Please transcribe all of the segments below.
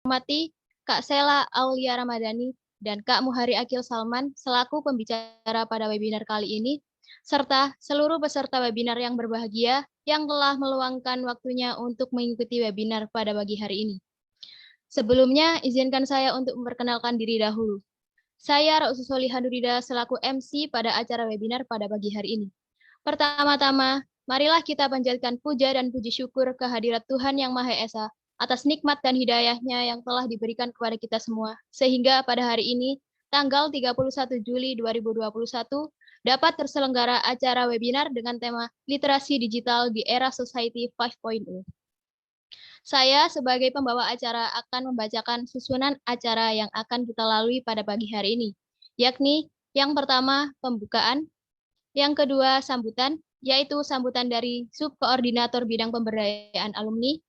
hormati Kak Sela Aulia Ramadhani dan Kak Muhari Akil Salman selaku pembicara pada webinar kali ini, serta seluruh peserta webinar yang berbahagia yang telah meluangkan waktunya untuk mengikuti webinar pada pagi hari ini. Sebelumnya, izinkan saya untuk memperkenalkan diri dahulu. Saya Rausu Solihah Nurida selaku MC pada acara webinar pada pagi hari ini. Pertama-tama, marilah kita panjatkan puja dan puji syukur kehadirat Tuhan Yang Maha Esa atas nikmat dan hidayahnya yang telah diberikan kepada kita semua, sehingga pada hari ini, tanggal 31 Juli 2021, dapat terselenggara acara webinar dengan tema Literasi Digital di Era Society 5.0. Saya sebagai pembawa acara akan membacakan susunan acara yang akan kita lalui pada pagi hari ini, yakni yang pertama pembukaan, yang kedua sambutan, yaitu sambutan dari Subkoordinator Bidang Pemberdayaan Alumni,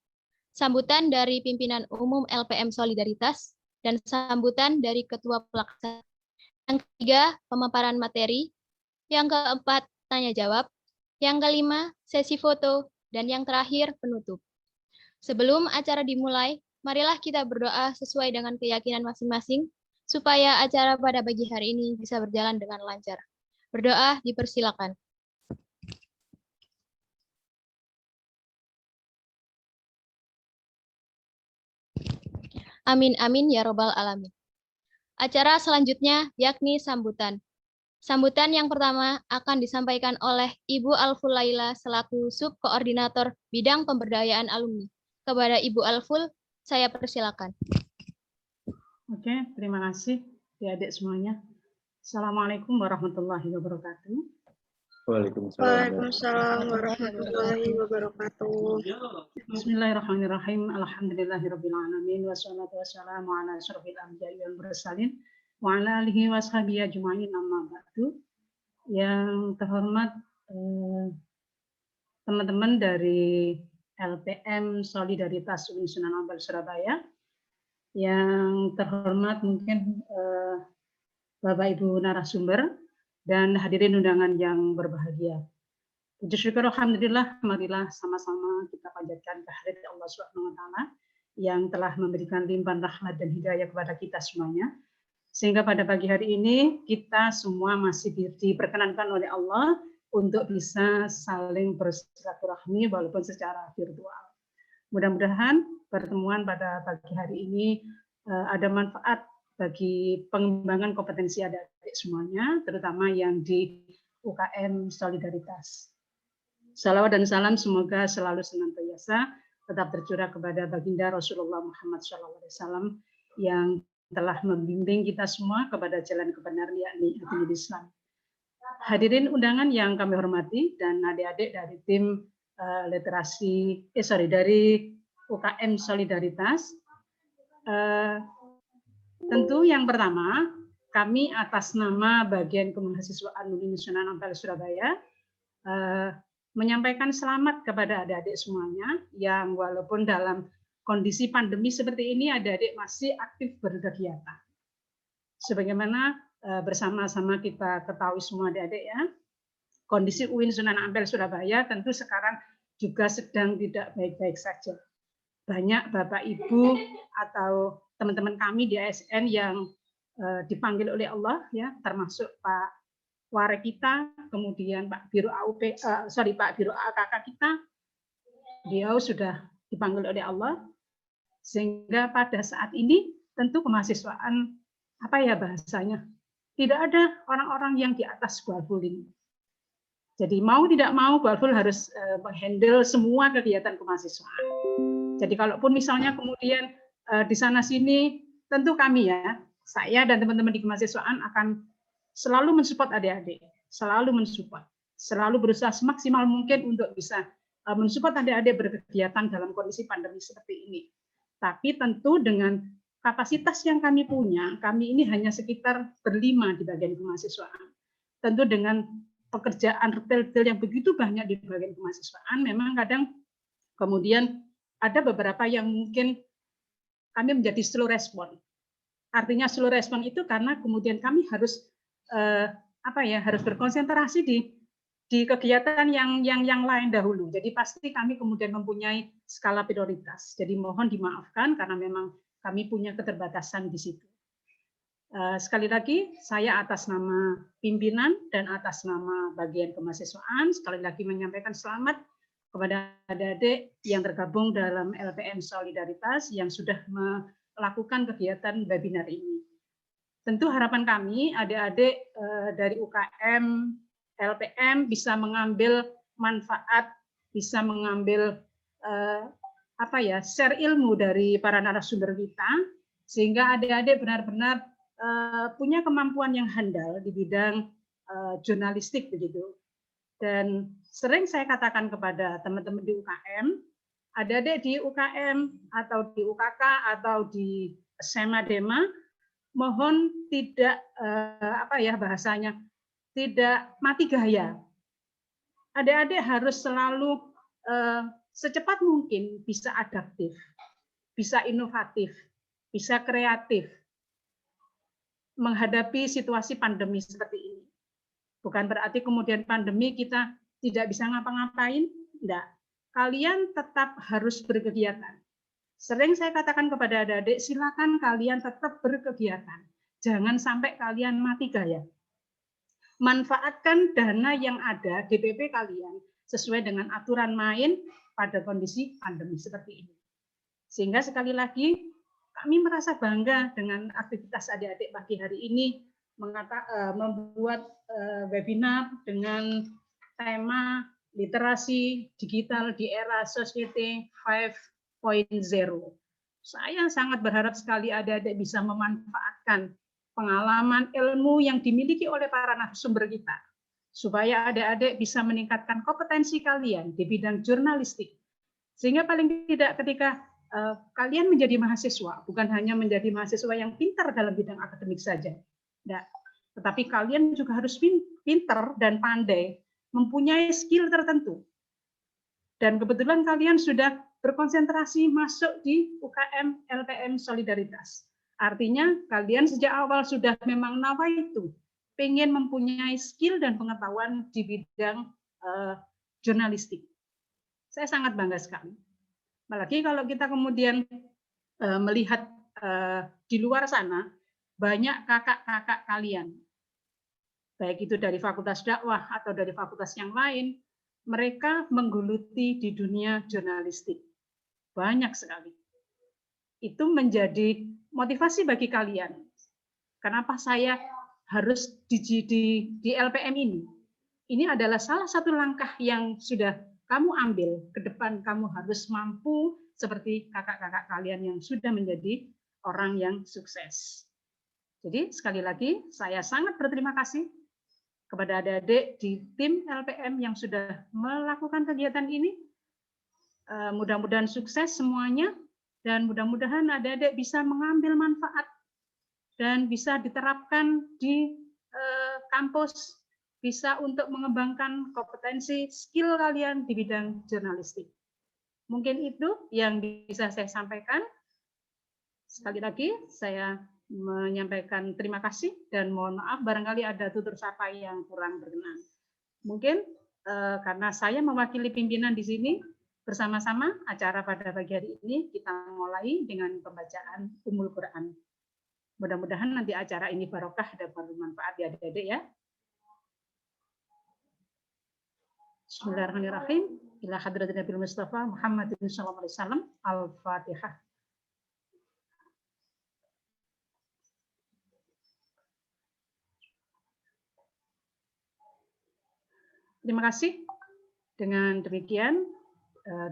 sambutan dari Pimpinan Umum LPM Solidaritas, dan sambutan dari Ketua Pelaksana. Yang ketiga, pemaparan materi. Yang keempat, tanya jawab. Yang kelima, sesi foto. Dan yang terakhir, penutup. Sebelum acara dimulai, marilah kita berdoa sesuai dengan keyakinan masing-masing, supaya acara pada pagi hari ini bisa berjalan dengan lancar. Berdoa dipersilakan. Amin, amin, ya robbal alamin. Acara selanjutnya yakni sambutan. Sambutan yang pertama akan disampaikan oleh Ibu Alful Laila selaku Subkoordinator Bidang Pemberdayaan Alumni. Kepada Ibu Alful, saya persilakan. Oke, terima kasih adik-adik semuanya. Assalamualaikum warahmatullahi wabarakatuh. Waalaikumsalam warahmatullahi wabarakatuh. Bismillahirrahmanirrahim. Alhamdulillahirabbil alamin wassalatu wassalamu ala asyrofil anbiya'i wal mursalin wa ala alihi washabihi ajmain amma ba'du. Yang terhormat teman-teman dari LPM Solidaritas UIN Sunan Ampel Surabaya. Yang terhormat mungkin Bapak Ibu narasumber dan hadirin undangan yang berbahagia. Puji syukur alhamdulillah, marilah sama-sama kita panjatkan kehadirat Allah Subhanahu wa taala yang telah memberikan limpahan rahmat dan hidayah kepada kita semuanya. Sehingga pada pagi hari ini kita semua masih diperkenankan oleh Allah untuk bisa saling bersilaturahmi walaupun secara virtual. Mudah-mudahan pertemuan pada pagi hari ini ada manfaat bagi pengembangan kompetensi adik-adik semuanya, terutama yang di UKM Solidaritas. Salawat dan salam semoga selalu senantiasa tetap tercurah kepada baginda Rasulullah Muhammad SAW yang telah membimbing kita semua kepada jalan kebenaran yakni agama Islam. Hadirin undangan yang kami hormati dan adik-adik dari tim dari UKM Solidaritas. Tentu yang pertama, kami atas nama bagian kemahasiswaan UIN Sunan Ampel Surabaya menyampaikan selamat kepada adik-adik semuanya yang walaupun dalam kondisi pandemi seperti ini adik-adik masih aktif berkegiatan. Sebagaimana bersama-sama kita ketahui semua adik-adik ya, kondisi UIN Sunan Ampel Surabaya tentu sekarang juga sedang tidak baik-baik saja. Banyak Bapak Ibu atau teman-teman kami di ASN yang dipanggil oleh Allah ya, termasuk Pak Warek kita, kemudian Pak Biro Pak Biro AKK kita, beliau sudah dipanggil oleh Allah, sehingga pada saat ini tentu kemahasiswaan apa ya bahasanya, tidak ada orang-orang yang di atas Balful ini. Jadi mau tidak mau Balful harus menghandle semua kegiatan kemahasiswaan. Jadi kalaupun misalnya kemudian di sana sini, tentu kami ya, saya dan teman-teman di kemahasiswaan akan selalu mensupport adik-adik, selalu mensupport, selalu berusaha semaksimal mungkin untuk bisa mensupport adik-adik berkegiatan dalam kondisi pandemi seperti ini. Tapi tentu dengan kapasitas yang kami punya, kami ini hanya sekitar berlima di bagian kemahasiswaan. Tentu dengan pekerjaan retail yang begitu banyak di bagian kemahasiswaan, memang kadang kemudian ada beberapa yang mungkin kami menjadi slow respon. Artinya slow respon itu karena kemudian kami harus harus berkonsentrasi di kegiatan yang lain dahulu. Jadi pasti kami kemudian mempunyai skala prioritas. Jadi mohon dimaafkan karena memang kami punya keterbatasan di situ. Sekali lagi, saya atas nama pimpinan dan atas nama bagian kemahasiswaan, sekali lagi menyampaikan selamat kepada adik-adik yang tergabung dalam LPM Solidaritas yang sudah melakukan kegiatan webinar ini. Tentu harapan kami adik-adik dari UKM, LPM bisa mengambil manfaat, bisa mengambil share ilmu dari para narasumber kita, sehingga adik-adik benar-benar punya kemampuan yang handal di bidang jurnalistik begitu. Dan sering saya katakan kepada teman-teman di UKM, adik-adik di UKM atau di UKK atau di SMA Dema, mohon tidak bahasanya tidak mati gaya. Adik-adik harus selalu secepat mungkin bisa adaptif, bisa inovatif, bisa kreatif menghadapi situasi pandemi seperti ini. Bukan berarti kemudian pandemi kita tidak bisa ngapa-ngapain, enggak. Kalian tetap harus berkegiatan. Sering saya katakan kepada adik-adik, silakan kalian tetap berkegiatan. Jangan sampai kalian mati gaya. Manfaatkan dana yang ada DPP kalian sesuai dengan aturan main pada kondisi pandemi seperti ini. Sehingga sekali lagi kami merasa bangga dengan aktivitas adik-adik pagi hari ini membuat webinar dengan tema literasi digital di era Society 5.0. Saya sangat berharap sekali adik-adik bisa memanfaatkan pengalaman ilmu yang dimiliki oleh para narasumber kita, supaya adik-adik bisa meningkatkan kompetensi kalian di bidang jurnalistik. Sehingga paling tidak ketika kalian menjadi mahasiswa, bukan hanya menjadi mahasiswa yang pintar dalam bidang akademik saja, nah, tetapi kalian juga harus pintar dan pandai, mempunyai skill tertentu. Dan kebetulan kalian sudah berkonsentrasi masuk di UKM LPM Solidaritas. Artinya kalian sejak awal sudah memang nawaitu, pengen mempunyai skill dan pengetahuan di bidang jurnalistik. Saya sangat bangga sekali. Apalagi kalau kita kemudian melihat di luar sana, banyak kakak-kakak kalian, baik itu dari fakultas dakwah atau dari fakultas yang lain, mereka menggeluti di dunia jurnalistik. Banyak sekali. Itu menjadi motivasi bagi kalian. Kenapa saya harus di LPM ini? Ini adalah salah satu langkah yang sudah kamu ambil ke depan, kamu harus mampu seperti kakak-kakak kalian yang sudah menjadi orang yang sukses. Jadi sekali lagi saya sangat berterima kasih kepada adik-adik di tim LPM yang sudah melakukan kegiatan ini. Mudah-mudahan sukses semuanya dan mudah-mudahan adik-adik bisa mengambil manfaat dan bisa diterapkan di kampus, bisa untuk mengembangkan kompetensi skill kalian di bidang jurnalistik. Mungkin itu yang bisa saya sampaikan. Sekali lagi saya menyampaikan terima kasih dan mohon maaf barangkali ada tutur sapa yang kurang berkenan. Mungkin karena saya mewakili pimpinan di sini, bersama-sama acara pada pagi hari ini kita mulai dengan pembacaan Ummul Quran. Mudah-mudahan nanti acara ini barokah dan bermanfaat ya adik-adik ya. Bismillahirrahmanirrahim. Ila hadratin Nabi Mustafa Muhammadin sallallahu alaihi wasallam. Al-Fatihah. Terima kasih. Dengan demikian,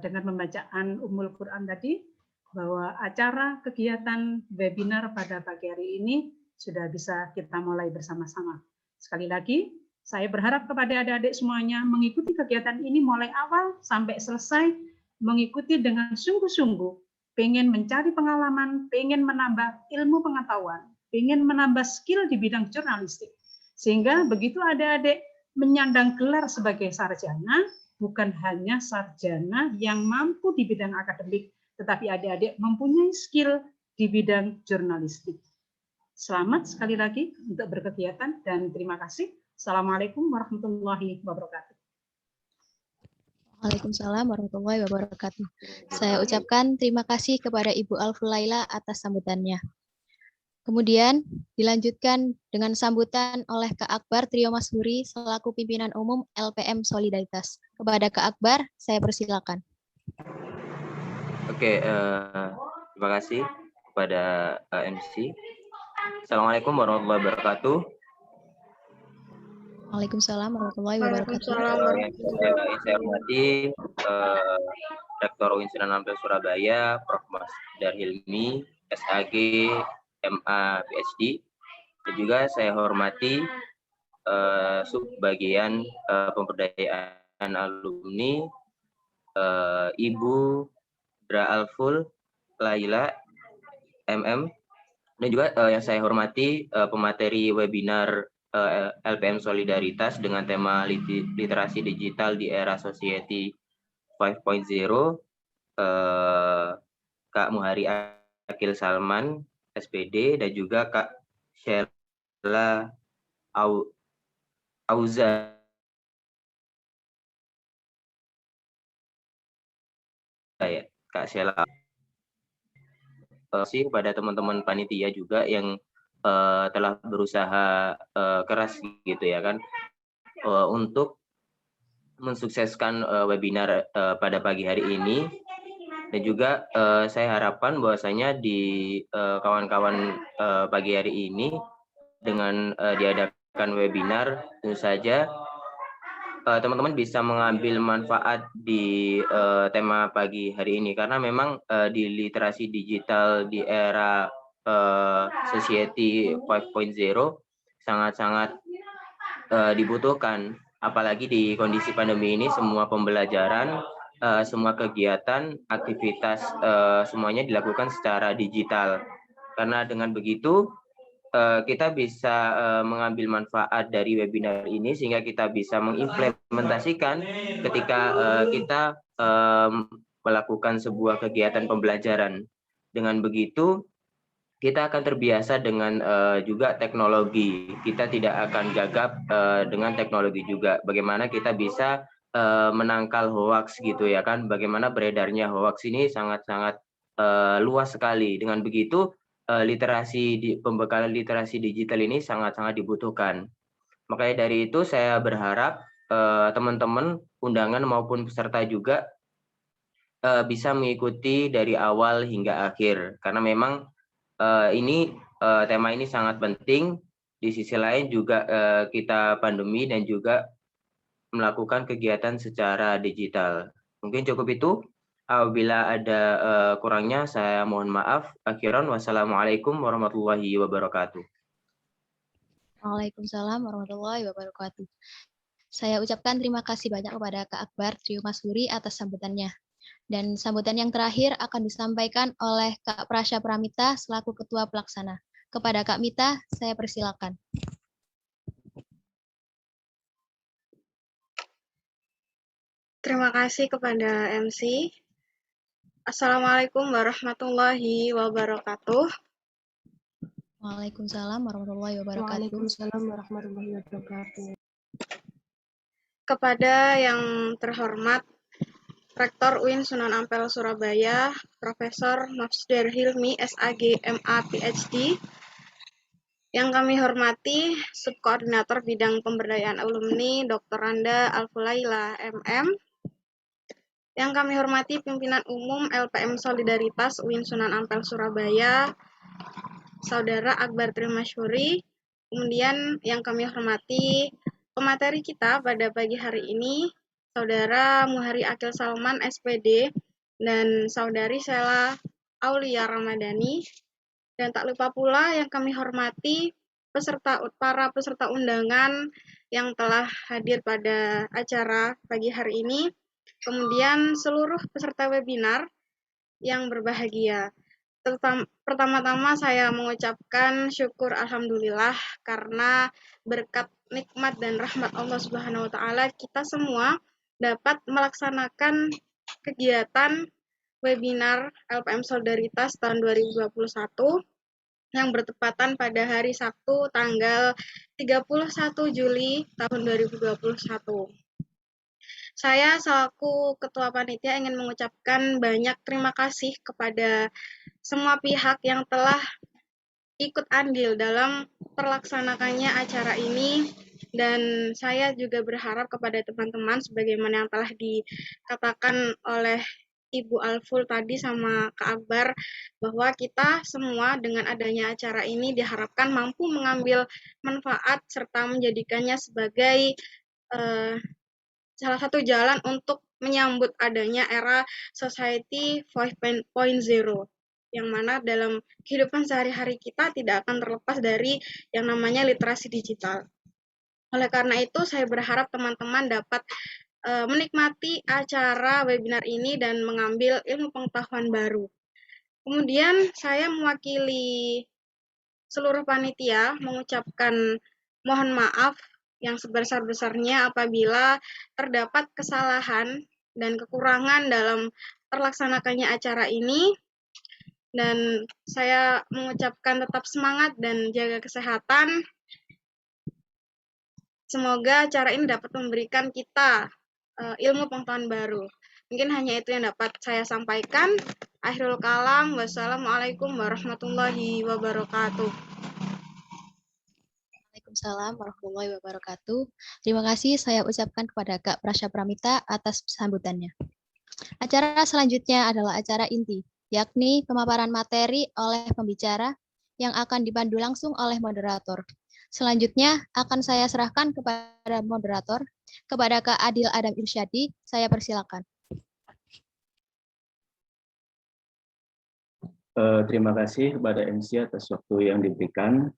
dengan pembacaan Ummul Quran tadi, bahwa acara kegiatan webinar pada pagi hari ini sudah bisa kita mulai bersama-sama. Sekali lagi, saya berharap kepada adik-adik semuanya mengikuti kegiatan ini mulai awal sampai selesai, mengikuti dengan sungguh-sungguh, pengen mencari pengalaman, pengen menambah ilmu pengetahuan, pengen menambah skill di bidang jurnalistik. Sehingga begitu adik-adik menyandang gelar sebagai sarjana, bukan hanya sarjana yang mampu di bidang akademik, tetapi adik-adik mempunyai skill di bidang jurnalistik. Selamat sekali lagi untuk berkegiatan dan terima kasih. Assalamualaikum warahmatullahi wabarakatuh. Waalaikumsalam warahmatullahi wabarakatuh. Saya ucapkan terima kasih kepada Ibu Alfulaila atas sambutannya. Kemudian dilanjutkan dengan sambutan oleh Kak Akbar Trio Mashuri selaku pimpinan umum LPM Solidaritas. Kepada Kak Akbar, saya persilakan. Oke, terima kasih kepada MC. Assalamualaikum warahmatullahi wabarakatuh. Waalaikumsalam warahmatullahi wabarakatuh. Waalaikumsalam. Saya hormati Rektor UIN Sunan Ampel Surabaya, Prof. Mas Dar Hilmi, SAG, MA, PhD. Dan juga saya hormati subbagian pemberdayaan alumni, Ibu Dra Alful Laila, MM. Dan juga yang saya hormati pemateri webinar LPM Solidaritas dengan tema literasi digital di era Society 5.0, Kak Muhari Akil Salman, SPD, dan juga Kak Sheila Auza. Kak Sheila. Terima kasih kepada teman-teman panitia juga yang telah berusaha keras gitu ya kan untuk mensukseskan webinar pada pagi hari ini. Dan juga saya harapkan bahwasanya di kawan-kawan pagi hari ini dengan diadakan webinar tentu saja teman-teman bisa mengambil manfaat di tema pagi hari ini, karena memang di literasi digital di era Society 5.0 sangat-sangat dibutuhkan, apalagi di kondisi pandemi ini. Semua pembelajaran, semua kegiatan, aktivitas semuanya dilakukan secara digital. Karena dengan begitu kita bisa mengambil manfaat dari webinar ini sehingga kita bisa mengimplementasikan ketika kita melakukan sebuah kegiatan pembelajaran. Dengan begitu kita akan terbiasa dengan juga teknologi. Kita tidak akan gagap dengan teknologi juga. Bagaimana kita bisa menangkal hoax gitu ya kan? Bagaimana beredarnya hoax ini sangat-sangat luas sekali. Dengan begitu pembekalan literasi digital ini sangat-sangat dibutuhkan. Makanya dari itu saya berharap teman-teman undangan maupun peserta juga bisa mengikuti dari awal hingga akhir, karena memang tema ini sangat penting. Di sisi lain juga kita pandemi dan juga melakukan kegiatan secara digital. Mungkin cukup itu. Apabila ada kurangnya, saya mohon maaf. Akhiran, wassalamualaikum warahmatullahi wabarakatuh. Waalaikumsalam warahmatullahi wabarakatuh. Saya ucapkan terima kasih banyak kepada Kak Akbar Trio Mashuri atas sambutannya. Dan sambutan yang terakhir akan disampaikan oleh Kak Prasya Pramita selaku Ketua Pelaksana. Kepada Kak Mita, saya persilakan. Terima kasih kepada MC. Assalamualaikum warahmatullahi wabarakatuh. Waalaikumsalam warahmatullahi wabarakatuh. Waalaikumsalam warahmatullahi wabarakatuh. Kepada yang terhormat Rektor UIN Sunan Ampel Surabaya, Profesor Masdar Hilmi, SAG, MA, PhD. Yang kami hormati Subkoordinator Bidang Pemberdayaan Alumni, Dr. Randa Alfulaila, MM. Yang kami hormati Pimpinan Umum LPM Solidaritas UIN Sunan Ampel Surabaya, Saudara Akbar Trio Mashuri. Kemudian yang kami hormati pemateri kita pada pagi hari ini, Saudara Muhari Akil Salman, SPD, dan Saudari Sheila Aulia Ramadhani. Dan tak lupa pula yang kami hormati para peserta undangan yang telah hadir pada acara pagi hari ini. Kemudian seluruh peserta webinar yang berbahagia. Pertama-tama saya mengucapkan syukur alhamdulillah karena berkat nikmat dan rahmat Allah Subhanahu wa taala kita semua dapat melaksanakan kegiatan webinar LPM Solidaritas tahun 2021 yang bertepatan pada hari Sabtu tanggal 31 Juli tahun 2021. Saya selaku Ketua Panitia ingin mengucapkan banyak terima kasih kepada semua pihak yang telah ikut andil dalam terlaksanakannya acara ini, dan saya juga berharap kepada teman-teman sebagaimana yang telah dikatakan oleh Ibu Alful tadi sama Kak Akbar, bahwa kita semua dengan adanya acara ini diharapkan mampu mengambil manfaat serta menjadikannya sebagai salah satu jalan untuk menyambut adanya era society 5.0, yang mana dalam kehidupan sehari-hari kita tidak akan terlepas dari yang namanya literasi digital. Oleh karena itu, saya berharap teman-teman dapat menikmati acara webinar ini dan mengambil ilmu pengetahuan baru. Kemudian saya mewakili seluruh panitia mengucapkan mohon maaf yang sebesar-besarnya apabila terdapat kesalahan dan kekurangan dalam terlaksanakannya acara ini, dan saya mengucapkan tetap semangat dan jaga kesehatan. Semoga acara ini dapat memberikan kita ilmu pengetahuan baru. Mungkin hanya itu yang dapat saya sampaikan. Akhirul kalam, wassalamualaikum warahmatullahi wabarakatuh. Waalaikumsalam warahmatullahi wabarakatuh. Terima kasih saya ucapkan kepada Kak Prasya Pramita atas sambutannya. Acara selanjutnya adalah acara inti, yakni pemaparan materi oleh pembicara yang akan dipandu langsung oleh moderator. Selanjutnya akan saya serahkan kepada moderator, kepada Kak Adil Adam Irsyadi. Saya persilakan. Terima kasih kepada MC atas waktu yang diberikan,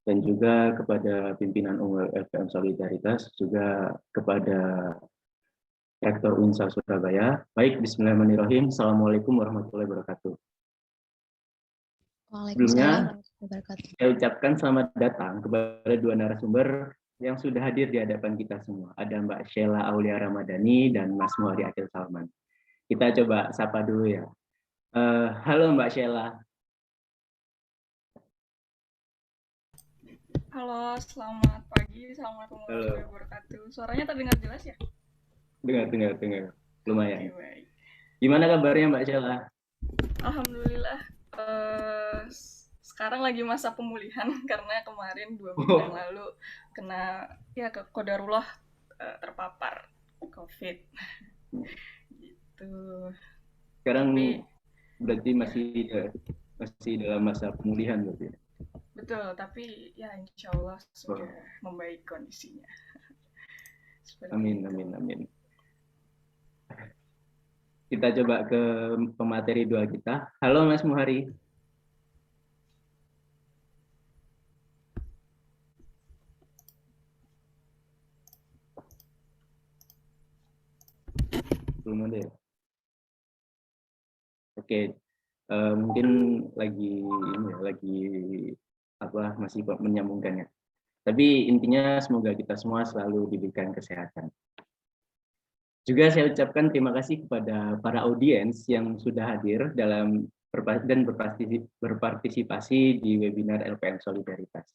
dan juga kepada pimpinan Unggul LPM Solidaritas, juga kepada Rektor UNSA Surabaya. Baik, bismillahirrahmanirrahim. Assalamualaikum warahmatullahi wabarakatuh. Sebelumnya, saya ucapkan selamat datang kepada dua narasumber yang sudah hadir di hadapan kita semua. Ada Mbak Sheila Aulia Ramadhani dan Mas Muhari Akil Salman. Kita coba sapa dulu ya. Halo Mbak Sheila. Halo, selamat pagi. Assalamualaikum warahmatullahi wabarakatuh. Suaranya terdengar jelas ya? Dengar. Lumayan. Oke, baik. Gimana kabarnya Mbak Sheila? Alhamdulillah. Sekarang lagi masa pemulihan karena kemarin 2 minggu yang lalu kena qadarullah terpapar COVID. Gitu. Sekarang berarti masih dalam masa pemulihan berarti. Betul, tapi ya insya Allah sudah membaik kondisinya. Amin. Kita coba ke pemateri dua kita. Halo Mas Muhari. Belum ada ya? Oke, mungkin lagi masih menyambungkannya. Tapi intinya semoga kita semua selalu diberikan kesehatan. Juga saya ucapkan terima kasih kepada para audiens yang sudah hadir dan berpartisipasi di webinar LPM Solidaritas.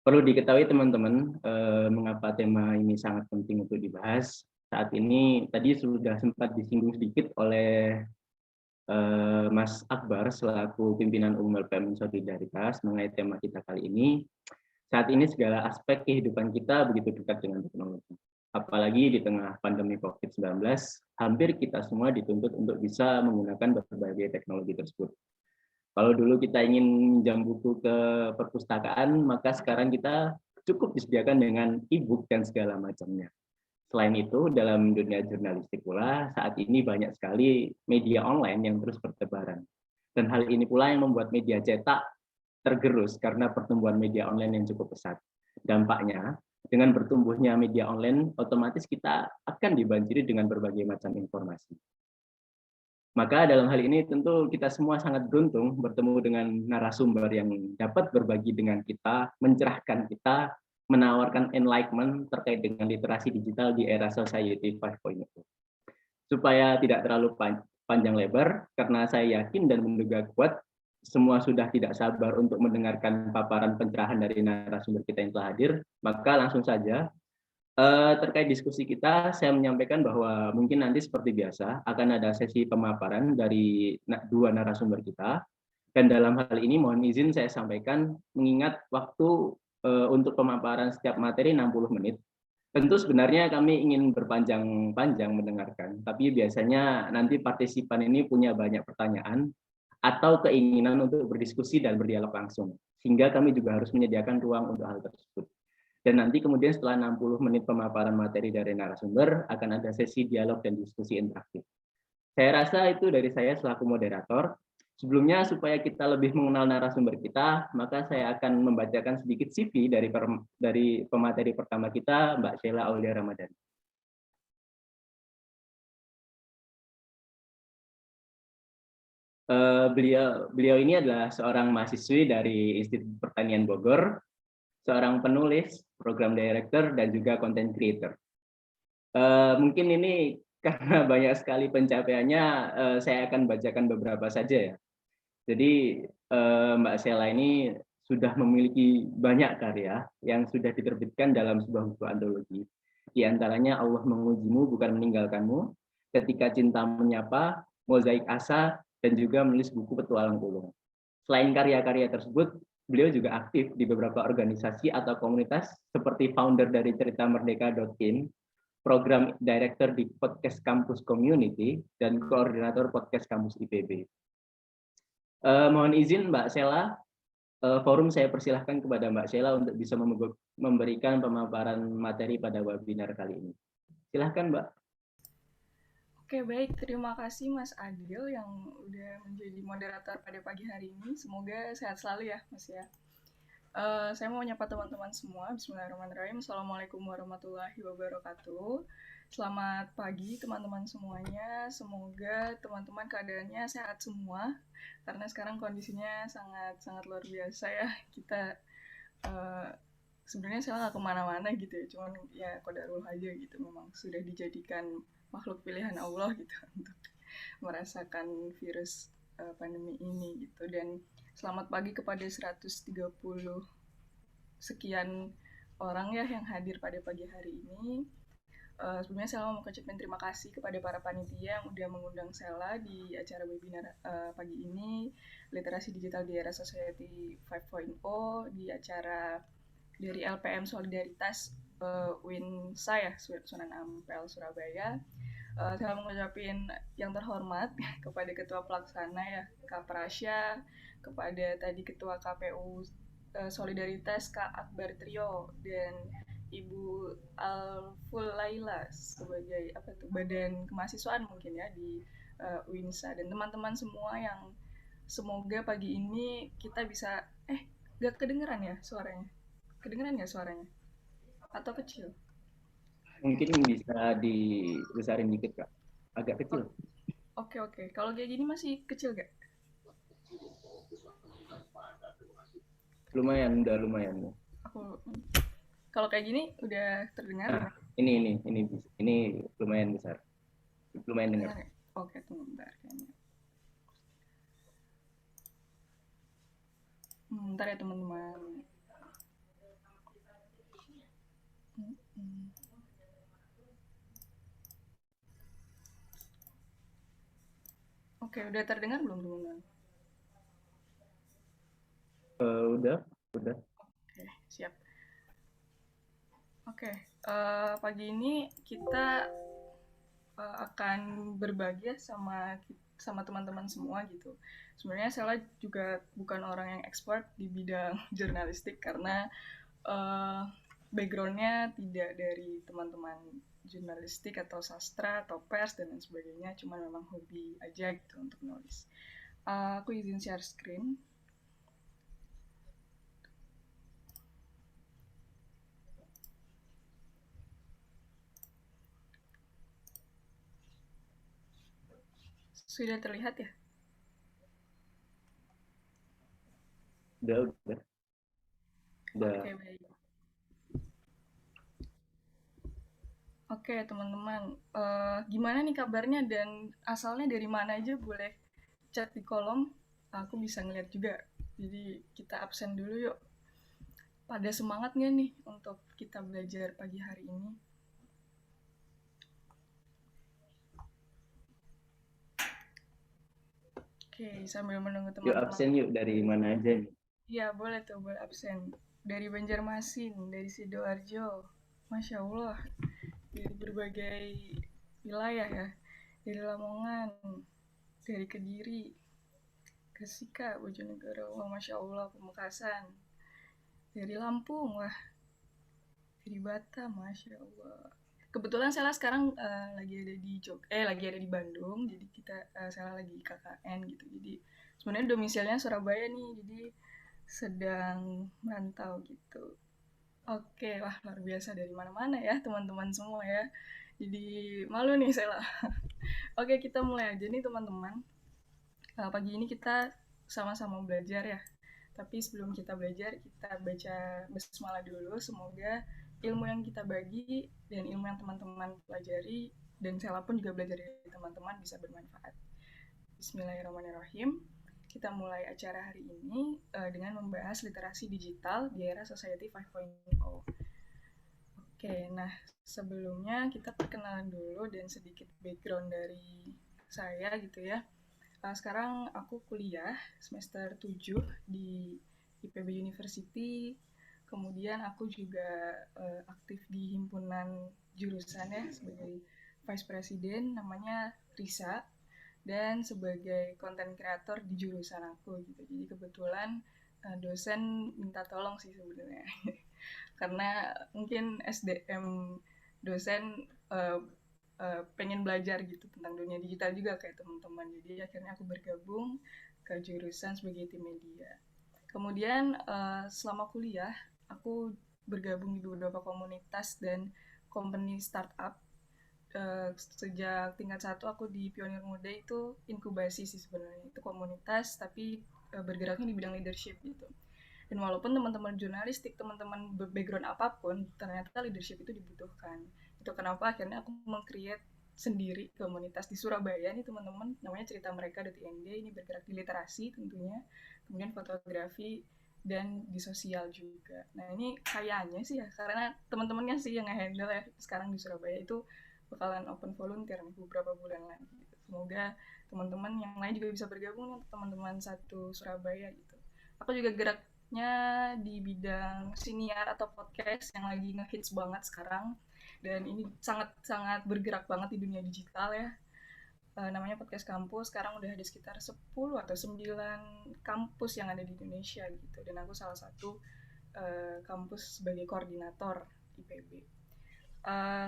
Perlu diketahui teman-teman, mengapa tema ini sangat penting untuk dibahas. Saat ini tadi sudah sempat disinggung sedikit oleh Mas Akbar selaku pimpinan umum LPM Solidaritas mengenai tema kita kali ini. Saat ini segala aspek kehidupan kita begitu dekat dengan teknologi. Apalagi di tengah pandemi COVID-19, hampir kita semua dituntut untuk bisa menggunakan berbagai teknologi tersebut. Kalau dulu kita ingin minjam buku ke perpustakaan, maka sekarang kita cukup disediakan dengan e-book dan segala macamnya. Selain itu, dalam dunia jurnalistik pula, saat ini banyak sekali media online yang terus bertebaran. Dan hal ini pula yang membuat media cetak tergerus karena pertumbuhan media online yang cukup pesat. Dampaknya, dengan bertumbuhnya media online, otomatis kita akan dibanjiri dengan berbagai macam informasi. Maka dalam hal ini tentu kita semua sangat beruntung bertemu dengan narasumber yang dapat berbagi dengan kita, mencerahkan kita, menawarkan enlightenment terkait dengan literasi digital di era Society 5.0. Supaya tidak terlalu panjang lebar, karena saya yakin dan menduga kuat, semua sudah tidak sabar untuk mendengarkan paparan pencerahan dari narasumber kita yang telah hadir, maka langsung saja Terkait diskusi kita, saya menyampaikan bahwa mungkin nanti seperti biasa akan ada sesi pemaparan dari dua narasumber kita. Dan dalam hal ini mohon izin saya sampaikan, mengingat waktu untuk pemaparan setiap materi 60 menit. Tentu sebenarnya kami ingin berpanjang-panjang mendengarkan, tapi biasanya nanti partisipan ini punya banyak pertanyaan atau keinginan untuk berdiskusi dan berdialog langsung, sehingga kami juga harus menyediakan ruang untuk hal tersebut. Dan nanti kemudian setelah 60 menit pemaparan materi dari narasumber, akan ada sesi dialog dan diskusi interaktif. Saya rasa itu dari saya selaku moderator. Sebelumnya, supaya kita lebih mengenal narasumber kita, maka saya akan membacakan sedikit CV dari pemateri pertama kita, Mbak Sheila Aulia Ramadhani. Beliau ini adalah seorang mahasiswi dari Institut Pertanian Bogor, seorang penulis, program director, dan juga content creator. Mungkin ini karena banyak sekali pencapaiannya, saya akan bacakan beberapa saja ya. Jadi Mbak Sheila ini sudah memiliki banyak karya yang sudah diterbitkan dalam sebuah buku antologi. Di antaranya Allah Mengujimu Bukan Meninggalkanmu, Ketika Cinta Menyapa, Mozaik Asa, dan juga menulis buku Petualang Pulung. Selain karya-karya tersebut, beliau juga aktif di beberapa organisasi atau komunitas seperti founder dari CeritaMerdeka.in, program director di Podcast Kampus Community, dan koordinator Podcast Kampus IPB. Mohon izin Mbak Sheila, forum saya persilahkan kepada Mbak Sheila untuk bisa memberikan pemaparan materi pada webinar kali ini. Silahkan Mbak. Oke, baik. Terima kasih Mas Adil yang udah menjadi moderator pada pagi hari ini. Semoga sehat selalu ya, Mas ya. Saya mau nyapa teman-teman semua. Bismillahirrahmanirrahim. Assalamualaikum warahmatullahi wabarakatuh. Selamat pagi teman-teman semuanya. Semoga teman-teman keadaannya sehat semua. Karena sekarang kondisinya sangat luar biasa ya. Kita sebenarnya saya nggak kemana-mana gitu ya. Cuman ya qadarul aja gitu. Memang sudah dijadikan makhluk pilihan Allah gitu untuk merasakan virus pandemi ini gitu. Dan selamat pagi kepada 130 sekian orang ya yang hadir pada pagi hari ini. Sebelumnya saya mau mengucapkan terima kasih kepada para panitia yang udah mengundang Sheila di acara webinar pagi ini, Literasi Digital di Era Society 5.0, di acara dari LPM Solidaritas UINSA ya, Sunan Ampel Surabaya. Saya mengucapkan yang terhormat kepada Ketua Pelaksana ya, Kak Prasya, kepada tadi Ketua KPU Solidaritas Kak Akbar Trio, dan Ibu Alfulaila sebagai badan kemahasiswaan mungkin ya di UINSA, dan teman-teman semua yang semoga pagi ini kita bisa gak kedengeran ya suaranya? Kedengeran nggak suaranya? Atau kecil? Mungkin bisa dibesarin dikit Kak, agak kecil. Oke. Kalau kayak gini masih kecil gak? Lumayan, udah lumayan. Kalau kayak gini udah terdengar? Nah, ini lumayan besar, lumayan dengar. Oke, tunggu bentar kayaknya. Bentar ya teman-teman. Oke, udah terdengar belum teman-teman? Udah. Oke, siap. Oke, pagi ini kita akan berbagi sama teman-teman semua gitu. Sebenarnya saya juga bukan orang yang expert di bidang jurnalistik karena background-nya tidak dari teman-teman jurnalistik atau sastra atau pers dan lain sebagainya, cuma memang hobi aja gitu untuk nulis. Aku izin share screen. Sudah terlihat ya? Udah. Oke, baik. Oke, teman-teman. Gimana nih kabarnya dan asalnya dari mana aja boleh chat di kolom. Aku bisa ngeliat juga. Jadi kita absen dulu yuk. Pada semangat nggak nih untuk kita belajar pagi hari ini? Oke, sambil menunggu Yuk teman-teman. absen yuk, dari mana aja nih? Iya, boleh tuh, boleh absen. Dari Banjarmasin, dari Sidoarjo. Masya Allah, dari berbagai wilayah ya. Dari Lamongan, dari Kediri, Gresik, Bojonegoro, wah Masya Allah, Pamekasan. Dari Lampung, wah, dari Batam, Masya Allah. Kebetulan saya sekarang lagi ada di Bandung, jadi saya lagi KKN gitu. Jadi sebenarnya domisilinya Surabaya nih, jadi sedang merantau gitu. Oke, wah luar biasa dari mana-mana ya teman-teman semua ya. Jadi malu nih saya. Oke, kita mulai aja nih teman-teman. Pagi ini kita sama-sama belajar ya. Tapi sebelum kita belajar, kita baca basmalah dulu. Semoga ilmu yang kita bagi dan ilmu yang teman-teman pelajari dan saya pun juga belajar dari teman-teman bisa bermanfaat. Bismillahirrahmanirrahim. Kita mulai acara hari ini dengan membahas literasi digital di era Society 5.0. Oke, nah sebelumnya kita perkenalan dulu dan sedikit background dari saya gitu ya. Sekarang aku kuliah semester 7 di IPB University. Kemudian aku juga aktif di himpunan jurusan ya sebagai Vice President namanya Risa dan sebagai content creator di jurusan aku gitu. Jadi kebetulan dosen minta tolong sih sebenarnya. Karena mungkin SDM dosen pengen belajar gitu tentang dunia digital juga kayak teman-teman. Jadi akhirnya aku bergabung ke jurusan sebagai tim media. Kemudian selama kuliah aku bergabung di beberapa komunitas dan company startup. Sejak tingkat 1 aku di Pionir Muda itu inkubasi sih sebenarnya. Itu komunitas tapi bergeraknya di bidang leadership gitu. Dan walaupun teman-teman jurnalistik, teman-teman background apapun, ternyata leadership itu dibutuhkan. Itu kenapa akhirnya aku meng-create sendiri komunitas di Surabaya nih teman-teman, namanya Cerita Mereka.id. Ini bergerak di literasi tentunya, kemudian fotografi dan di sosial juga. Nah ini kayaknya sih ya, karena teman-temannya sih yang nge-handle ya sekarang di Surabaya itu bakalan open volunteer nih beberapa bulan lagi. Semoga teman-teman yang lain juga bisa bergabung nih, teman-teman satu Surabaya gitu. Aku juga geraknya di bidang siniar atau podcast yang lagi ngehits banget sekarang dan ini sangat-sangat bergerak banget di dunia digital ya. Namanya Podcast Kampus, sekarang udah ada sekitar 10 atau 9 kampus yang ada di Indonesia gitu dan aku salah satu kampus sebagai koordinator IPB.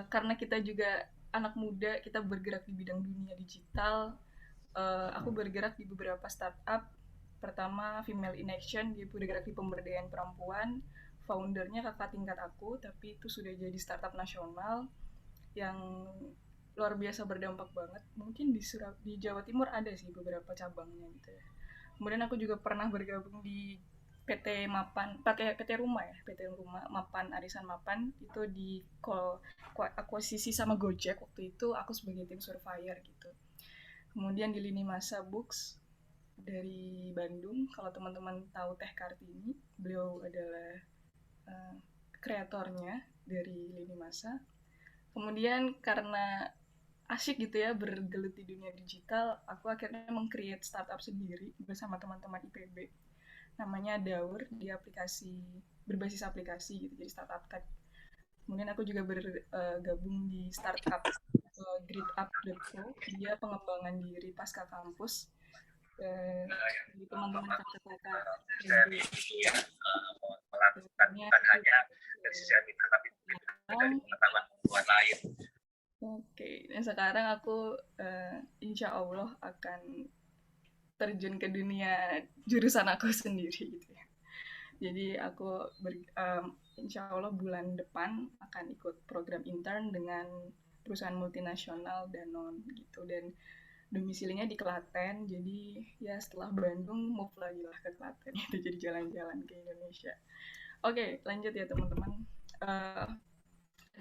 Karena kita juga anak muda, kita bergerak di bidang dunia digital, aku bergerak di beberapa startup. Pertama, Female in Action, dia bergerak di pemberdayaan perempuan. Foundernya kakak tingkat aku, tapi itu sudah jadi startup nasional yang luar biasa berdampak banget. Mungkin di Jawa Timur ada sih beberapa cabangnya gitu ya. Kemudian aku juga pernah bergabung di PT Mapan, PT Rumah ya, PT Rumah Mapan, Arisan Mapan itu di akuisisi sama Gojek waktu itu aku sebagai tim surveyor gitu. Kemudian di Lini Masa Books dari Bandung, kalau teman-teman tahu Teh Kartini, beliau adalah kreatornya dari Lini Masa. Kemudian karena asyik gitu ya bergelut di dunia digital, aku akhirnya meng-create startup sendiri bersama teman-teman IPB. Namanya Daur, di berbasis aplikasi gitu, jadi startup tech. Kemudian aku juga bergabung di startup GridUp.co, dia pengembangan diri pasca kampus. Jadi teman-teman kakak-kakak melakukan bukan hanya dari sisi administratif tapi dari pengetahuan lain. Oke, dan sekarang aku insya Allah akan terjun ke dunia jurusan aku sendiri gitu ya. Jadi aku insya Allah bulan depan akan ikut program intern dengan perusahaan multinasional Danone gitu dan domisilinya di Klaten. Jadi ya setelah Bandung move lagi lah ke Klaten itu jadi jalan-jalan ke Indonesia. Oke, lanjut ya teman-teman.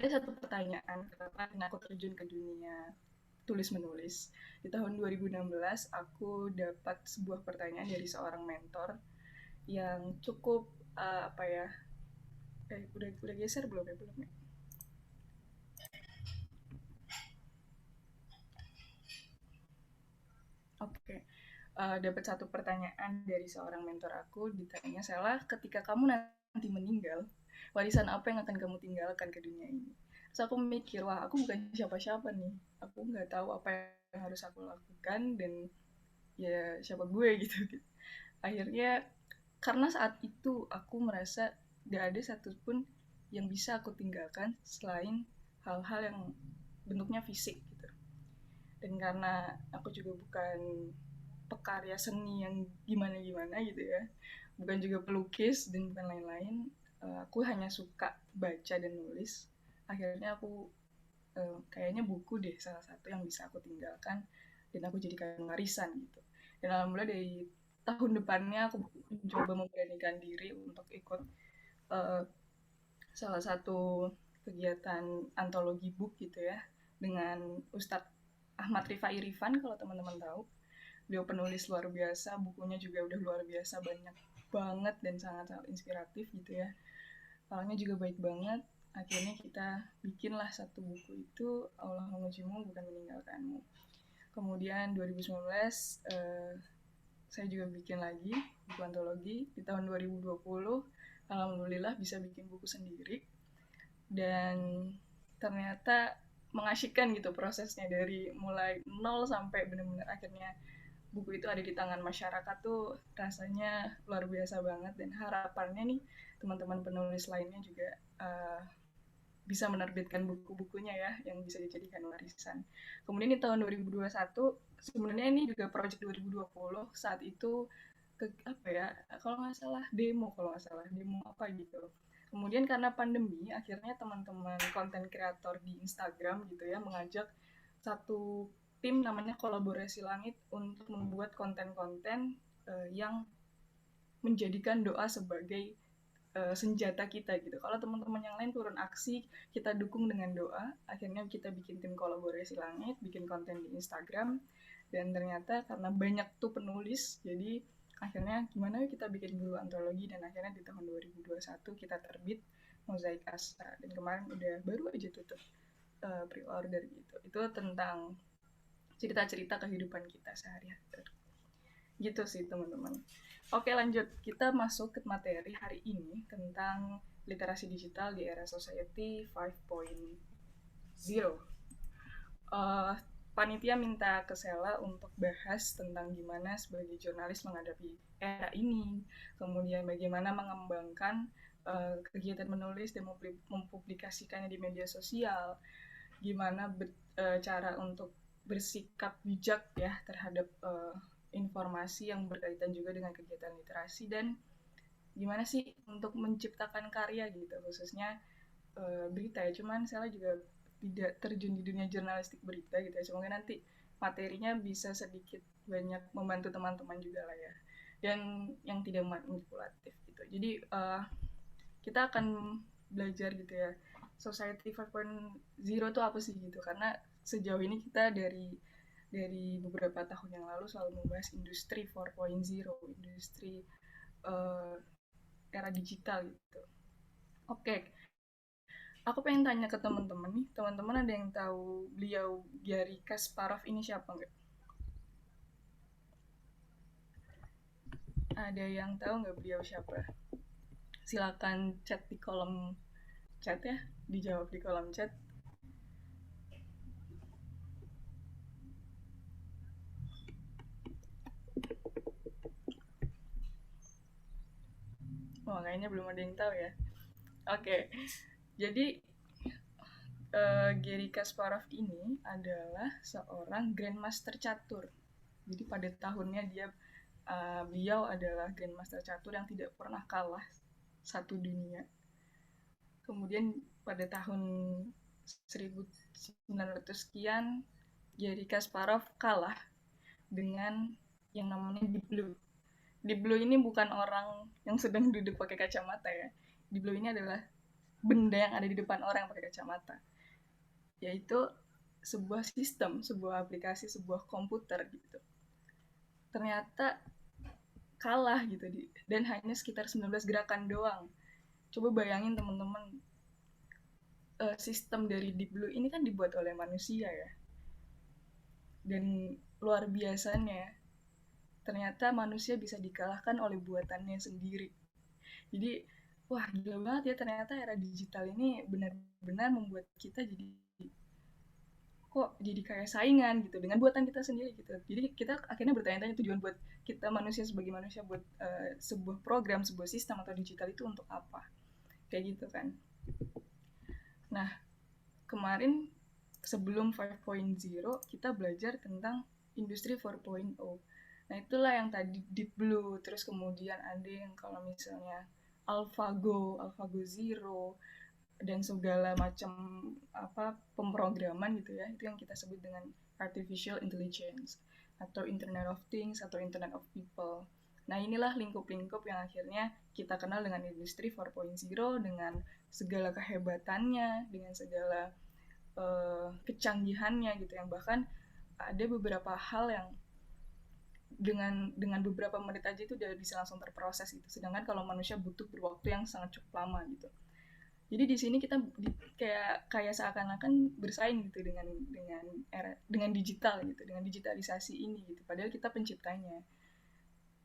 Ada satu pertanyaan, kenapa aku terjun ke dunia tulis-menulis. Di tahun 2016, aku dapat sebuah pertanyaan dari seorang mentor yang cukup, udah geser belum ya? Belum ya? Oke. dapat satu pertanyaan dari seorang mentor aku, ditanya, Sela, ketika kamu nanti meninggal, warisan apa yang akan kamu tinggalkan ke dunia ini? Terus aku mikir, wah aku bukan siapa-siapa nih, aku nggak tahu apa yang harus aku lakukan, dan ya siapa gue gitu. Akhirnya karena saat itu aku merasa gak ada satupun yang bisa aku tinggalkan selain hal-hal yang bentuknya fisik gitu. Dan karena aku juga bukan pekarya seni yang gimana-gimana gitu ya, bukan juga pelukis dan bukan lain-lain, aku hanya suka baca dan nulis. Akhirnya aku kayaknya buku deh salah satu yang bisa aku tinggalkan dan aku jadikan warisan gitu. Dan alhamdulillah dari tahun depannya aku mencoba memberanikan diri untuk ikut salah satu kegiatan antologi book gitu ya, dengan Ustadz Ahmad Rifai Rifan, kalau teman-teman tahu. Beliau penulis luar biasa, bukunya juga udah luar biasa, banyak banget dan sangat-sangat inspiratif gitu ya. Orangnya juga baik banget. Akhirnya kita bikinlah satu buku itu, Allah Mengujimu Bukan Meninggalkanmu. Kemudian 2019 saya juga bikin lagi buku antologi. Di tahun 2020 alhamdulillah bisa bikin buku sendiri, dan ternyata mengasyikkan gitu prosesnya, dari mulai nol sampai benar-benar akhirnya buku itu ada di tangan masyarakat tuh rasanya luar biasa banget. Dan harapannya nih teman-teman penulis lainnya juga bisa menerbitkan buku-bukunya ya yang bisa dijadikan warisan. Kemudian di tahun 2021 sebenarnya ini juga project 2020, saat itu kalau nggak salah demo apa gitu. Kemudian karena pandemi akhirnya teman-teman konten kreator di Instagram gitu ya mengajak satu tim namanya Kolaborasi Langit untuk membuat konten-konten yang menjadikan doa sebagai senjata kita gitu. Kalau teman-teman yang lain turun aksi, kita dukung dengan doa. Akhirnya kita bikin tim Kolaborasi Langit, bikin konten di Instagram, dan ternyata karena banyak tuh penulis, jadi akhirnya gimana kita bikin buku antologi, dan akhirnya di tahun 2021 kita terbit Mozaik Asa, dan kemarin udah baru aja tutup pre-order gitu. Itu tentang cerita-cerita kehidupan kita sehari-hari. Gitu sih teman-teman. Oke, lanjut. Kita masuk ke materi hari ini tentang literasi digital di era society 5.0. Panitia minta ke Sela untuk bahas tentang gimana sebagai jurnalis menghadapi era ini, kemudian bagaimana mengembangkan kegiatan menulis dan mempublikasikannya di media sosial, gimana cara untuk bersikap bijak ya terhadap informasi yang berkaitan juga dengan kegiatan literasi, dan gimana sih untuk menciptakan karya gitu, khususnya berita ya. Cuman saya juga tidak terjun di dunia jurnalistik berita gitu ya. Semoga nanti materinya bisa sedikit banyak membantu teman-teman juga lah ya. Dan yang tidak manipulatif gitu. Jadi kita akan belajar gitu ya. Society 5.0 itu apa sih gitu. Karena sejauh ini kita dari beberapa tahun yang lalu selalu membahas industri 4.0, industri era digital gitu. Oke. Aku pengen tanya ke teman-teman nih, teman-teman ada yang tahu beliau Garry Kasparov ini siapa nggak? Ada yang tahu nggak beliau siapa? Silakan chat di kolom chat ya, dijawab di kolom chat. Oh, kayaknya belum ada yang tahu ya. Oke. Jadi Garry Kasparov ini adalah seorang Grandmaster catur. Jadi pada tahunnya beliau adalah Grandmaster catur yang tidak pernah kalah satu dunia. Kemudian pada tahun 1900 sekian Garry Kasparov kalah dengan yang namanya Deep Blue. Deep Blue ini bukan orang yang sedang duduk pakai kacamata ya. Deep Blue ini adalah benda yang ada di depan orang yang pakai kacamata, yaitu sebuah sistem, sebuah aplikasi, sebuah komputer gitu. Ternyata kalah gitu dan hanya sekitar 19 gerakan doang. Coba bayangin teman-teman, sistem dari Deep Blue ini kan dibuat oleh manusia ya. Dan luar biasanya ternyata manusia bisa dikalahkan oleh buatannya sendiri. Jadi, wah gila banget ya, ternyata era digital ini benar-benar membuat kita jadi kayak saingan gitu dengan buatan kita sendiri gitu. Jadi kita akhirnya bertanya-tanya tujuan buat kita manusia sebagai manusia buat sebuah program, sebuah sistem atau digital itu untuk apa? Kayak gitu kan. Nah, kemarin sebelum 5.0 kita belajar tentang industri 4.0. Nah, itulah yang tadi Deep Blue, terus kemudian ada yang kalau misalnya AlphaGo Zero, dan segala macam pemrograman gitu ya, itu yang kita sebut dengan artificial intelligence atau Internet of Things atau Internet of People. Nah, inilah lingkup-lingkup yang akhirnya kita kenal dengan industri 4.0 dengan segala kehebatannya, dengan segala kecanggihannya gitu, yang bahkan ada beberapa hal yang dengan beberapa menit aja itu udah bisa langsung terproses gitu. Sedangkan kalau manusia butuh berwaktu yang sangat cukup lama gitu. Jadi di sini kita kayak seakan-akan bersaing gitu dengan digital gitu, dengan digitalisasi ini gitu. Padahal kita penciptanya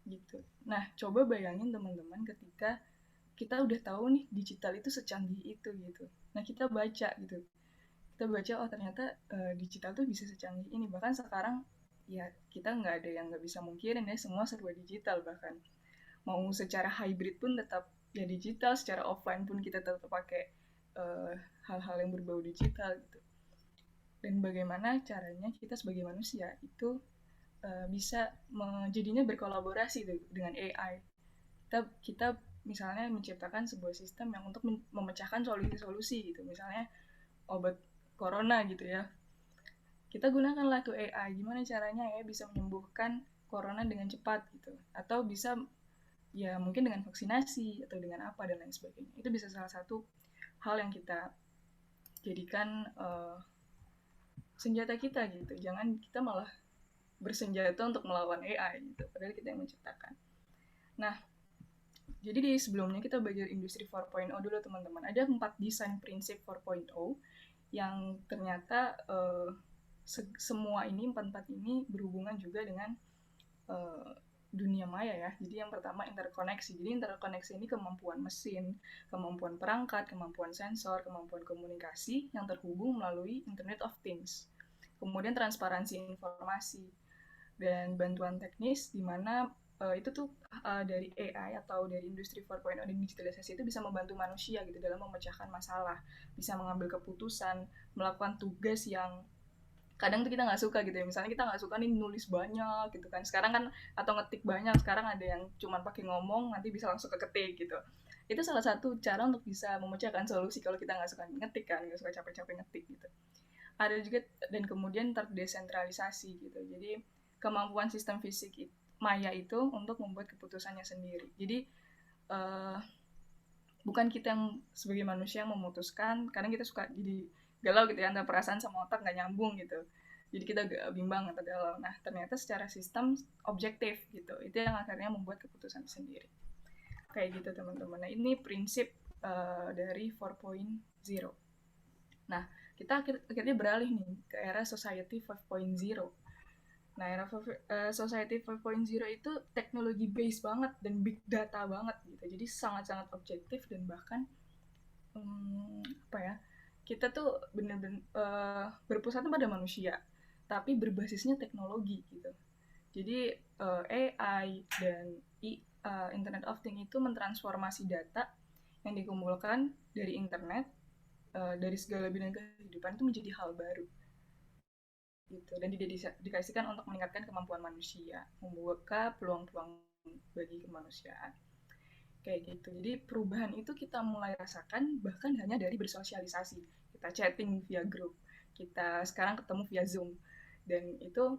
gitu. Nah, coba bayangin teman-teman ketika kita udah tahu nih digital itu secanggih itu gitu. Nah, kita baca gitu. Kita baca, oh ternyata digital tuh bisa secanggih ini. Bahkan sekarang ya kita nggak ada yang nggak bisa mungkirin ya, semua serba digital, bahkan mau secara hybrid pun tetap ya digital, secara offline pun kita tetap pakai hal-hal yang berbau digital gitu. Dan bagaimana caranya kita sebagai manusia itu bisa jadinya berkolaborasi dengan AI. Kita misalnya menciptakan sebuah sistem yang untuk memecahkan solusi-solusi gitu. Misalnya obat corona gitu ya. Kita gunakanlah tuh AI, gimana caranya ya bisa menyembuhkan corona dengan cepat gitu. Atau bisa ya mungkin dengan vaksinasi atau dengan apa dan lain sebagainya. Itu bisa salah satu hal yang kita jadikan senjata kita gitu. Jangan kita malah bersenjata untuk melawan AI gitu, padahal kita yang menciptakan. Nah, jadi di sebelumnya kita belajar industri 4.0 dulu teman-teman. Ada 4 desain prinsip 4.0 yang ternyata semua ini, 4 ini berhubungan juga dengan dunia maya ya. Jadi yang pertama interkoneksi. Jadi interkoneksi ini kemampuan mesin, kemampuan perangkat, kemampuan sensor, kemampuan komunikasi yang terhubung melalui Internet of Things. Kemudian transparansi informasi dan bantuan teknis di mana itu tuh dari AI atau dari industri 4.0 dan digitalisasi itu bisa membantu manusia gitu dalam memecahkan masalah, bisa mengambil keputusan, melakukan tugas yang kadang tuh kita nggak suka gitu ya, misalnya kita nggak suka nih nulis banyak gitu kan, sekarang kan atau ngetik banyak, sekarang ada yang cuma pakai ngomong nanti bisa langsung ketik gitu. Itu salah satu cara untuk bisa memecahkan solusi kalau kita nggak suka ngetik kan, nggak suka capek-capek ngetik gitu. Ada juga dan kemudian terdesentralisasi gitu, jadi kemampuan sistem fisik maya itu untuk membuat keputusannya sendiri. Jadi bukan kita yang sebagai manusia yang memutuskan, kadang kita suka jadi galau gitu ya, antara perasaan sama otak nggak nyambung gitu, jadi kita bimbang atau galau. Nah ternyata secara sistem objektif gitu, itu yang akhirnya membuat keputusan sendiri kayak gitu teman-teman. Nah ini prinsip dari 4.0. Nah kita akhirnya beralih nih ke era society 5.0. Nah era society 5.0 itu teknologi based banget dan big data banget gitu, jadi sangat-sangat objektif dan bahkan kita tuh benar-benar berpusat pada manusia, tapi berbasisnya teknologi gitu. Jadi AI dan Internet of Things itu mentransformasi data yang dikumpulkan dari internet, dari segala bidang kehidupan itu menjadi hal baru. Gitu. Dan dikasihkan untuk meningkatkan kemampuan manusia, membuka peluang-peluang bagi kemanusiaan. Kayak gitu. Jadi perubahan itu kita mulai rasakan bahkan hanya dari bersosialisasi. Kita chatting via grup, kita sekarang ketemu via Zoom, dan itu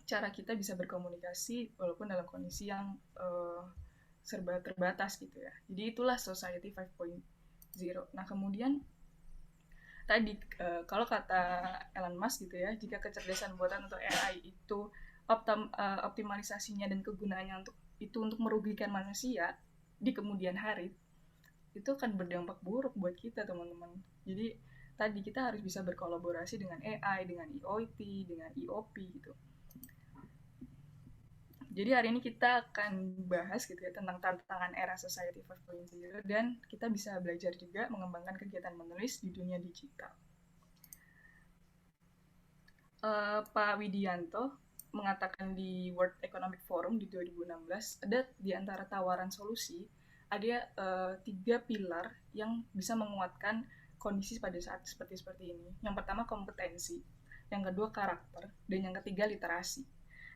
cara kita bisa berkomunikasi walaupun dalam kondisi yang serba terbatas gitu ya. Jadi itulah society 5.0. Nah kemudian tadi kalau kata Elon Musk gitu ya, jika kecerdasan buatan atau AI itu optimalisasinya dan kegunaannya untuk merugikan manusia di kemudian hari, itu akan berdampak buruk buat kita teman-teman. Jadi tadi kita harus bisa berkolaborasi dengan AI, dengan IoT, dengan IOP gitu. Jadi hari ini kita akan bahas gitu ya tentang tantangan era Society 5.0 dan kita bisa belajar juga mengembangkan kegiatan menulis di dunia digital. Pak Widianto mengatakan di World Economic Forum di 2016 ada di antara tawaran solusi ada 3 pilar yang bisa menguatkan kondisi pada saat seperti ini. Yang pertama kompetensi, yang kedua karakter, dan yang ketiga literasi.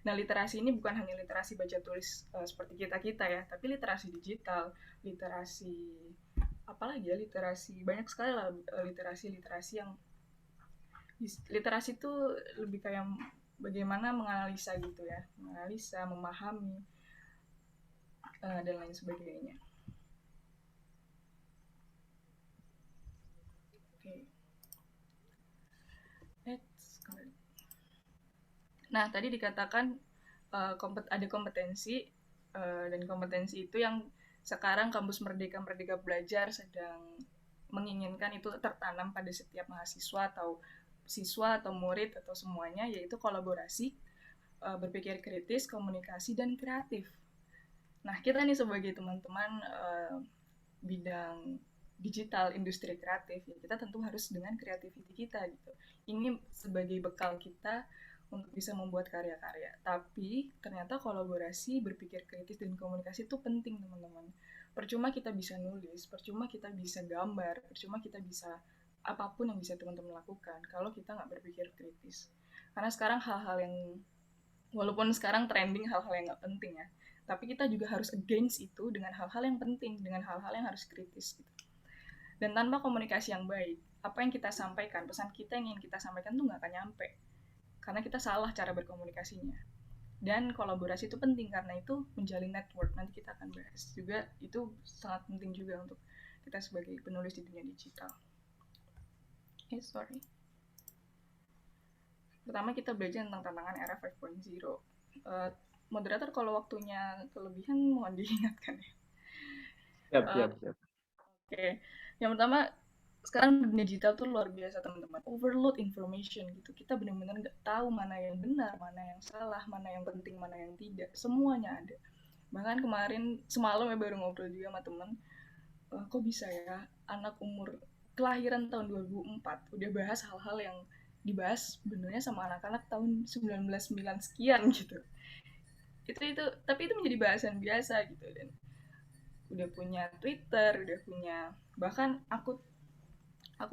Nah, literasi ini bukan hanya literasi baca tulis seperti kita ya, tapi literasi digital, literasi apalagi ya, literasi banyak sekali lah literasi yang literasi itu lebih kayak bagaimana menganalisa gitu ya, menganalisa, memahami dan lain sebagainya. Oke. Nah, tadi dikatakan ada kompetensi dan kompetensi itu yang sekarang kampus Merdeka Belajar sedang menginginkan itu tertanam pada setiap mahasiswa atau siswa atau murid atau semuanya, yaitu kolaborasi, berpikir kritis, komunikasi, dan kreatif. Nah, kita nih sebagai teman-teman bidang digital, industri kreatif, ya kita tentu harus dengan kreativiti kita gitu. Ini sebagai bekal kita untuk bisa membuat karya-karya. Tapi ternyata kolaborasi, berpikir kritis, dan komunikasi itu penting, teman-teman. Percuma kita bisa nulis, percuma kita bisa gambar, percuma kita bisa apapun yang bisa teman-teman lakukan kalau kita nggak berpikir kritis. Karena sekarang hal-hal yang, walaupun sekarang trending hal-hal yang nggak penting ya, tapi kita juga harus against itu dengan hal-hal yang penting, dengan hal-hal yang harus kritis gitu. Dan tanpa komunikasi yang baik, apa yang kita sampaikan, pesan kita yang ingin kita sampaikan tuh nggak akan nyampe. Karena kita salah cara berkomunikasinya. Dan kolaborasi itu penting karena itu menjalin network. Nanti kita akan bahas juga, itu sangat penting juga untuk kita sebagai penulis di dunia digital. Sorry. Pertama kita belajar tentang tantangan era 5.0. Moderator kalau waktunya kelebihan mohon diingatkan ya. Siap. Oke. Yang pertama, sekarang dunia digital tuh luar biasa teman-teman. Overload information gitu. Kita benar-benar nggak tahu mana yang benar, mana yang salah, mana yang penting, mana yang tidak. Semuanya ada. Bahkan kemarin semalam ya baru ngobrol juga sama teman. Kok bisa ya anak umur kelahiran tahun 2004 udah bahas hal-hal yang dibahas sebenarnya sama anak-anak tahun 1909 sekian gitu. Itu tapi itu menjadi bahasan biasa gitu. Dan udah punya Twitter, udah punya, bahkan aku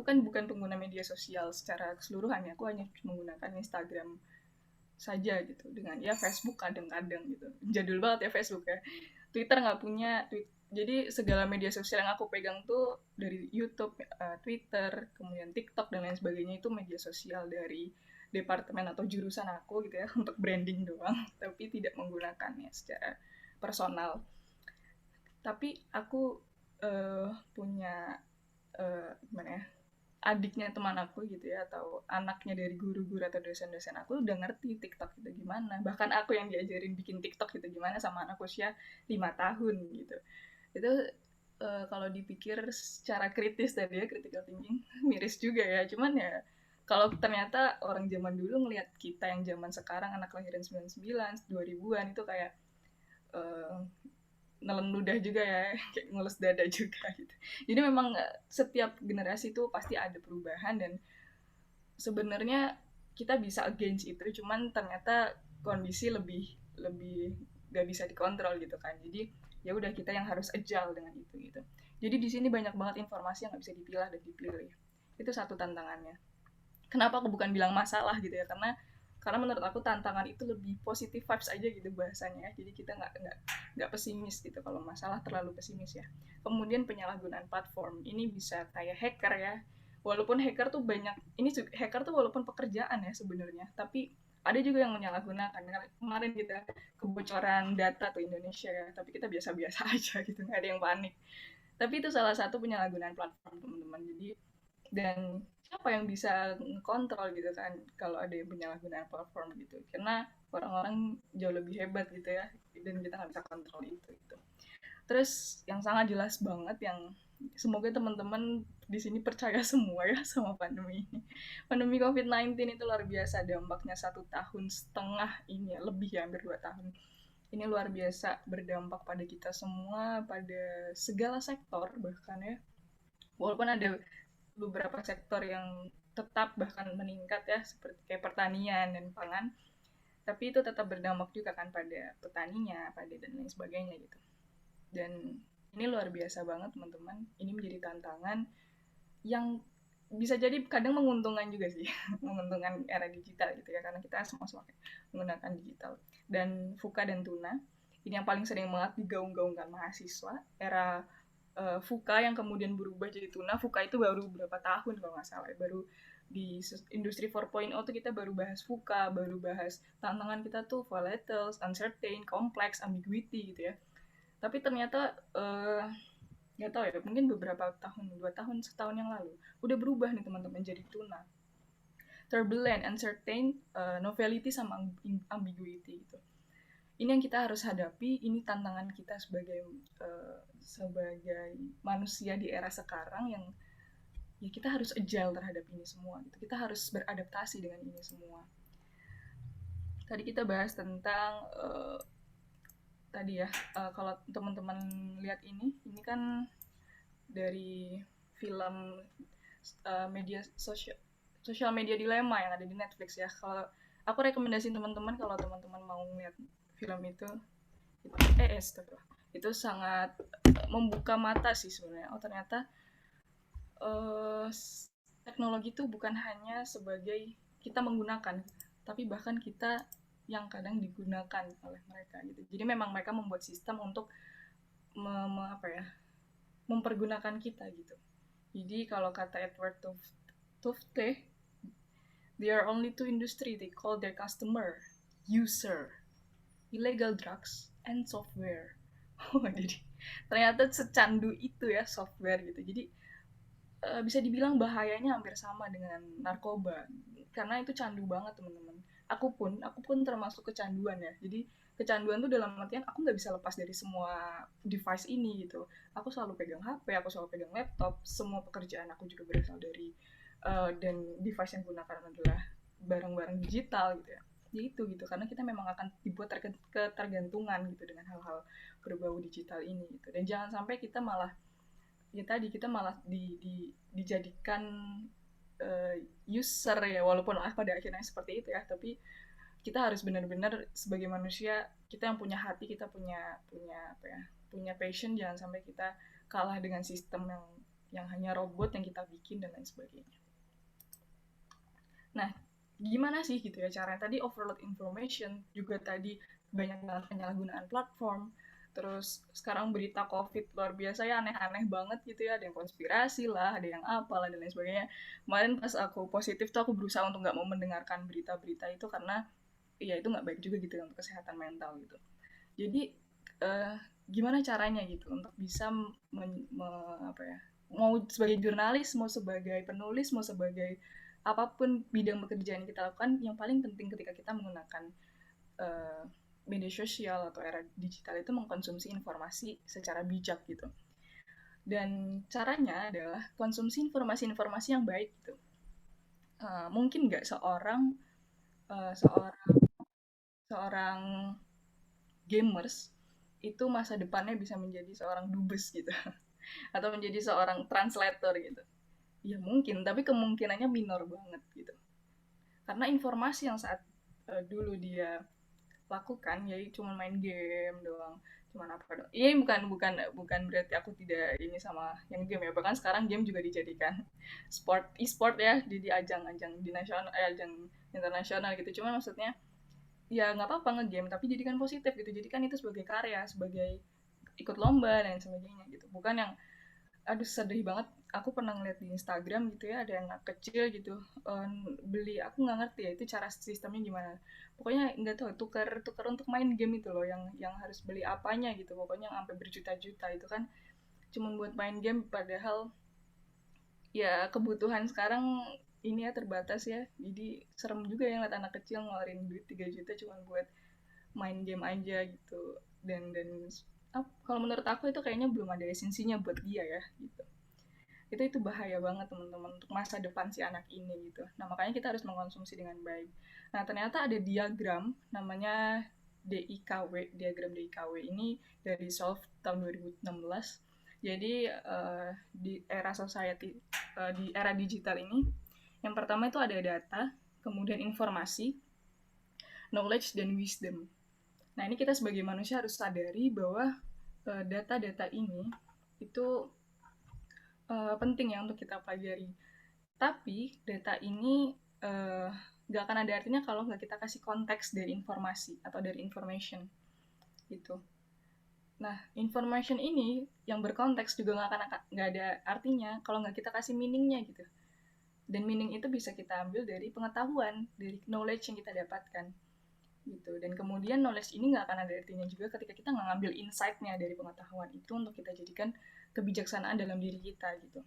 kan bukan pengguna media sosial secara keseluruhan ya, aku hanya menggunakan Instagram saja gitu, dengan ya Facebook kadang-kadang gitu, jadul banget ya Facebook ya. Twitter nggak punya, jadi segala media sosial yang aku pegang tuh dari YouTube, Twitter, kemudian TikTok dan lain sebagainya itu media sosial dari departemen atau jurusan aku gitu ya, untuk branding doang, tapi tidak menggunakannya secara personal. Tapi aku punya gimana ya, adiknya teman aku gitu ya, atau anaknya dari guru-guru atau dosen-dosen aku udah ngerti TikTok itu gimana. Bahkan aku yang diajarin bikin TikTok itu gimana sama anak usia 5 tahun gitu. Itu kalau dipikir secara kritis tadi ya, critical thinking, miris juga ya. Cuman ya kalau ternyata orang zaman dulu ngelihat kita yang zaman sekarang, anak kelahiran 99, 2000-an itu kayak nelen ludah juga ya, kayak ngelus dada juga gitu. Jadi memang setiap generasi itu pasti ada perubahan dan sebenarnya kita bisa against itu, cuman ternyata kondisi lebih gak bisa dikontrol gitu kan. Jadi ya udah kita yang harus agile dengan itu gitu. Jadi di sini banyak banget informasi yang nggak bisa dipilah dan dipilih. Itu satu tantangannya. Kenapa aku bukan bilang masalah gitu ya, karena menurut aku tantangan itu lebih positive vibes aja gitu bahasanya. Jadi kita nggak pesimis gitu, kalau masalah terlalu pesimis ya. Kemudian penyalahgunaan platform ini bisa kayak hacker ya. Walaupun hacker tuh banyak, ini hacker tuh walaupun pekerjaan ya sebenarnya, tapi ada juga yang menyalahgunakan. Kemarin kita kebocoran data tuh Indonesia ya, tapi kita biasa-biasa aja gitu, nggak ada yang panik. Tapi itu salah satu penyalahgunaan platform teman-teman. Jadi dan siapa yang bisa kontrol gitu kan kalau ada yang penyalahgunaan platform gitu, karena orang-orang jauh lebih hebat gitu ya, dan kita nggak bisa kontrol itu gitu. Terus yang sangat jelas banget yang semoga teman-teman di sini percaya semua ya sama pandemi ini. Pandemi COVID-19 itu luar biasa dampaknya 1,5 tahun ini ya, lebih ya, hampir 2 tahun. ini luar biasa berdampak pada kita semua, pada segala sektor bahkan ya. Walaupun ada beberapa sektor yang tetap bahkan meningkat ya, seperti kayak pertanian dan pangan, tapi itu tetap berdampak juga kan pada petaninya, pada dan lain sebagainya gitu. Dan ini luar biasa banget teman-teman, ini menjadi tantangan yang bisa jadi kadang menguntungkan juga sih, menguntungkan era digital gitu ya, karena kita semua menggunakan digital. Dan VUCA dan Tuna, ini yang paling sering banget digaung-gaungkan mahasiswa, era VUCA yang kemudian berubah jadi Tuna. VUCA itu baru berapa tahun kalau nggak salah, baru di industri 4.0 tuh kita baru bahas VUCA, baru bahas tantangan kita tuh volatiles, uncertain, complex, ambiguity gitu ya. Tapi ternyata nggak tahu ya, mungkin beberapa tahun, 2 tahun, setahun yang lalu udah berubah nih teman-teman jadi Tuna. Turbulent, uncertain, novelty sama ambiguity gitu. Ini yang kita harus hadapi, ini tantangan kita sebagai manusia di era sekarang yang ya kita harus agile terhadap ini semua gitu. Kita harus beradaptasi dengan ini semua. Tadi kita bahas tentang tadi ya, kalau teman-teman lihat ini kan dari film media sosial media dilema yang ada di Netflix ya. Kalau aku rekomendasiin teman-teman, kalau teman-teman mau lihat film itu itu sangat membuka mata sih sebenarnya. Oh ternyata teknologi itu bukan hanya sebagai kita menggunakan, tapi bahkan kita yang kadang digunakan oleh mereka gitu. Jadi memang mereka membuat sistem untuk mempergunakan kita gitu. Jadi kalau kata Edward Tufte, there are only two industry they call their customer, user, illegal drugs, and software. Jadi ternyata secandu itu ya software gitu. Jadi bisa dibilang bahayanya hampir sama dengan narkoba, karena itu candu banget teman-teman. Aku pun termasuk kecanduan ya. Jadi kecanduan tuh dalam artian aku nggak bisa lepas dari semua device ini gitu. Aku selalu pegang HP, aku selalu pegang laptop, semua pekerjaan aku juga berasal dari dan device yang gunakan adalah barang-barang digital gitu ya. Ya itu gitu, karena kita memang akan dibuat ketergantungan gitu dengan hal-hal berbau digital ini gitu. Dan jangan sampai kita malah dijadikan user ya, walaupun pada akhirnya seperti itu ya, tapi kita harus benar-benar sebagai manusia, kita yang punya hati, kita punya passion, jangan sampai kita kalah dengan sistem yang hanya robot yang kita bikin dan lain sebagainya. Nah, gimana sih gitu ya caranya? Tadi overload information, juga tadi banyak banget penyalahgunaan platform. Terus sekarang berita COVID luar biasa ya, aneh-aneh banget gitu ya, ada yang konspirasi lah, ada yang apalah dan lain sebagainya. Kemarin pas aku positif tuh aku berusaha untuk nggak mau mendengarkan berita-berita itu, karena ya itu nggak baik juga gitu untuk kesehatan mental gitu. Jadi gimana caranya gitu untuk bisa mau sebagai jurnalis, mau sebagai penulis, mau sebagai apapun bidang pekerjaan yang kita lakukan, yang paling penting ketika kita menggunakan media sosial atau era digital itu mengkonsumsi informasi secara bijak gitu. Dan caranya adalah konsumsi informasi-informasi yang baik gitu. Mungkin nggak seorang gamers itu masa depannya bisa menjadi seorang dubes gitu atau menjadi seorang translator gitu. Ya mungkin, tapi kemungkinannya minor banget gitu. Karena informasi yang saat dulu dia lakukan ya cuma main game doang, cuma apa doang. Ini bukan berarti aku tidak ini sama yang game ya. Bahkan sekarang game juga dijadikan e-sport ya, di ajang-ajang di nasional, ajang internasional gitu. Cuma maksudnya ya nggak apa-apa nge-game, tapi jadikan positif gitu. Jadikan itu sebagai karya, sebagai ikut lomba dan sebagainya gitu. Bukan yang aduh sedih banget. Aku pernah ngeliat di Instagram gitu ya, ada anak kecil gitu beli, aku nggak ngerti ya itu cara sistemnya gimana. Pokoknya nggak tahu, tukar untuk main game itu loh, yang harus beli apanya gitu. Pokoknya sampai berjuta-juta itu kan cuma buat main game, padahal ya kebutuhan sekarang ini ya terbatas ya. Jadi serem juga ya ngeliat anak kecil ngeluarin duit 3 juta cuma buat main game aja gitu. Dan kalau menurut aku itu kayaknya belum ada esensinya buat dia ya gitu. Itu bahaya banget teman-teman untuk masa depan si anak ini gitu. Nah makanya kita harus mengkonsumsi dengan baik. Nah ternyata ada diagram namanya DIKW, diagram DIKW ini dari Solve tahun 2016. Jadi di era society, di era digital ini, yang pertama itu ada data, kemudian informasi, knowledge, dan wisdom. Nah, ini kita sebagai manusia harus sadari bahwa data-data ini itu penting ya untuk kita pelajari. Tapi data ini nggak akan ada artinya kalau nggak kita kasih konteks dari informasi atau dari information gitu. Nah, information ini yang berkonteks juga nggak ada artinya kalau nggak kita kasih meaningnya gitu. Dan meaning itu bisa kita ambil dari pengetahuan, dari knowledge yang kita dapatkan gitu. Dan kemudian knowledge ini nggak akan ada artinya juga ketika kita nggak ngambil insight-nya dari pengetahuan itu untuk kita jadikan kebijaksanaan dalam diri kita gitu.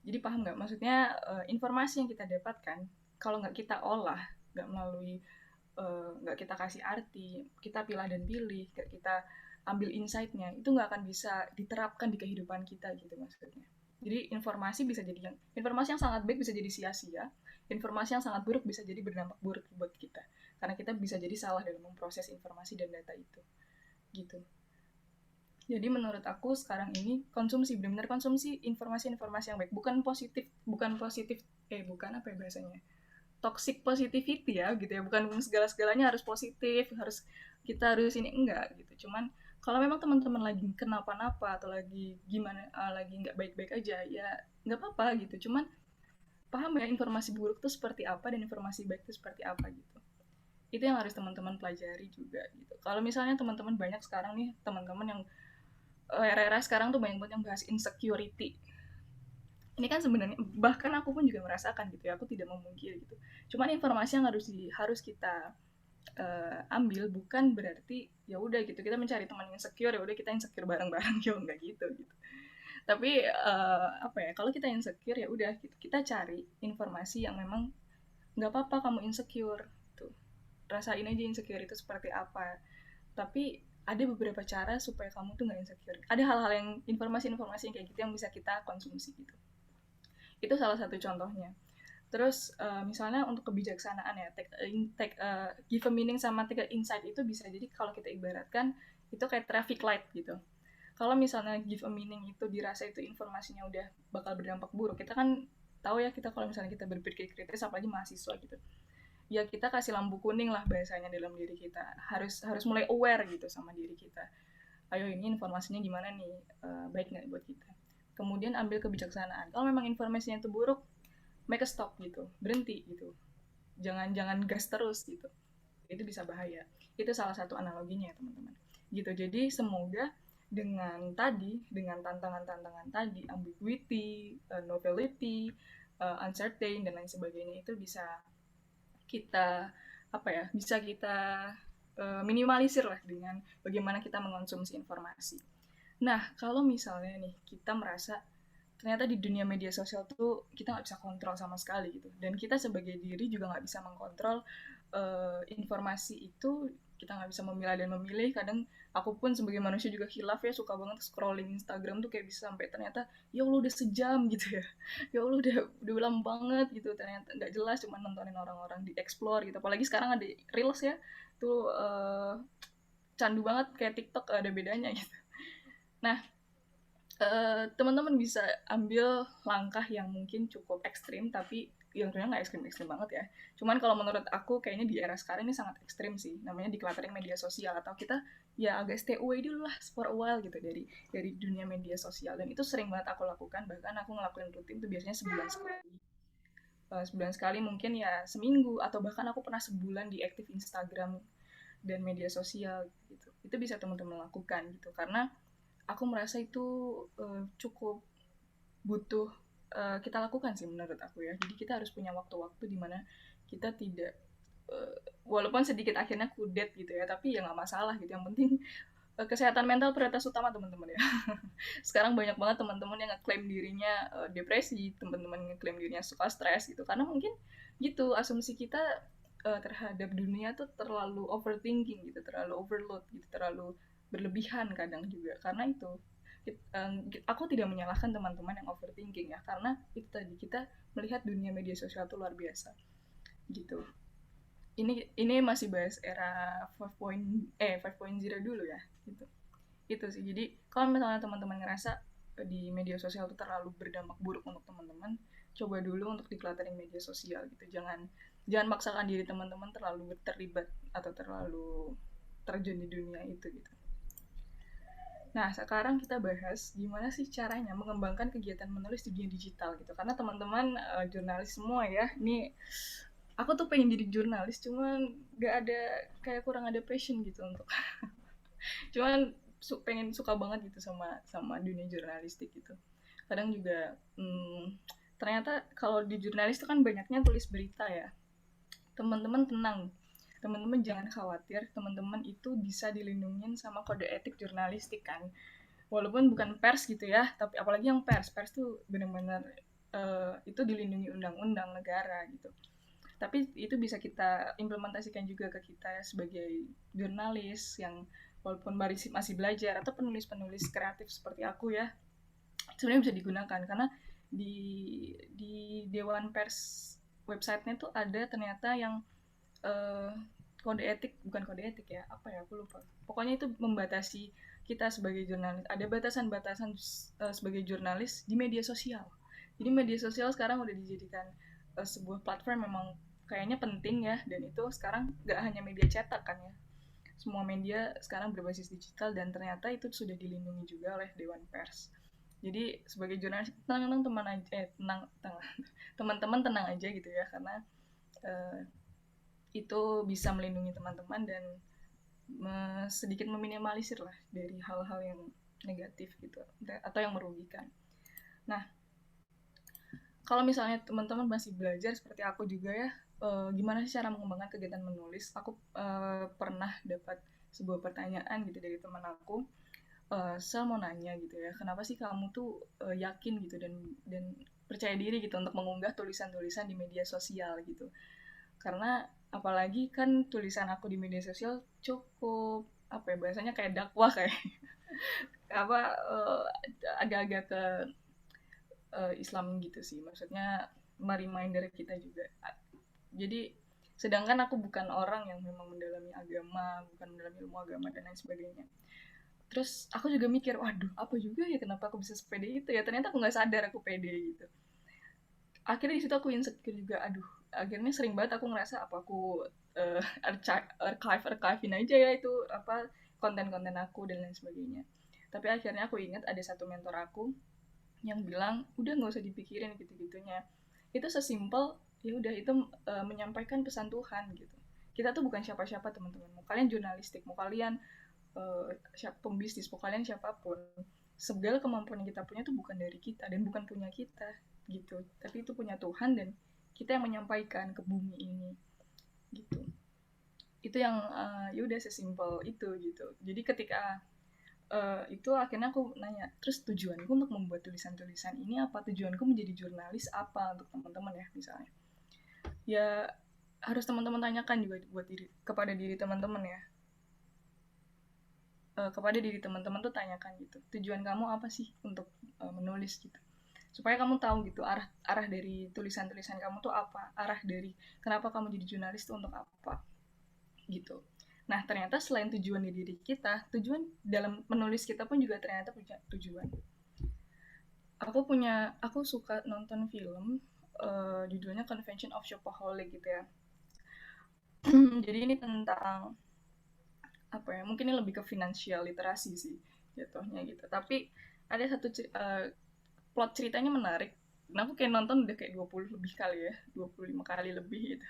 Jadi paham nggak? Maksudnya informasi yang kita dapatkan kalau nggak kita olah, nggak melalui nggak kita kasih arti, kita pilah dan pilih, nggak kita ambil insight-nya, itu nggak akan bisa diterapkan di kehidupan kita gitu maksudnya. Jadi informasi yang sangat baik bisa jadi sia-sia, informasi yang sangat buruk bisa jadi berdampak buruk buat kita, karena kita bisa jadi salah dalam memproses informasi dan data itu, gitu. Jadi menurut aku sekarang ini benar-benar konsumsi informasi-informasi yang baik, bukan apa ya bahasanya, toxic positivity ya gitu ya, bukan segala-segalanya harus positif, kita harus ini, enggak gitu. Cuman kalau memang teman-teman lagi kenapa-napa atau lagi gimana, lagi nggak baik-baik aja, ya nggak apa-apa gitu. Cuman paham ya informasi buruk itu seperti apa dan informasi baik itu seperti apa gitu. Itu yang harus teman-teman pelajari juga gitu. Kalau misalnya teman-teman banyak sekarang nih, teman-teman yang era-era sekarang tuh banyak banget yang bahas insecurity. Ini kan sebenarnya bahkan aku pun juga merasakan gitu ya, aku tidak memungkiri gitu. Cuman informasi yang harus kita ambil bukan berarti ya udah gitu kita mencari teman yang insecure, ya udah kita insecure bareng-bareng, ya enggak gitu. Tapi apa ya, kalau kita insecure ya udah gitu, kita cari informasi yang memang nggak apa-apa kamu insecure tuh, rasain aja insecure itu seperti apa. Tapi ada beberapa cara supaya kamu tuh nggak insecure, ada hal-hal yang informasi-informasi yang kayak gitu yang bisa kita konsumsi gitu. Itu salah satu contohnya. Terus misalnya untuk kebijaksanaan ya, give a meaning sama take a insight itu bisa jadi kalau kita ibaratkan itu kayak traffic light gitu. Kalau misalnya give a meaning itu dirasa itu informasinya udah bakal berdampak buruk, kita kan tahu ya, kita kalau misalnya kita berpikir kritis apalagi mahasiswa gitu, ya kita kasih lampu kuning lah bahasanya dalam diri kita, harus mulai aware gitu sama diri kita. Ayo ini informasinya gimana nih, baik nggak buat kita. Kemudian ambil kebijaksanaan. Kalau memang informasinya itu buruk, make a stop gitu, berhenti gitu, jangan gas terus gitu, itu bisa bahaya. Itu salah satu analoginya ya teman-teman gitu. Jadi semoga dengan tantangan-tantangan tadi, ambiguity, novelty, uncertain dan lain sebagainya, itu bisa kita minimalisir lah dengan bagaimana kita mengonsumsi informasi. Nah, kalau misalnya nih kita merasa ternyata di dunia media sosial tuh kita nggak bisa kontrol sama sekali gitu, dan kita sebagai diri juga nggak bisa mengkontrol informasi itu, kita nggak bisa memilah dan memilih. Kadang aku pun sebagai manusia juga hilaf ya, suka banget scrolling Instagram tuh kayak bisa sampai ternyata ya Allah udah sejam gitu ya, ya Allah udah lama banget gitu, ternyata nggak jelas cuma nontonin orang-orang di explore gitu. Apalagi sekarang ada reels ya tuh, candu banget kayak TikTok, ada bedanya gitu. Nah, teman-teman bisa ambil langkah yang mungkin cukup ekstrim, tapi yang sebenarnya nggak ekstrim-ekstrim banget ya. Cuman kalau menurut aku kayaknya di era sekarang ini sangat ekstrim sih, namanya decluttering media sosial, atau kita ya agak stay away dulu lah for a while gitu dari dunia media sosial. Dan itu sering banget aku lakukan, bahkan aku ngelakuin rutin itu biasanya sebulan sekali, mungkin ya seminggu, atau bahkan aku pernah sebulan di aktif Instagram dan media sosial gitu. Itu bisa teman-teman lakukan gitu, karena aku merasa itu cukup butuh kita lakukan sih menurut aku ya. Jadi kita harus punya waktu-waktu di mana kita tidak, walaupun sedikit akhirnya kudet gitu ya, tapi ya nggak masalah gitu. Yang penting kesehatan mental prioritas utama teman-teman ya. Sekarang banyak banget teman-teman yang ngeklaim dirinya depresi, teman-teman ngeklaim dirinya suka stres gitu, karena mungkin gitu asumsi kita terhadap dunia tuh terlalu overthinking gitu, terlalu overload gitu, terlalu berlebihan kadang juga. Karena itu aku tidak menyalahkan teman-teman yang overthinking ya, karena itu tadi kita melihat dunia media sosial itu luar biasa gitu. ini masih bahas era 5.0 dulu ya gitu. Itu sih. Jadi kalau misalnya teman-teman ngerasa di media sosial itu terlalu berdampak buruk untuk teman-teman, coba dulu untuk decluttering media sosial gitu. Jangan paksakan diri teman-teman terlalu terlibat atau terlalu terjun di dunia itu gitu. Nah, sekarang kita bahas gimana sih caranya mengembangkan kegiatan menulis di dunia digital gitu. Karena teman-teman jurnalis semua ya, ini aku tuh pengen jadi jurnalis, cuman gak ada, kayak kurang ada passion gitu untuk cuman pengen suka banget gitu sama dunia jurnalistik gitu. Kadang juga ternyata kalau di jurnalis itu kan banyaknya tulis berita ya. Teman-teman tenang, teman-teman jangan khawatir, teman-teman itu bisa dilindungin sama kode etik jurnalistik kan. Walaupun bukan pers gitu ya, tapi apalagi yang pers tuh benar-benar itu dilindungi undang-undang negara gitu. Tapi itu bisa kita implementasikan juga ke kita sebagai jurnalis yang walaupun masih belajar atau penulis-penulis kreatif seperti aku ya, sebenarnya bisa digunakan karena di Dewan Pers websitenya tuh ada ternyata yang kode etik, bukan kode etik ya, apa ya, aku lupa. Pokoknya itu membatasi kita sebagai jurnalis. Ada batasan-batasan sebagai jurnalis di media sosial. Jadi media sosial sekarang udah dijadikan sebuah platform memang kayaknya penting ya, dan itu sekarang gak hanya media cetak kan ya. Semua media sekarang berbasis digital dan ternyata itu sudah dilindungi juga oleh Dewan Pers. Jadi sebagai jurnalis teman-teman tenang aja gitu ya, karena itu bisa melindungi teman-teman dan sedikit meminimalisir lah dari hal-hal yang negatif gitu atau yang merugikan. Nah, kalau misalnya teman-teman masih belajar seperti aku juga ya, gimana sih cara mengembangkan kegiatan menulis? Aku pernah dapat sebuah pertanyaan gitu dari teman aku. Saya mau nanya gitu ya, kenapa sih kamu tuh yakin gitu dan percaya diri gitu untuk mengunggah tulisan-tulisan di media sosial gitu? Karena apalagi kan tulisan aku di media sosial cukup apa ya, bahasanya kayak dakwah, kayak apa agak-agak ke Islam gitu sih, maksudnya reminder kita juga. Jadi sedangkan aku bukan orang yang memang mendalami agama, bukan mendalami ilmu agama dan lain sebagainya. Terus aku juga mikir, waduh apa juga ya kenapa aku bisa sepede itu ya, ternyata aku nggak sadar aku pede gitu. Akhirnya di situ aku insecure juga, aduh akhirnya sering banget aku ngerasa apa aku archive-in aja ya itu apa konten-konten aku dan lain sebagainya. Tapi akhirnya aku ingat ada satu mentor aku yang bilang udah nggak usah dipikirin gitu-gitunya, itu sesimpel ya udah itu menyampaikan pesan Tuhan gitu. Kita tuh bukan siapa-siapa teman-teman, mau kalian jurnalistik, mau kalian pembisnis, mau kalian siapapun, segala kemampuan yang kita punya tuh bukan dari kita dan bukan punya kita gitu, tapi itu punya Tuhan dan kita yang menyampaikan ke bumi ini gitu. Itu yang ya udah sesimpel itu gitu. Jadi ketika itu akhirnya aku nanya, terus tujuanku untuk membuat tulisan-tulisan ini apa, tujuanku menjadi jurnalis apa untuk teman-teman ya misalnya, ya harus teman-teman tanyakan juga buat kepada diri teman-teman ya, kepada diri teman-teman tuh tanyakan gitu, tujuan kamu apa sih untuk menulis gitu, supaya kamu tahu gitu arah dari tulisan-tulisan kamu tuh apa, arah dari kenapa kamu jadi jurnalis tuh untuk apa gitu. Nah, ternyata selain tujuan di diri kita, tujuan dalam menulis kita pun juga ternyata punya tujuan. Aku suka nonton film, judulnya Convention of Shopaholic gitu ya. Jadi ini tentang apa ya? Mungkin ini lebih ke financial literasi sih jatuhnya gitu. Tapi ada satu plot ceritanya menarik. Nah, aku kayak nonton udah kayak 20 lebih kali ya, 25 kali lebih gitu.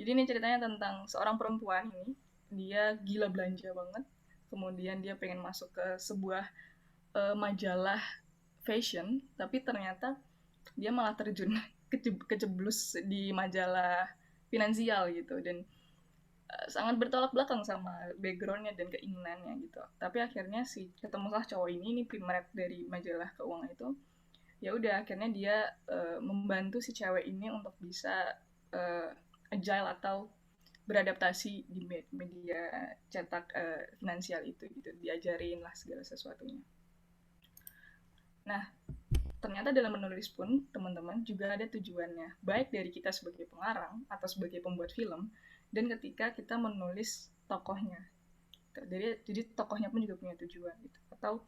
Jadi ini ceritanya tentang seorang perempuan ini, dia gila belanja banget, kemudian dia pengen masuk ke sebuah majalah fashion, tapi ternyata dia malah terjun keceblus di majalah finansial gitu, dan sangat bertolak belakang sama backgroundnya dan keinginannya gitu. Tapi akhirnya ketemulah cowok ini pemerhati dari majalah keuangan itu. Ya udah akhirnya dia membantu si cewek ini untuk bisa agile atau beradaptasi di media cetak finansial itu gitu, diajarin lah segala sesuatunya. Nah, ternyata dalam menulis pun teman-teman juga ada tujuannya, baik dari kita sebagai pengarang atau sebagai pembuat film, dan ketika kita menulis tokohnya. Jadi tokohnya pun juga punya tujuan gitu. Atau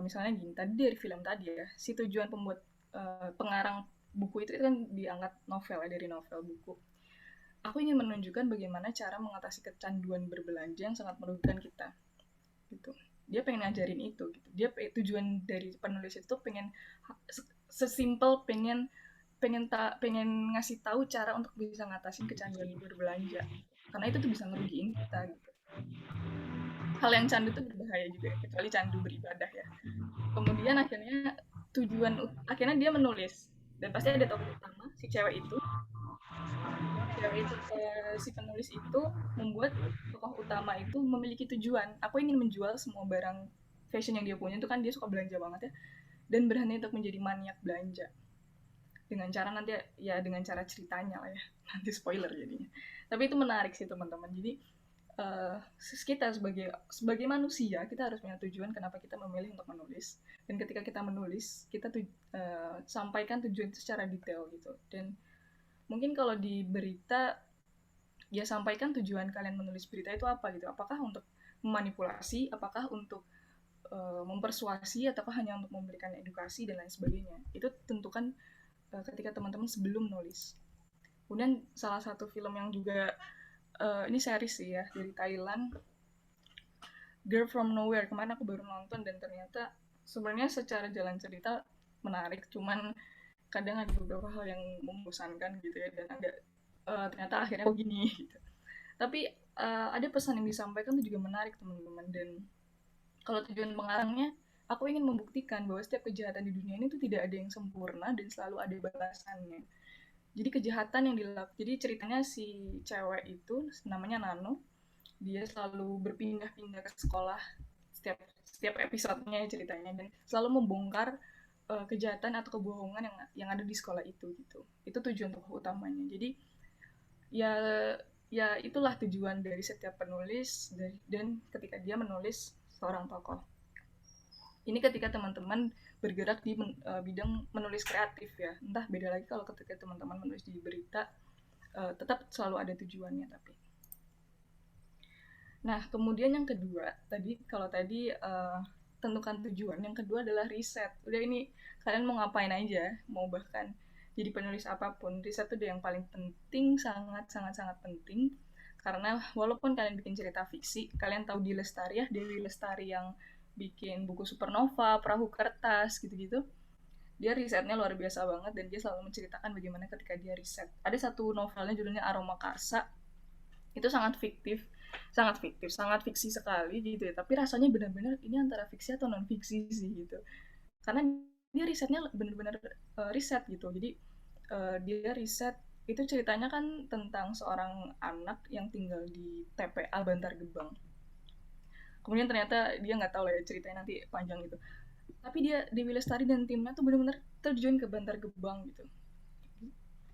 misalnya gini, tadi dari film tadi ya, si tujuan pembuat pengarang buku itu kan diangkat novel ya, dari novel buku. Aku ingin menunjukkan bagaimana cara mengatasi kecanduan berbelanja yang sangat merugikan kita. Gitu. Dia pengen ngajarin itu gitu. Dia tujuan dari penulis itu pengen sesimpel pengen ngasih tahu cara untuk bisa ngatasin kecanduan berbelanja. Karena itu tuh bisa ngerugiin kita gitu. Hal yang candu itu berbahaya juga, kecuali candu beribadah ya. Kemudian akhirnya dia menulis, dan pasti ada tokoh utama si cewek itu si penulis itu membuat tokoh utama itu memiliki tujuan. Aku ingin menjual semua barang fashion yang dia punya, itu kan dia suka belanja banget ya, dan berani untuk menjadi maniak belanja dengan cara nanti ya, dengan cara ceritanya lah ya, nanti spoiler jadinya. Tapi itu menarik sih teman-teman. Jadi kita sebagai manusia, kita harus punya tujuan kenapa kita memilih untuk menulis, dan ketika kita menulis kita sampaikan tujuan itu secara detail gitu. Dan mungkin kalau di berita ya, sampaikan tujuan kalian menulis berita itu apa gitu, apakah untuk memanipulasi, apakah untuk mempersuasi, ataukah hanya untuk memberikan edukasi dan lain sebagainya. Itu tentukan ketika teman-teman sebelum nulis. Kemudian salah satu film yang juga ini series sih ya, dari Thailand, Girl from Nowhere. Kemarin aku baru nonton dan ternyata sebenarnya secara jalan cerita menarik, cuman kadang ada beberapa hal yang membosankan gitu ya, dan agak ternyata akhirnya begini gitu. Tapi ada pesan yang disampaikan itu juga menarik teman-teman. Dan kalau tujuan pengarangnya, aku ingin membuktikan bahwa setiap kejahatan di dunia ini tuh tidak ada yang sempurna dan selalu ada balasannya. Jadi kejahatan yang dilakukan, jadi ceritanya si cewek itu namanya Nano, dia selalu berpindah-pindah ke sekolah setiap episodenya ceritanya, dan selalu membongkar kejahatan atau kebohongan yang ada di sekolah itu gitu. Itu tujuan tokoh utamanya. Jadi ya itulah tujuan dari setiap penulis, dan ketika dia menulis seorang tokoh. Ini ketika teman-teman bergerak di bidang menulis kreatif ya. Entah beda lagi kalau ketika teman-teman menulis di berita, tetap selalu ada tujuannya tapi. Nah, kemudian yang kedua, kalau tadi tentukan tujuan, yang kedua adalah riset. Udah, ini kalian mau ngapain aja, mau bahkan jadi penulis apapun, riset itu yang paling penting, sangat penting. Karena walaupun kalian bikin cerita fiksi, kalian tahu Dewi Lestari yang bikin buku Supernova, Perahu Kertas, gitu-gitu. Dia risetnya luar biasa banget, dan dia selalu menceritakan bagaimana ketika dia riset. Ada satu novelnya judulnya Aroma Karsa. Itu sangat fiksi sekali gitu ya. Tapi rasanya benar-benar ini antara fiksi atau non fiksi sih gitu. Karena dia risetnya benar-benar riset gitu. Jadi dia riset, itu ceritanya kan tentang seorang anak yang tinggal di TPA Bantar Gebang. Kemudian ternyata dia nggak tahu lah ya, ceritanya nanti panjang gitu. Tapi Dewi Lestari dan timnya tuh benar-benar terjun ke Bantar Gebang gitu,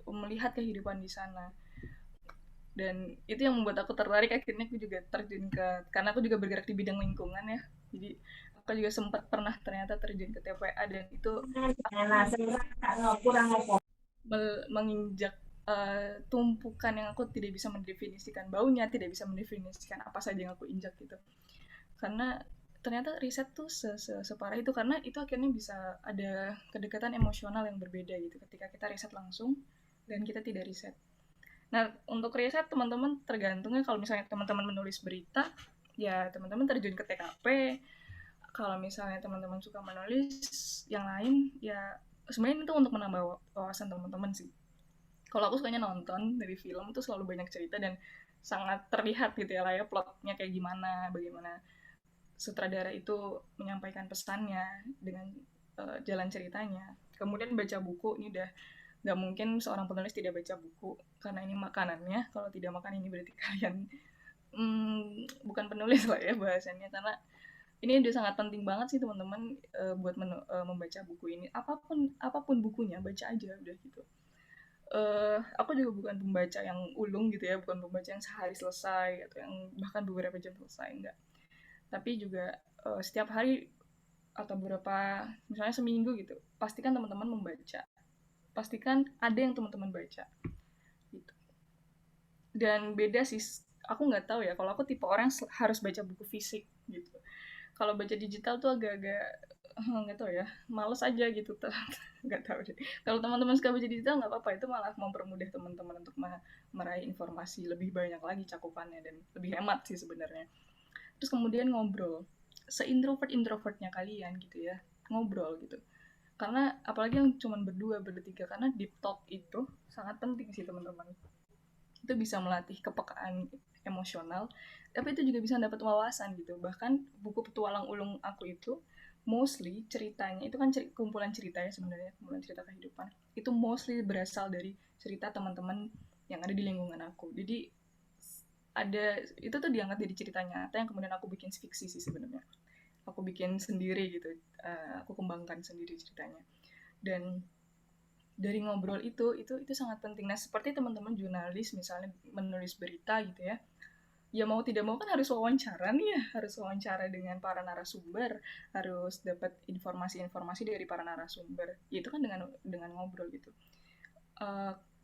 melihat kehidupan di sana. Dan itu yang membuat aku tertarik, akhirnya aku juga terjun karena aku juga bergerak di bidang lingkungan ya. Jadi aku juga sempat pernah ternyata terjun ke TPA, dan itu menginjak tumpukan yang aku tidak bisa mendefinisikan baunya, tidak bisa mendefinisikan apa saja yang aku injak gitu. Karena ternyata riset tuh separah itu, karena itu akhirnya bisa ada kedekatan emosional yang berbeda gitu ketika kita riset langsung dan kita tidak riset. Nah, untuk riset teman-teman tergantungnya, kalau misalnya teman-teman menulis berita, ya teman-teman terjun ke TKP. Kalau misalnya teman-teman suka menulis yang lain, ya sebenarnya itu untuk menambah wawasan teman-teman sih. Kalau aku sukanya nonton dari film tuh selalu banyak cerita dan sangat terlihat gitu ya lah ya, plotnya kayak gimana, bagaimana sutradara itu menyampaikan pesannya dengan jalan ceritanya. Kemudian baca buku, ini udah nggak mungkin seorang penulis tidak baca buku, karena ini makanannya. Kalau tidak makan ini berarti kalian bukan penulis lah ya bahasanya, karena ini udah sangat penting banget sih teman-teman buat membaca buku ini. Apapun bukunya, baca aja udah gitu. Aku juga bukan pembaca yang ulung gitu ya, bukan pembaca yang sehari selesai atau yang bahkan beberapa jam selesai, enggak. Tapi juga setiap hari atau misalnya seminggu gitu, pastikan teman-teman membaca. Pastikan ada yang teman-teman baca. Gitu. Dan beda sih, aku nggak tahu ya, kalau aku tipe orang harus baca buku fisik gitu. Kalau baca digital tuh agak-agak nggak tahu ya, males aja gitu tuh. Nggak tahu deh. Kalau teman-teman suka baca digital nggak apa-apa, itu malah mempermudah teman-teman untuk meraih informasi lebih banyak lagi cakupannya dan lebih hemat sih sebenarnya. Terus kemudian ngobrol, se-introvert-introvertnya kalian gitu ya, ngobrol gitu. Karena apalagi yang cuma berdua, bertiga, karena deep talk itu sangat penting sih teman-teman. Itu bisa melatih kepekaan emosional, tapi itu juga bisa dapat wawasan gitu. Bahkan buku petualang ulung aku itu mostly ceritanya itu kan kumpulan cerita ya sebenarnya, kumpulan cerita kehidupan. Itu mostly berasal dari cerita teman-teman yang ada di lingkungan aku. Jadi ada itu tuh diangkat dari cerita nyata yang kemudian aku bikin fiksi sih sebenarnya. Aku bikin sendiri gitu, aku kembangkan sendiri ceritanya. Dan dari ngobrol itu sangat penting. Nah, seperti teman-teman jurnalis misalnya menulis berita gitu ya. Ya mau tidak mau kan harus wawancara nih ya, harus wawancara dengan para narasumber, harus dapat informasi-informasi dari para narasumber. Ya, itu kan dengan ngobrol gitu.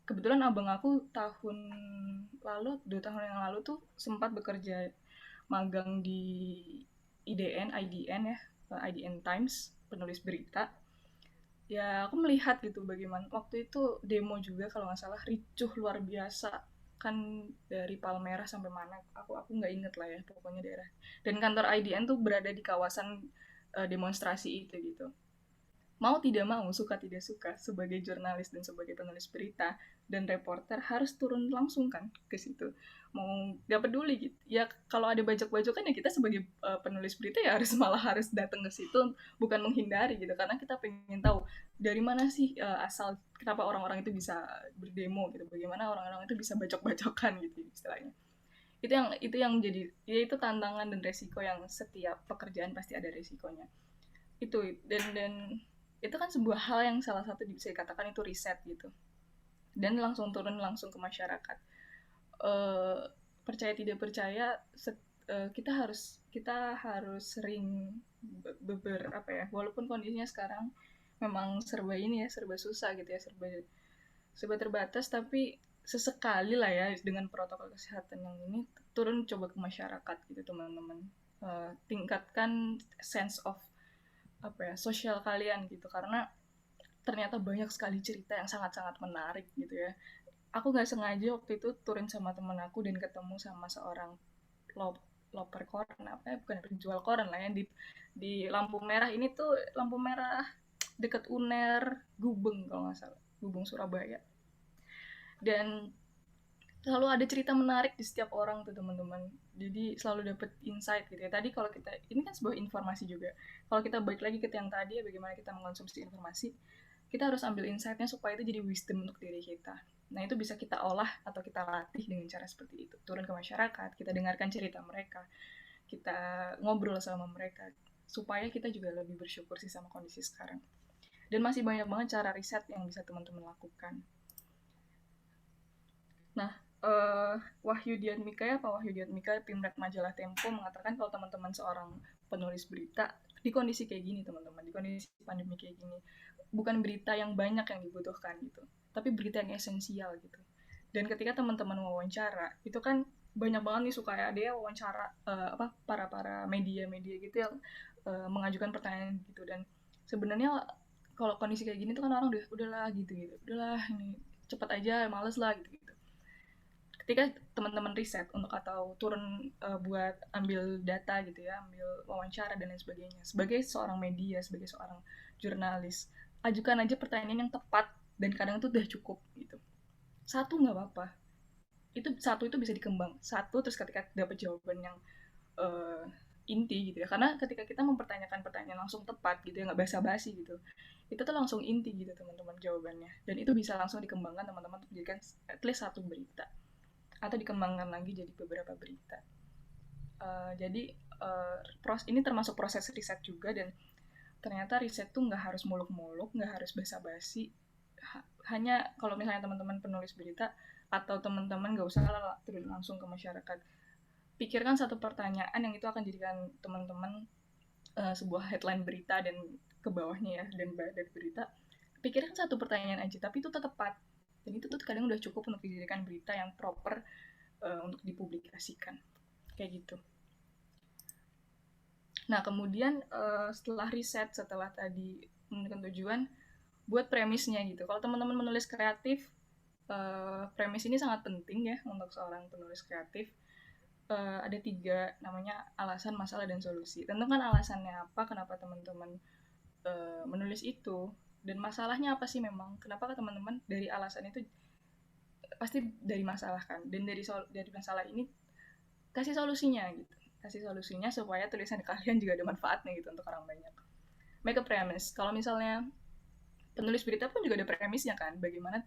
Kebetulan abang aku tahun lalu, 2 tahun yang lalu tuh sempat bekerja magang di IDN ya, IDN Times, penulis berita. Ya, aku melihat gitu bagaimana waktu itu demo juga kalau nggak salah, ricuh luar biasa. Kan dari Palmerah sampai mana, aku nggak inget lah ya, pokoknya daerah. Dan kantor IDN tuh berada di kawasan demonstrasi itu gitu. Mau tidak mau, suka tidak suka, sebagai jurnalis dan sebagai penulis berita dan reporter harus turun langsung kan ke situ. Mau gak peduli gitu. Ya kalau ada bajak-bajokan ya kita sebagai penulis berita ya malah harus datang ke situ, bukan menghindari gitu, karena kita pengen tahu dari mana sih asal kenapa orang-orang itu bisa berdemo gitu, bagaimana orang-orang itu bisa bacok-bacokan gitu istilahnya. Itu yang jadi, ya itu tantangan dan resiko yang setiap pekerjaan pasti ada resikonya. Itu dan itu kan sebuah hal yang salah satu bisa dikatakan itu riset gitu, dan langsung turun langsung ke masyarakat. Percaya tidak percaya, kita harus sering apa ya, walaupun kondisinya sekarang memang serba ini ya, serba susah gitu ya, serba terbatas, tapi sesekali lah ya dengan protokol kesehatan yang ini turun coba ke masyarakat gitu teman-teman. Tingkatkan sense of apa ya, sosial kalian gitu, karena ternyata banyak sekali cerita yang sangat-sangat menarik gitu ya. Aku nggak sengaja waktu itu turun sama temen aku dan ketemu sama seorang loper koran, bukan penjual koran lah ya, di lampu merah ini tuh, lampu merah dekat UNER Gubeng kalau nggak salah, Gubeng Surabaya. Dan selalu ada cerita menarik di setiap orang tuh teman-teman, jadi selalu dapet insight gitu ya. Tadi kalau kita, ini kan sebuah informasi juga, kalau kita balik lagi ke yang tadi ya, bagaimana kita mengkonsumsi informasi, kita harus ambil insight-nya supaya itu jadi wisdom untuk diri kita. Nah, itu bisa kita olah atau kita latih dengan cara seperti itu, turun ke masyarakat, kita dengarkan cerita mereka, kita ngobrol sama mereka, supaya kita juga lebih bersyukur sih sama kondisi sekarang. Dan masih banyak banget cara riset yang bisa teman-teman lakukan. Nah, Wahyu Diatmika Pimret Majalah Tempo mengatakan kalau teman-teman seorang penulis berita di kondisi kayak gini teman-teman, di kondisi pandemi kayak gini, bukan berita yang banyak yang dibutuhkan gitu, tapi berita yang esensial gitu. Dan ketika teman-teman wawancara, itu kan banyak banget nih suka ada ya wawancara para media gitu yang mengajukan pertanyaan gitu. Dan sebenarnya kalau kondisi kayak gini tuh kan orang udahlah gitu, udahlah ini cepat aja, males lah gitu. Ketika teman-teman riset untuk atau turun buat ambil data gitu ya, ambil wawancara dan lain sebagainya, sebagai seorang media, sebagai seorang jurnalis, ajukan aja pertanyaan yang tepat, dan kadang itu udah cukup gitu. Satu nggak apa-apa, itu bisa dikembang satu, terus ketika dapat jawaban yang inti gitu ya, karena ketika kita mempertanyakan pertanyaan langsung tepat gitu ya, nggak basa-basi gitu, itu tuh langsung inti gitu teman-teman jawabannya, dan itu bisa langsung dikembangkan teman-teman untuk dijadikan at least satu berita, atau dikembangkan lagi jadi beberapa berita. Jadi ini termasuk proses riset juga, dan ternyata riset tuh nggak harus muluk-muluk, nggak harus basa-basi. Hanya kalau misalnya teman-teman penulis berita atau teman-teman nggak usah turun langsung ke masyarakat, pikirkan satu pertanyaan yang itu akan jadikan teman-teman sebuah headline berita dan ke bawahnya ya, dan badan berita. Pikirkan satu pertanyaan aja, tapi itu tetap tepat, dan itu tuh kadang udah cukup untuk dijadikan berita yang proper untuk dipublikasikan kayak gitu. Nah kemudian setelah riset, setelah tadi menentukan tujuan, buat premisnya gitu. Kalau teman-teman menulis kreatif, premis ini sangat penting ya untuk seorang penulis kreatif. Ada 3 namanya alasan, masalah, dan solusi. Tentukan alasannya apa, kenapa teman-teman menulis itu, dan masalahnya apa sih memang, kenapa teman-teman dari alasan itu pasti dari masalah kan, dan dari masalah ini kasih solusinya gitu, kasih solusinya supaya tulisan kalian juga ada manfaatnya gitu untuk orang banyak. Make a premise. Kalau misalnya penulis berita pun juga ada premisnya kan, bagaimana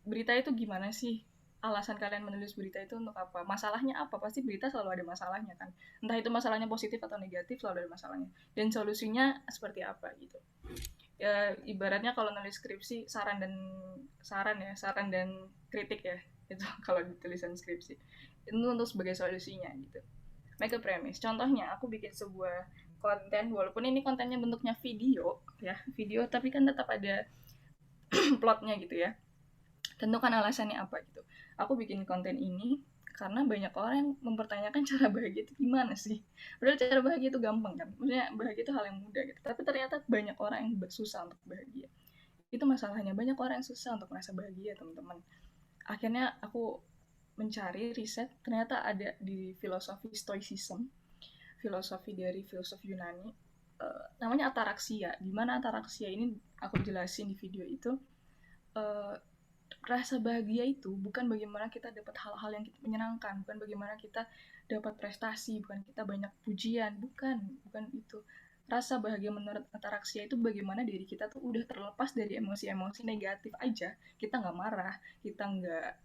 berita itu gimana sih, alasan kalian menulis berita itu untuk apa, masalahnya apa, pasti berita selalu ada masalahnya kan, entah itu masalahnya positif atau negatif, selalu ada masalahnya, dan solusinya seperti apa gitu. Ya ibaratnya kalau nulis skripsi, saran dan kritik ya, itu kalau di tulisan skripsi itu untuk sebagai solusinya gitu. Make a premise. Contohnya aku bikin sebuah konten, walaupun ini kontennya bentuknya video ya, video, tapi kan tetap ada plotnya gitu ya. Tentukan alasannya apa gitu. Aku bikin konten ini karena banyak orang yang mempertanyakan cara bahagia itu gimana sih. Padahal cara bahagia itu gampang kan. Maksudnya bahagia itu hal yang mudah gitu. Tapi ternyata banyak orang yang susah untuk bahagia. Itu masalahnya, banyak orang yang susah untuk merasa bahagia, teman-teman. Akhirnya aku mencari riset, ternyata ada di filosofi stoicism, filosofi dari filosofi Yunani, namanya ataraksia. Gimana ataraksia ini aku jelasin di video itu. Rasa bahagia itu bukan bagaimana kita dapat hal-hal yang menyenangkan, bukan bagaimana kita dapat prestasi, bukan kita banyak pujian, bukan itu. Rasa bahagia menurut ataraksia itu bagaimana diri kita tuh udah terlepas dari emosi-emosi negatif aja. Kita nggak marah, kita nggak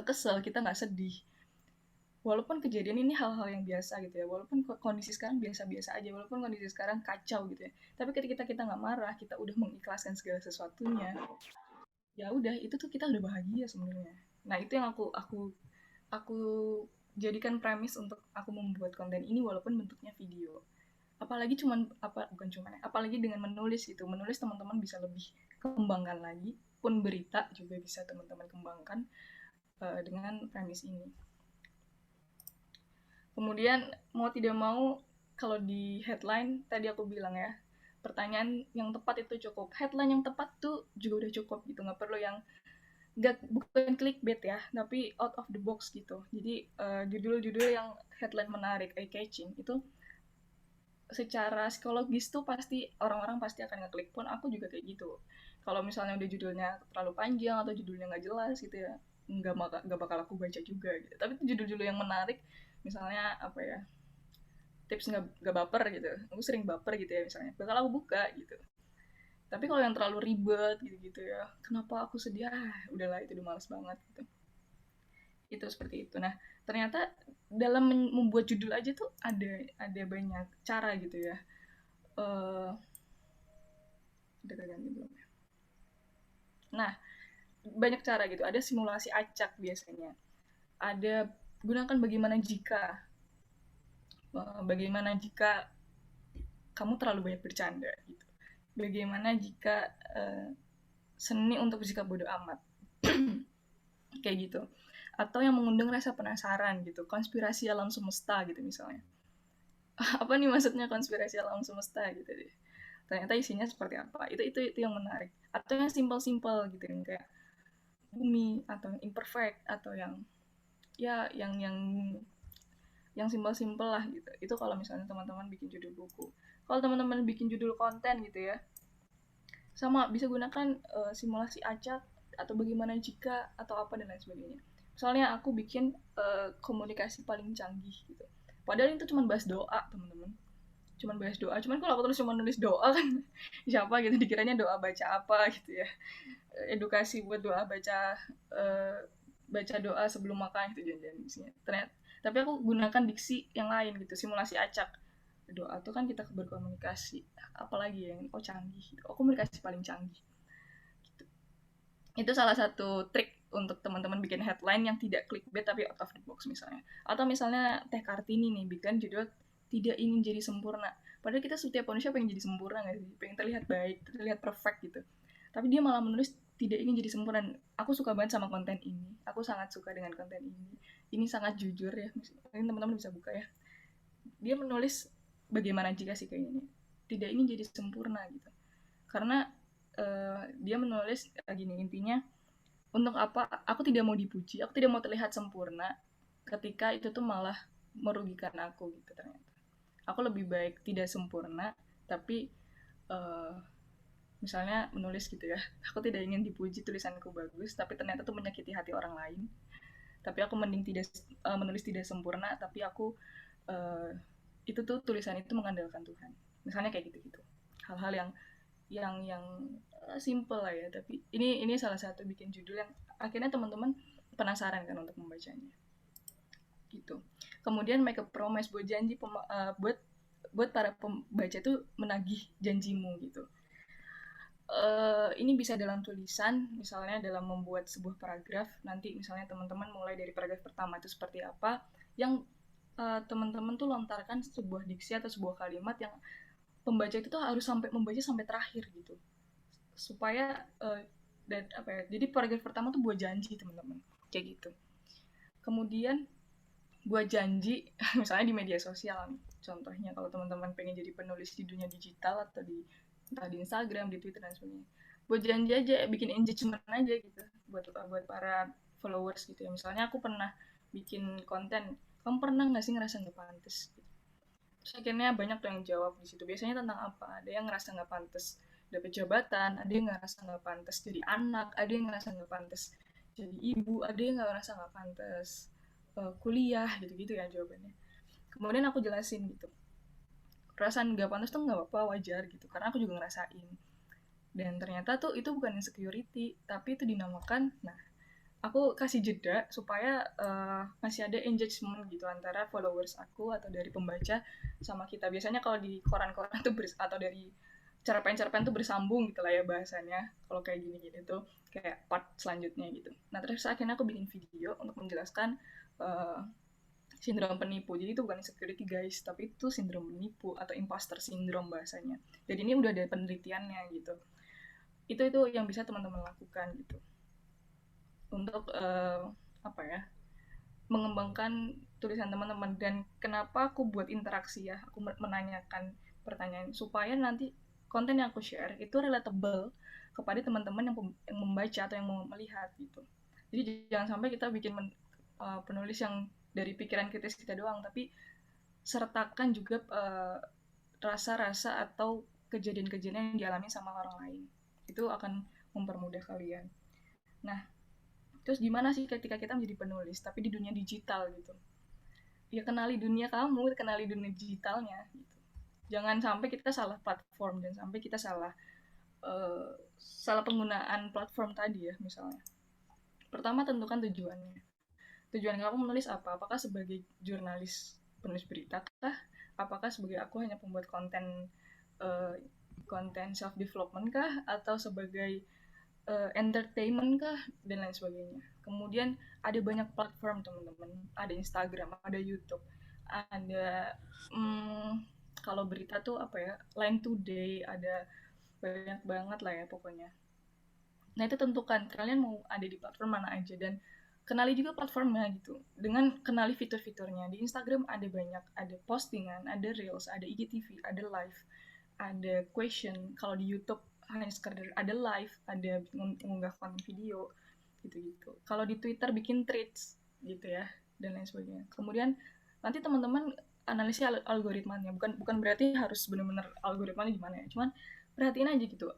kesel, kita nggak sedih. Walaupun kejadian ini hal-hal yang biasa gitu ya, walaupun kondisi sekarang biasa-biasa aja, walaupun kondisi sekarang kacau gitu ya, tapi ketika kita nggak marah, kita udah mengikhlaskan segala sesuatunya, ya udah, itu tuh kita udah bahagia sebenarnya. Nah itu yang aku jadikan premis untuk aku membuat konten ini, walaupun bentuknya video. Apalagi apalagi dengan menulis gitu, menulis teman-teman bisa lebih kembangkan lagi, pun berita juga bisa teman-teman kembangkan dengan premis ini. Kemudian mau tidak mau, kalau di headline tadi aku bilang ya, pertanyaan yang tepat itu cukup, headline yang tepat tuh juga udah cukup gitu, nggak perlu yang bukan clickbait ya, tapi out of the box gitu. Jadi judul-judul yang headline menarik, eye catching, itu secara psikologis tuh pasti orang-orang pasti akan ngeklik, pun aku juga kayak gitu. Kalau misalnya udah judulnya terlalu panjang atau judulnya nggak jelas gitu ya, nggak bakal aku baca juga gitu. Tapi judul-judul yang menarik, misalnya apa ya, tips nggak baper gitu, aku sering baper gitu ya misalnya, bakal aku buka gitu. Tapi kalau yang terlalu ribet gitu ya, kenapa aku sedih, udahlah itu udah males banget gitu. Itu seperti itu. Nah ternyata dalam membuat judul aja tuh ada banyak cara gitu ya. Udah ganti belum ya? Nah banyak cara gitu, ada simulasi acak biasanya, ada gunakan bagaimana jika kamu terlalu banyak bercanda gitu, bagaimana jika seni untuk bersikap bodoh amat kayak gitu, atau yang mengundang rasa penasaran gitu, konspirasi alam semesta gitu misalnya. Apa nih maksudnya konspirasi alam semesta gitu deh, ternyata isinya seperti apa, itu yang menarik. Atau yang simple gitu, yang kayak bumi, atau yang imperfect, atau yang simple lah gitu. Itu kalau misalnya teman-teman bikin judul buku. Kalau teman-teman bikin judul konten gitu ya, sama bisa gunakan simulasi acak atau bagaimana jika atau apa dan lain sebagainya. Misalnya aku bikin komunikasi paling canggih gitu, padahal itu cuma bahas doa, teman-teman, cuman kalau aku cuma nulis doa kan siapa gitu dikiranya doa baca apa gitu ya, edukasi buat doa, baca doa sebelum makan gitu jangan isinya. Ternyata tapi aku gunakan diksi yang lain gitu, simulasi acak. Doa tuh kan kita berkomunikasi, apalagi yang canggih gitu. Komunikasi paling canggih gitu. Itu salah satu trik untuk teman-teman bikin headline yang tidak clickbait tapi out of the box misalnya. Atau misalnya Teh Kartini nih bikin judul tidak ingin jadi sempurna, padahal kita setiap manusia pengen jadi sempurna nggak sih, pengen terlihat baik, terlihat perfect gitu, tapi dia malah menulis tidak ingin jadi sempurna. Aku suka banget sama konten ini. Aku sangat suka dengan konten ini. Ini sangat jujur ya. Mungkin teman-teman bisa buka ya. Dia menulis bagaimana jika sih kayaknya tidak ingin jadi sempurna gitu. Karena dia menulis gini, intinya, untuk apa aku tidak mau dipuji, aku tidak mau terlihat sempurna ketika itu tuh malah merugikan aku gitu. Ternyata aku lebih baik tidak sempurna, tapi misalnya menulis gitu ya, aku tidak ingin dipuji tulisanku bagus, tapi ternyata tuh menyakiti hati orang lain. Tapi aku mending tidak menulis tidak sempurna, tapi aku itu tuh tulisan itu mengandalkan Tuhan. Misalnya kayak gitu-gitu. Hal-hal yang simple lah ya, tapi ini salah satu bikin judul yang akhirnya teman-teman penasaran kan untuk membacanya gitu. Kemudian make a promise, buat janji buat para pembaca itu menagih janjimu gitu. Ini bisa dalam tulisan, misalnya dalam membuat sebuah paragraf. Nanti misalnya teman-teman mulai dari paragraf pertama itu seperti apa, yang teman-teman tuh lontarkan sebuah diksi atau sebuah kalimat yang pembaca itu tuh harus membaca sampai terakhir gitu, supaya dan apa ya, jadi paragraf pertama tuh buat janji teman-teman, kayak gitu. Kemudian buat janji misalnya di media sosial nih, contohnya kalau teman-teman pengen jadi penulis di dunia digital atau entah di Instagram, di Twitter dan sebagainya, buat janji aja, bikin engagement aja gitu buat para followers gitu ya. Misalnya aku pernah bikin konten, kamu pernah nggak sih ngerasa nggak pantas gitu. Terus akhirnya banyak tuh yang jawab di situ. Biasanya tentang apa? Ada yang ngerasa nggak pantas dapet jabatan, ada yang ngerasa nggak pantas jadi anak, ada yang ngerasa nggak pantas jadi ibu, ada yang ngerasa nggak pantas kuliah, gitu-gitu ya jawabannya. Kemudian aku jelasin gitu, perasaan nggak pantas tuh nggak apa-apa, wajar gitu, karena aku juga ngerasain. Dan ternyata tuh itu bukan insecurity, tapi itu dinamakan, nah, aku kasih jeda supaya masih ada engagement gitu antara followers aku atau dari pembaca sama kita. Biasanya kalau di koran-koran tuh atau dari cerpen-cerpen tuh bersambung gitu lah ya bahasanya. Kalau kayak gini-gini tuh kayak part selanjutnya gitu. Nah terus akhirnya aku bikin video untuk menjelaskan sindrom penipu. Jadi itu bukan insecurity guys, tapi itu sindrom penipu atau imposter syndrome bahasanya. Jadi ini udah ada penelitiannya gitu. Itu yang bisa teman-teman lakukan gitu untuk apa ya, mengembangkan tulisan teman-teman. Dan kenapa aku buat interaksi ya, aku menanyakan pertanyaan supaya nanti konten yang aku share itu relatable kepada teman-teman yang membaca atau yang mau melihat gitu. Jadi jangan sampai kita bikin penulis yang dari pikiran kritis kita doang, tapi sertakan juga rasa-rasa atau kejadian-kejadian yang dialami sama orang lain. Itu akan mempermudah kalian. Nah, terus gimana sih ketika kita menjadi penulis tapi di dunia digital gitu? Ya kenali dunia kamu, kenali dunia digitalnya gitu. Jangan sampai kita salah platform, dan sampai kita salah penggunaan platform tadi ya misalnya. Pertama, tentukan tujuannya. Tujuan kamu menulis apa? Apakah sebagai jurnalis penulis berita kah? Apakah sebagai aku hanya pembuat konten self development kah? Atau sebagai entertainment kah, dan lain sebagainya. Kemudian ada banyak platform teman-teman, ada Instagram, ada YouTube, ada kalau berita tuh apa ya, Line Today, ada banyak banget lah ya pokoknya. Nah itu tentukan kalian mau ada di platform mana aja, dan kenali juga platformnya gitu, dengan kenali fitur-fiturnya. Di Instagram ada banyak, ada postingan, ada reels, ada IGTV, ada live, ada question. Kalau di YouTube hanya sekedar ada live, ada mengunggah konten video gitu-gitu. Kalau di Twitter bikin threads gitu ya, dan lain sebagainya. Kemudian nanti teman-teman analisis algoritmanya. Bukan berarti harus benar-benar algoritmanya gimana ya, cuman perhatiin aja gitu.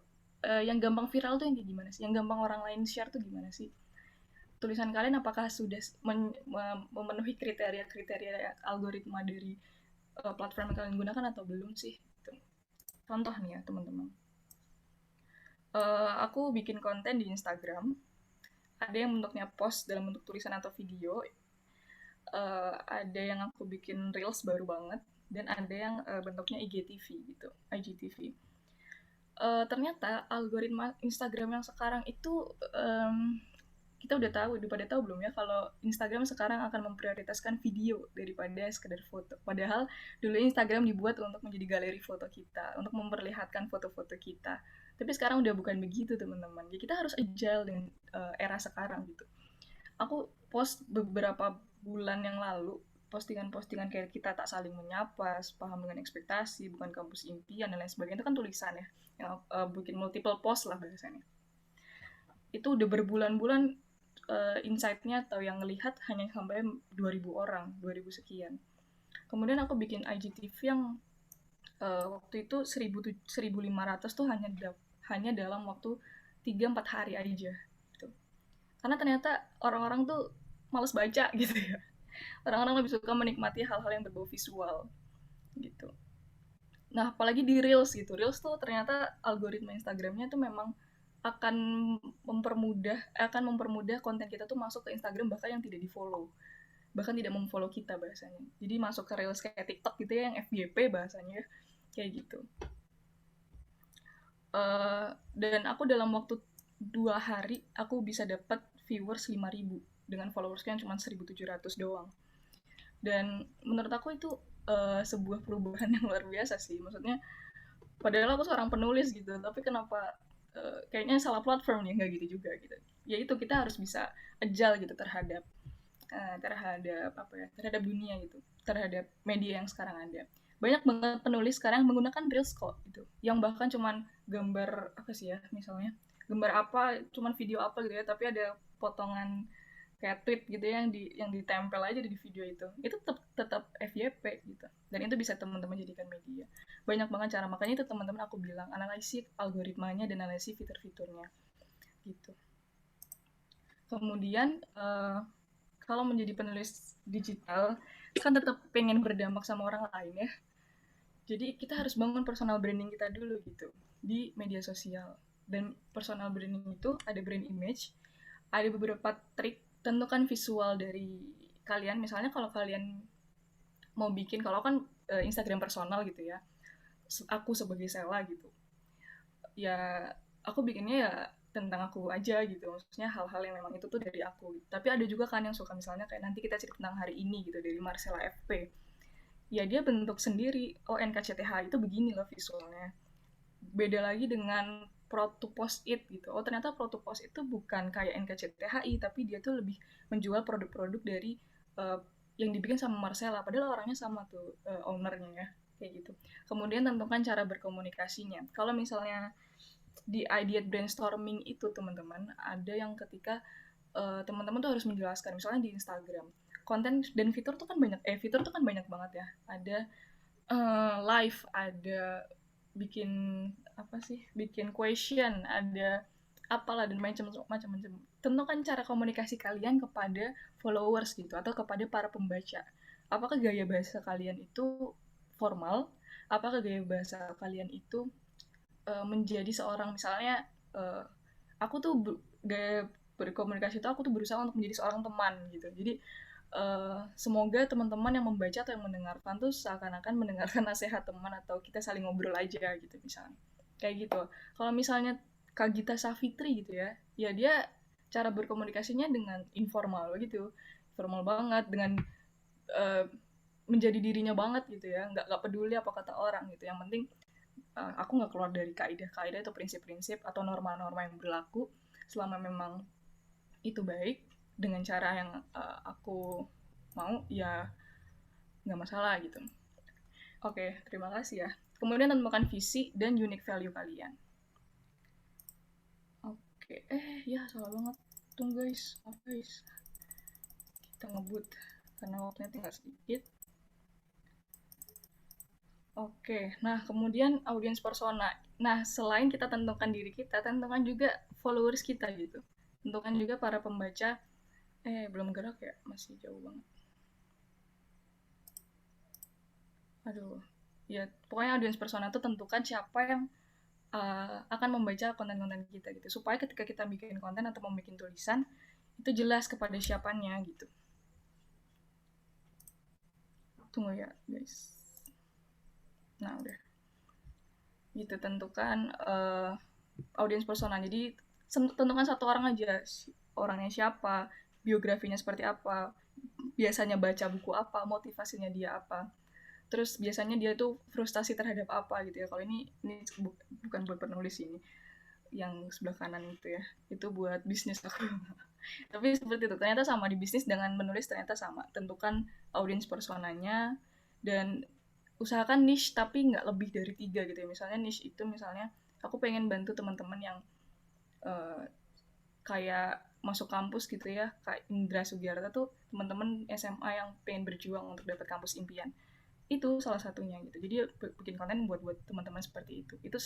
Yang gampang viral tuh yang kayak gimana sih? Yang gampang orang lain share tuh gimana sih? Tulisan kalian apakah sudah memenuhi kriteria algoritma dari platform yang kalian gunakan atau belum sih? Gitu. Contoh nih ya teman-teman. Aku bikin konten di Instagram, ada yang bentuknya post dalam bentuk tulisan atau video, ada yang aku bikin reels baru banget, dan ada yang bentuknya IGTV gitu, IGTV. Ternyata algoritma Instagram yang sekarang itu kita udah pada tahu belum ya kalau Instagram sekarang akan memprioritaskan video daripada sekedar foto. Padahal dulu Instagram dibuat untuk menjadi galeri foto kita, untuk memperlihatkan foto-foto kita. Tapi sekarang udah bukan begitu, teman-teman. Jadi kita harus agile dengan era sekarang gitu. Aku post beberapa bulan yang lalu postingan-postingan kayak kita tak saling menyapa, paham dengan ekspektasi, bukan kampus impian dan lain sebagainya, itu kan tulisan ya, yang bikin multiple post lah bahasanya. Itu udah berbulan-bulan insight-nya atau yang ngelihat hanya sampai 2.000 orang, 2.000 sekian. Kemudian aku bikin IGTV yang waktu itu 1.500 tuh hanya dalam waktu 3-4 hari aja. Gitu. Karena ternyata orang-orang tuh males baca gitu ya. Orang-orang lebih suka menikmati hal-hal yang berbau visual gitu. Nah, apalagi di Reels gitu. Reels tuh ternyata algoritma Instagramnya tuh memang akan mempermudah konten kita tuh masuk ke Instagram bahkan yang tidak di-follow. Bahkan tidak memfollow kita bahasanya. Jadi masuk ke Reels kayak TikTok gitu ya, yang FYP bahasanya kayak gitu. Dan aku dalam waktu 2 hari aku bisa dapat viewers 5.000 dengan followersnya yang cuma 1.700 doang. Dan menurut aku itu sebuah perubahan yang luar biasa sih. Maksudnya padahal aku seorang penulis gitu, tapi kenapa kayaknya salah platform nih, nggak gitu juga gitu. Ya itu, kita harus bisa agile gitu terhadap dunia gitu, terhadap media yang sekarang ada. Banyak banget penulis sekarang menggunakan Reels kok gitu, yang bahkan cuman gambar apa sih ya, misalnya gambar apa, cuman video apa gitu ya, tapi ada potongan kayak tweet gitu ya yang ditempel aja di video itu tetap FYP gitu, dan itu bisa teman-teman jadikan media. Banyak banget cara, makanya itu teman-teman aku bilang analisis algoritmanya dan analisis fitur-fiturnya gitu. Kemudian kalau menjadi penulis digital kan tetap pengen berdampak sama orang lain ya, jadi kita harus bangun personal branding kita dulu gitu di media sosial. Dan personal branding itu ada brand image, ada beberapa trik. Tentukan visual dari kalian. Misalnya kalau kalian mau bikin, kalau kan Instagram personal gitu ya, aku sebagai Sela gitu, ya aku bikinnya ya tentang aku aja gitu, maksudnya hal-hal yang memang itu tuh dari aku. Tapi ada juga kan yang suka misalnya kayak nanti kita cerita tentang hari ini gitu dari Marcella FP, ya dia bentuk sendiri, oh NKCTH itu begini loh visualnya. Beda lagi dengan Pro to Post It gitu. Oh ternyata Pro to Post itu bukan kayak NKCTHI, tapi dia tuh lebih menjual produk-produk dari yang dibikin sama Marcella, padahal orangnya sama tuh ownernya ya, kayak gitu. Kemudian tentukan cara berkomunikasinya. Kalau misalnya di idea brainstorming itu teman-teman, ada yang ketika teman-teman tuh harus menjelaskan, misalnya di Instagram, konten dan fitur tuh kan banyak banget ya. Ada live, ada bikin question, ada apalah dan macam-macam. Tentukan cara komunikasi kalian kepada followers gitu atau kepada para pembaca. Apakah gaya bahasa kalian itu formal? Apakah gaya bahasa kalian itu menjadi seorang, misalnya aku tuh gaya berkomunikasi itu aku tuh berusaha untuk menjadi seorang teman gitu. Jadi semoga teman-teman yang membaca atau yang mendengarkan tuh seakan-akan mendengarkan nasihat teman atau kita saling ngobrol aja gitu misalnya. Kayak gitu. Kalau misalnya Kak Gita Savitri gitu ya, ya dia cara berkomunikasinya dengan informal gitu. Formal banget, dengan menjadi dirinya banget gitu ya, nggak peduli apa kata orang gitu. Yang penting aku nggak keluar dari kaidah atau prinsip-prinsip atau norma-norma yang berlaku, selama memang itu baik dengan cara yang aku mau, ya nggak masalah gitu. Oke, terima kasih ya. Kemudian tentukan visi dan unique value kalian. Oke, ya salah banget. Tunggu guys, kita ngebut karena waktunya tinggal sedikit. Oke, nah kemudian audience persona. Nah, selain kita tentukan diri kita, tentukan juga followers kita gitu. Tentukan juga para pembaca. Belum gerak ya, masih jauh banget. Aduh, ya pokoknya audience persona itu tentukan siapa yang akan membaca konten-konten kita gitu. Supaya ketika kita bikin konten atau mau bikin tulisan, itu jelas kepada siapanya gitu. Tunggu ya guys. Nah udah. Gitu, tentukan audience persona. Jadi tentukan satu orang aja, orangnya siapa, biografinya seperti apa, biasanya baca buku apa, motivasinya dia apa. Terus biasanya dia tuh frustasi terhadap apa gitu ya. Kalau ini bukan buat penulis ini, yang sebelah kanan itu ya, itu buat bisnis aku. Tapi seperti itu, ternyata sama di bisnis dengan menulis ternyata sama. Tentukan audiens personanya dan usahakan niche tapi nggak lebih dari 3 gitu ya. Misalnya niche itu misalnya aku pengen bantu teman-teman yang kayak masuk kampus gitu ya, kayak Indra Sugiarta tuh teman-teman SMA yang pengen berjuang untuk dapat kampus impian. Itu salah satunya gitu. Jadi bikin konten buat teman-teman seperti itu. Itu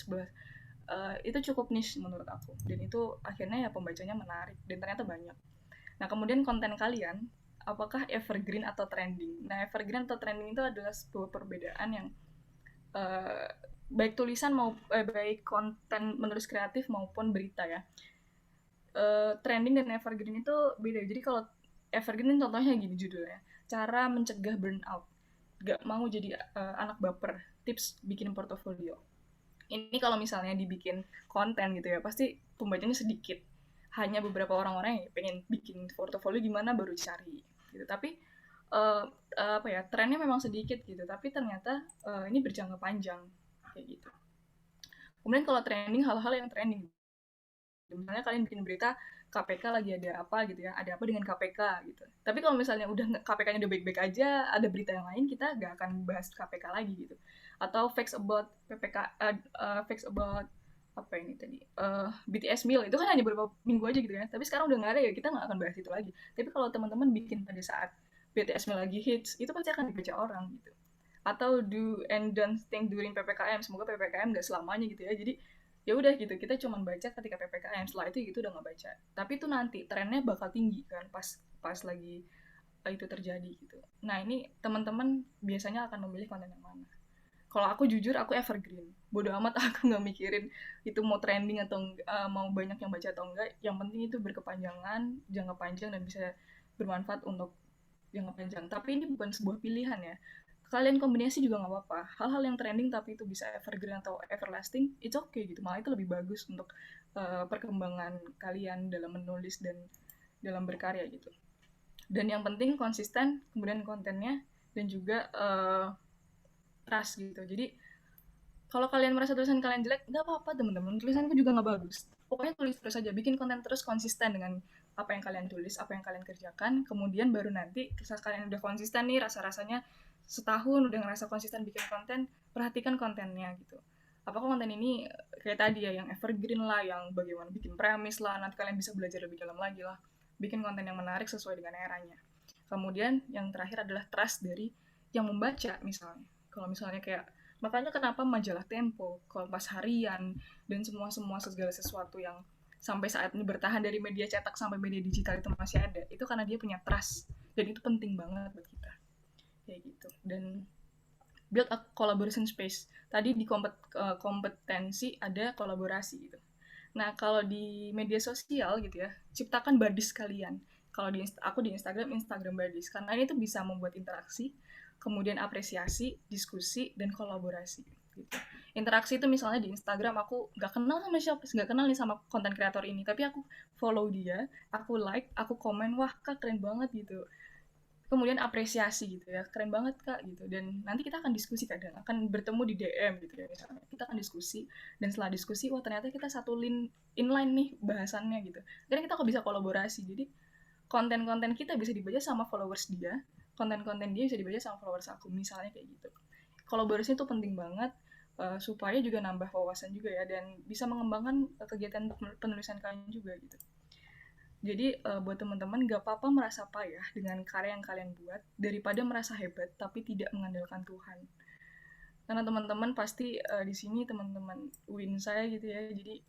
cukup niche menurut aku. Dan itu akhirnya ya pembacanya menarik dan ternyata banyak. Nah, kemudian konten kalian apakah evergreen atau trending? Nah, evergreen atau trending itu adalah sebuah perbedaan yang baik tulisan baik konten menulis kreatif maupun berita ya. Trending dan evergreen itu beda. Jadi kalau evergreen contohnya gini judulnya, cara mencegah burnout, gak mau jadi anak baper, tips bikin portofolio. Ini kalau misalnya dibikin konten gitu ya, pasti pembacanya sedikit, hanya beberapa orang-orang yang pengen bikin portofolio gimana baru cari gitu. Tapi trennya memang sedikit gitu, tapi ternyata ini berjangka panjang kayak gitu. Kemudian kalau trending, hal-hal yang trending, misalnya kalian bikin berita KPK lagi ada apa gitu ya, ada apa dengan KPK gitu. Tapi kalau misalnya udah KPK-nya udah baik-baik aja, ada berita yang lain, kita gak akan bahas KPK lagi gitu. Atau facts about facts about apa ini tadi, BTS meal, itu kan hanya beberapa minggu aja gitu ya. Tapi sekarang udah nggak ada ya, kita nggak akan bahas itu lagi. Tapi kalau teman-teman bikin pada saat BTS meal lagi hits, itu pasti akan dibaca orang gitu. Atau do and don't think during PPKM, semoga PPKM nggak selamanya gitu ya. Jadi ya udah gitu, kita cuma baca ketika PPKM, setelah itu gitu udah nggak baca. Tapi itu nanti trennya bakal tinggi kan pas lagi itu terjadi gitu. Nah, ini teman-teman biasanya akan memilih konten yang mana? Kalau aku jujur, aku evergreen. Bodoh amat aku nggak mikirin itu mau trending atau mau banyak yang baca atau enggak. Yang penting itu berkepanjangan, jangka panjang dan bisa bermanfaat untuk jangka panjang. Tapi ini bukan sebuah pilihan ya. Kalian kombinasi juga nggak apa-apa. Hal-hal yang trending tapi itu bisa evergreen atau everlasting, it's okay gitu. Malah itu lebih bagus untuk perkembangan kalian dalam menulis dan dalam berkarya gitu. Dan yang penting konsisten, kemudian kontennya, dan juga trust gitu. Jadi kalau kalian merasa tulisan kalian jelek, nggak apa-apa teman-teman. Tulisanku juga nggak bagus. Pokoknya tulis terus aja, bikin konten terus konsisten dengan apa yang kalian tulis, apa yang kalian kerjakan. Kemudian baru nanti, ketika kalian udah konsisten nih, rasa-rasanya setahun udah ngerasa konsisten bikin konten, perhatikan kontennya gitu. Apakah konten ini kayak tadi ya, yang evergreen lah, yang bagaimana bikin premis lah, nanti kalian bisa belajar lebih dalam lagi lah. Bikin konten yang menarik sesuai dengan eranya. Kemudian yang terakhir adalah trust dari yang membaca misalnya. Kalau misalnya kayak, makanya kenapa majalah Tempo, Kompas Harian, dan semua segala sesuatu yang sampai saat ini bertahan dari media cetak sampai media digital itu masih ada, itu karena dia punya trust, dan itu penting banget buat kita. Kayak gitu. Dan build a collaboration space. Tadi di kompetensi ada kolaborasi gitu. Nah, kalau di media sosial gitu ya, ciptakan buddies kalian. Kalau aku di Instagram buddies, karena ini tuh bisa membuat interaksi, kemudian apresiasi, diskusi, dan kolaborasi gitu. Interaksi itu misalnya di Instagram aku nggak kenal nih sama konten kreator ini, tapi aku follow dia, aku like, aku komen, wah kak keren banget gitu. Kemudian apresiasi gitu ya, keren banget kak gitu, dan nanti kita akan diskusi, kadang akan bertemu di DM gitu ya misalnya, kita akan diskusi, dan setelah diskusi wah ternyata kita satu inline nih bahasannya gitu, dan kita kok bisa kolaborasi. Jadi konten-konten kita bisa dibaca sama followers dia, konten-konten dia bisa dibaca sama followers aku, misalnya kayak gitu. Kolaborasi itu penting banget, supaya juga nambah wawasan juga ya, dan bisa mengembangkan kegiatan penulisan kalian juga gitu. Jadi buat teman-teman gak apa-apa merasa payah dengan karya yang kalian buat daripada merasa hebat tapi tidak mengandalkan Tuhan. Karena teman-teman pasti di sini teman-teman UIN saya gitu ya. Jadi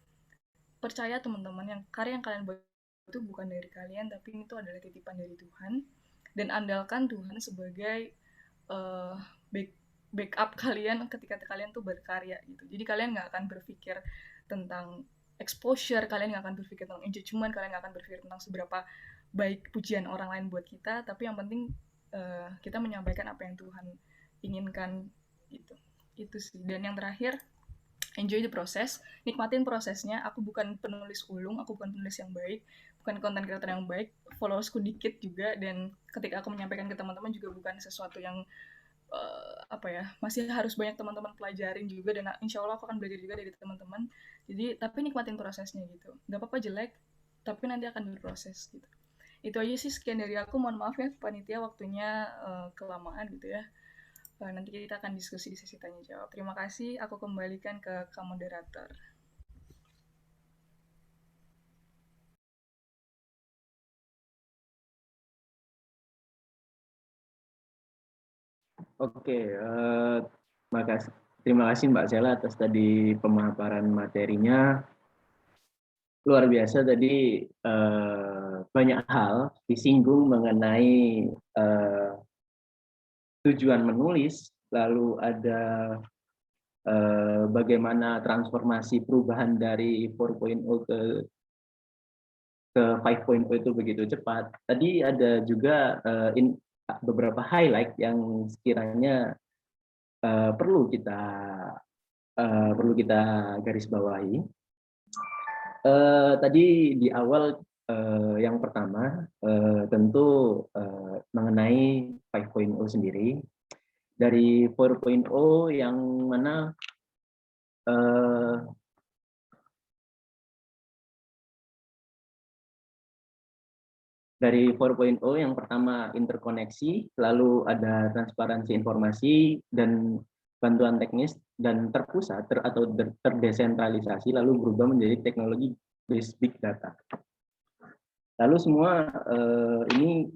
percaya teman-teman yang karya yang kalian buat itu bukan dari kalian, tapi itu adalah titipan dari Tuhan, dan andalkan Tuhan sebagai backup kalian ketika kalian tuh berkarya gitu. Jadi kalian nggak akan berpikir tentang exposure, kalian nggak akan berpikir tentang engagement, kalian nggak akan berpikir tentang seberapa baik pujian orang lain buat kita, tapi yang penting kita menyampaikan apa yang Tuhan inginkan gitu. Itu sih. Dan yang terakhir, enjoy the process, nikmatin prosesnya. Aku bukan penulis ulung, aku bukan penulis yang baik, bukan content creator yang baik, followersku dikit juga, dan ketika aku menyampaikan ke teman-teman juga bukan sesuatu yang masih harus banyak teman-teman pelajarin juga, dan insya Allah aku akan belajar juga dari teman-teman. Jadi tapi nikmatin prosesnya gitu, nggak apa-apa jelek, tapi nanti akan berproses gitu. Itu aja sih, sekian dari aku. Mohon maaf ya panitia, waktunya kelamaan gitu ya. Nanti kita akan diskusi di sesi tanya jawab. Terima kasih, aku kembalikan ke moderator. Oke, terima kasih Mbak Sela atas tadi pemaparan materinya. Luar biasa tadi, banyak hal disinggung mengenai tujuan menulis, lalu ada bagaimana transformasi perubahan dari 4.0 ke 5.0 itu begitu cepat. Tadi ada juga beberapa highlight yang sekiranya perlu kita garis bawahi. Tadi di awal yang pertama tentu mengenai 5.0 sendiri. Dari 4.0 yang mana dari 4.0 yang pertama interkoneksi, lalu ada transparansi informasi dan bantuan teknis, dan terpusat atau terdesentralisasi, lalu berubah menjadi teknologi based big data. Lalu semua ini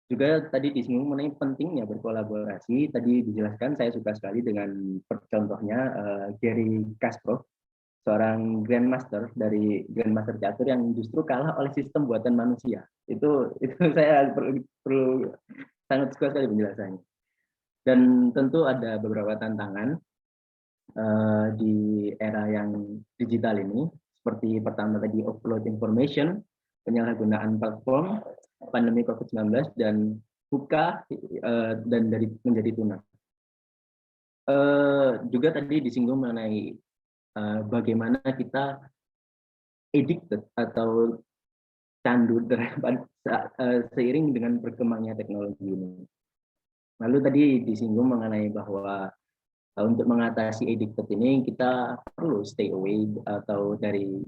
juga tadi disinggung mengenai pentingnya berkolaborasi. Tadi dijelaskan, saya suka sekali dengan contohnya Gary Kasparov, seorang grandmaster dari grandmaster catur yang justru kalah oleh sistem buatan manusia. Itu saya perlu sangat suka sekali penjelasannya. Dan tentu ada beberapa tantangan di era yang digital ini, seperti pertama tadi offload information, penyalahgunaan platform, pandemi COVID-19, dan buka dan menjadi tuna. Juga tadi disinggung mengenai bagaimana kita addicted atau candu seiring dengan berkembangnya teknologi ini. Lalu tadi disinggung mengenai bahwa untuk mengatasi addicted ini kita perlu stay away atau dari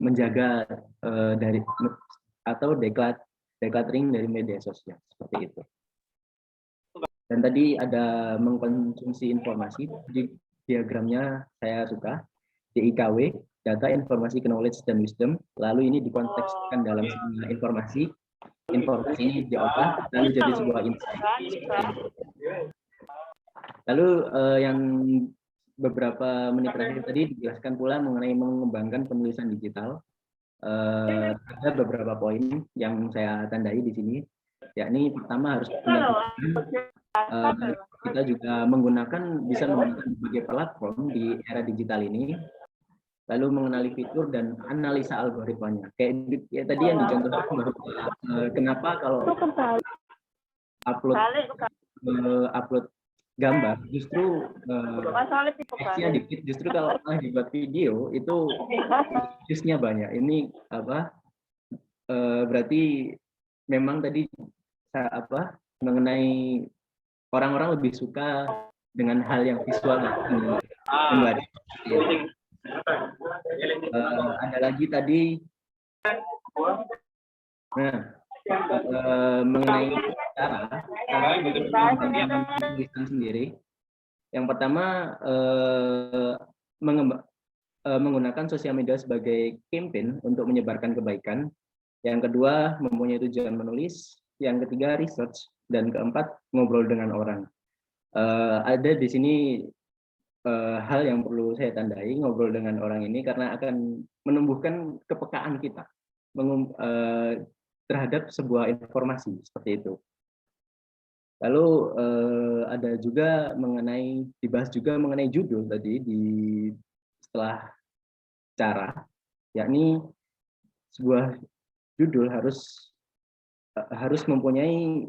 menjaga dari atau decluttering dari media sosial, seperti itu. Dan tadi ada mengkonsumsi informasi, di diagramnya saya suka, DIKW, data, informasi, knowledge, dan wisdom. Lalu ini dikontekskan dalam sebuah informasi ini diolah, lalu jadi sebuah insight. Lalu yang beberapa menit terakhir tadi dijelaskan pula mengenai mengembangkan penulisan digital. Ada beberapa poin yang saya tandai di sini, yakni pertama harus kita juga bisa menggunakan berbagai platform di era digital ini, lalu mengenali fitur dan analisa algoritmanya. Kayak tadi yang dicontohkan bahwa kenapa kalau upload gambar justru teksnya dikit, justru kalau dibuat video itu views-nya banyak. Ini berarti memang tadi mengenai orang-orang lebih suka dengan hal yang visual kembali. Ada lagi tadi mengenai cara tulisan sendiri. Yang pertama menggunakan sosial media sebagai campaign untuk menyebarkan kebaikan. Yang kedua mempunyai tujuan menulis. Yang ketiga research, dan keempat ngobrol dengan orang. Ada di sini hal yang perlu saya tandai, ngobrol dengan orang ini, karena akan menumbuhkan kepekaan kita terhadap sebuah informasi seperti itu. Lalu ada juga dibahas juga mengenai judul tadi setelah cara, yakni sebuah judul harus mempunyai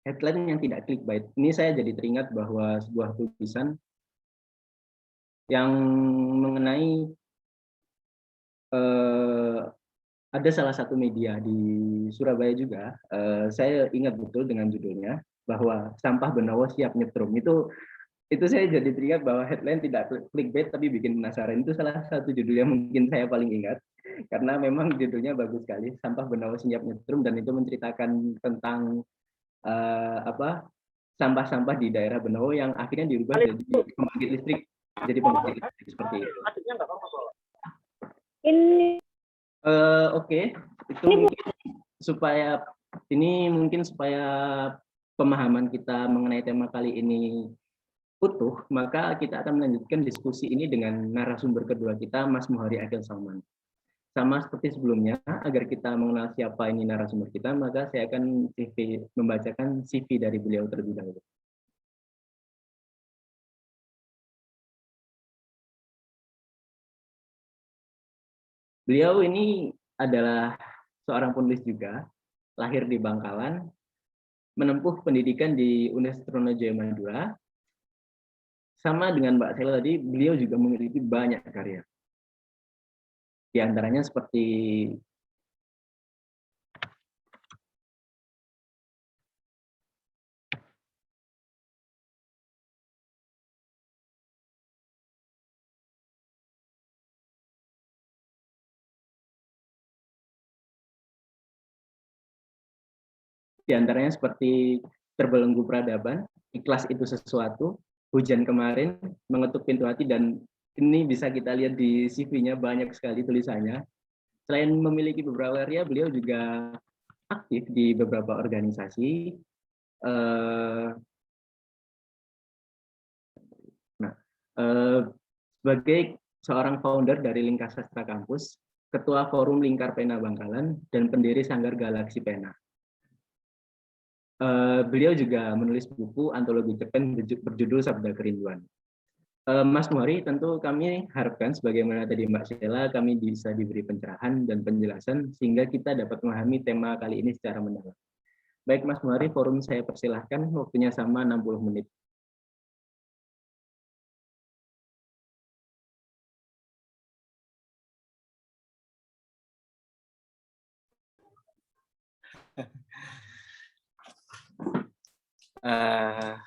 headline yang tidak clickbait. Ini saya jadi teringat bahwa sebuah tulisan yang mengenai ada salah satu media di Surabaya juga, saya ingat betul dengan judulnya, bahwa sampah Benowo siap nyetrum. Itu saya jadi teringat bahwa headline tidak clickbait tapi bikin penasaran. Itu salah satu judul yang mungkin saya paling ingat, karena memang judulnya bagus sekali, sampah Benowo siap nyetrum, dan itu menceritakan tentang sampah-sampah di daerah Benowo yang akhirnya dirubah jadi pembangkit listrik, seperti itu. Oke, itu mungkin supaya pemahaman kita mengenai tema kali ini utuh, maka kita akan melanjutkan diskusi ini dengan narasumber kedua kita, Mas Muhari Akil Salman. Sama seperti sebelumnya, agar kita mengenal siapa ini narasumber kita, maka saya akan membacakan CV dari beliau terlebih dahulu. Beliau ini adalah seorang penulis juga, lahir di Bangkalan, menempuh pendidikan di Universitas Trunojoyo Madura. Sama dengan Mbak Sela tadi, beliau juga memiliki banyak karya. Di antaranya seperti Terbelenggu Peradaban, Ikhlas Itu Sesuatu, Hujan Kemarin, Mengetuk Pintu Hati, dan ini bisa kita lihat di CV-nya banyak sekali tulisannya. Selain memiliki beberapa karya, beliau juga aktif di beberapa organisasi. Sebagai seorang founder dari Lingkar Sastra Kampus, Ketua Forum Lingkar Pena Bangkalan, dan pendiri Sanggar Galaksi Pena. Beliau juga menulis buku antologi cerpen berjudul Sabda Kerinduan. Mas Muhari, tentu kami harapkan sebagaimana tadi Mbak Sheila, kami bisa diberi pencerahan dan penjelasan sehingga kita dapat memahami tema kali ini secara mendalam. Baik Mas Muhari, forum saya persilahkan, waktunya sama 60 menit.